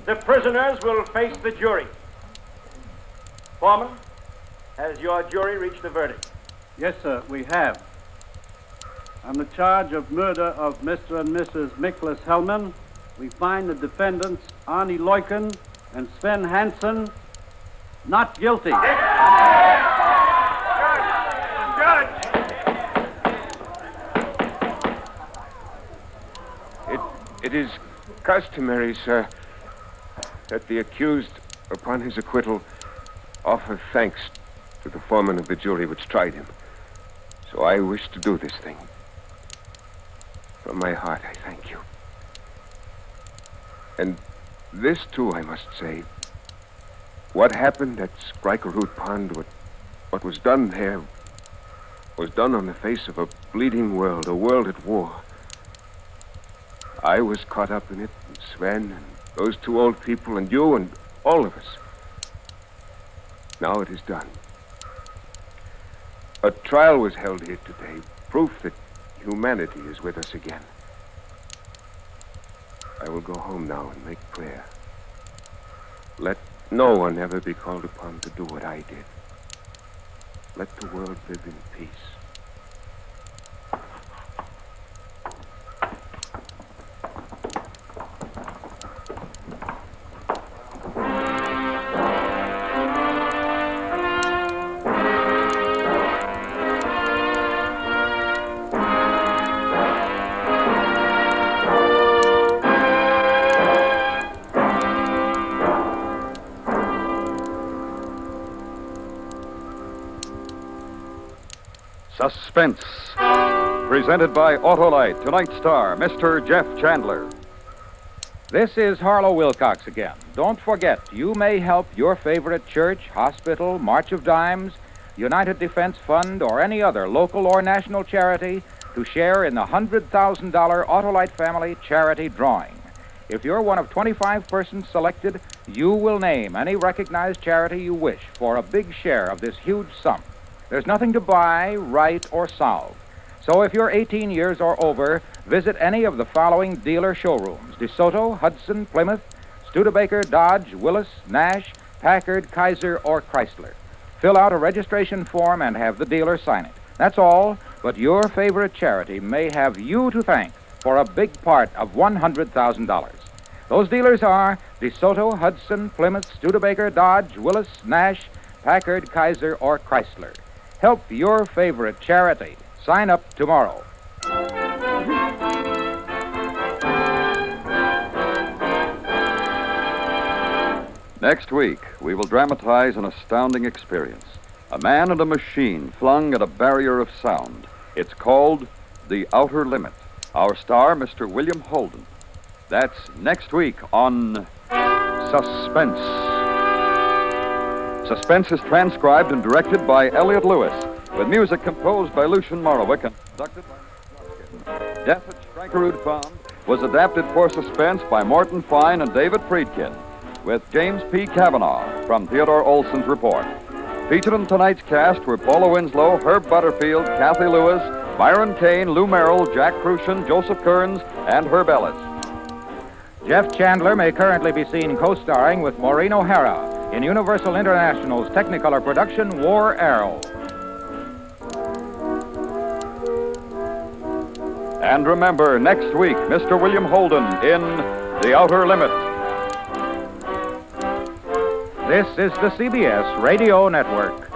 The prisoners will face the jury. Foreman, has your jury reached a verdict? Yes, sir, we have. On the charge of murder of Mr. and Mrs. Miklas Hellman, we find the defendants Arne Lycan and Sven Hansen not guilty. It is customary, sir, that the accused, upon his acquittal, offer thanks to the foreman of the jury which tried him. So I wish to do this thing. From my heart, I thank you. And this, too, I must say, What happened at Skrikerud Pond, what was done there, was done on the face of a bleeding world, a world at war. I was caught up in it, and Sven, and those two old people, and you, and all of us. Now it is done. A trial was held here today, proof that humanity is with us again. I will go home now and make prayer. Let no one ever be called upon to do what I did. Let the world live in peace. Suspense. Presented by Autolite. Tonight's star, Mr. Jeff Chandler. This is Harlow Wilcox again. Don't forget, you may help your favorite church, hospital, March of Dimes, United Defense Fund, or any other local or national charity to share in the $100,000 Autolite Family Charity Drawing. If you're one of 25 persons selected, you will name any recognized charity you wish for a big share of this huge sum. There's nothing to buy, write, or solve. So if you're 18 years or over, visit any of the following dealer showrooms: DeSoto, Hudson, Plymouth, Studebaker, Dodge, Willis, Nash, Packard, Kaiser, or Chrysler. Fill out a registration form and have the dealer sign it. That's all, but your favorite charity may have you to thank for a big part of $100,000. Those dealers are DeSoto, Hudson, Plymouth, Studebaker, Dodge, Willis, Nash, Packard, Kaiser, or Chrysler. Help your favorite charity. Sign up tomorrow. Next week, we will dramatize an astounding experience. A man and a machine flung at a barrier of sound. It's called The Outer Limit. Our star, Mr. William Holden. That's next week on Suspense. Suspense is transcribed and directed by Elliott Lewis, with music composed by Lucien Morawick and conducted by Death at Skrikerud Pond was adapted for Suspense by Morton Fine and David Friedkin, with James P. Cavanaugh from Theodore Olson's report. Featured in tonight's cast were Paula Winslow, Herb Butterfield, Kathy Lewis, Byron Kane, Lou Merrill, Jack Crucian, Joseph Kearns, and Herb Ellis. Jeff Chandler may currently be seen co-starring with Maureen O'Hara in Universal International's Technicolor production, War Arrow. And remember, next week, Mr. William Holden in The Outer Limit. This is the CBS Radio Network.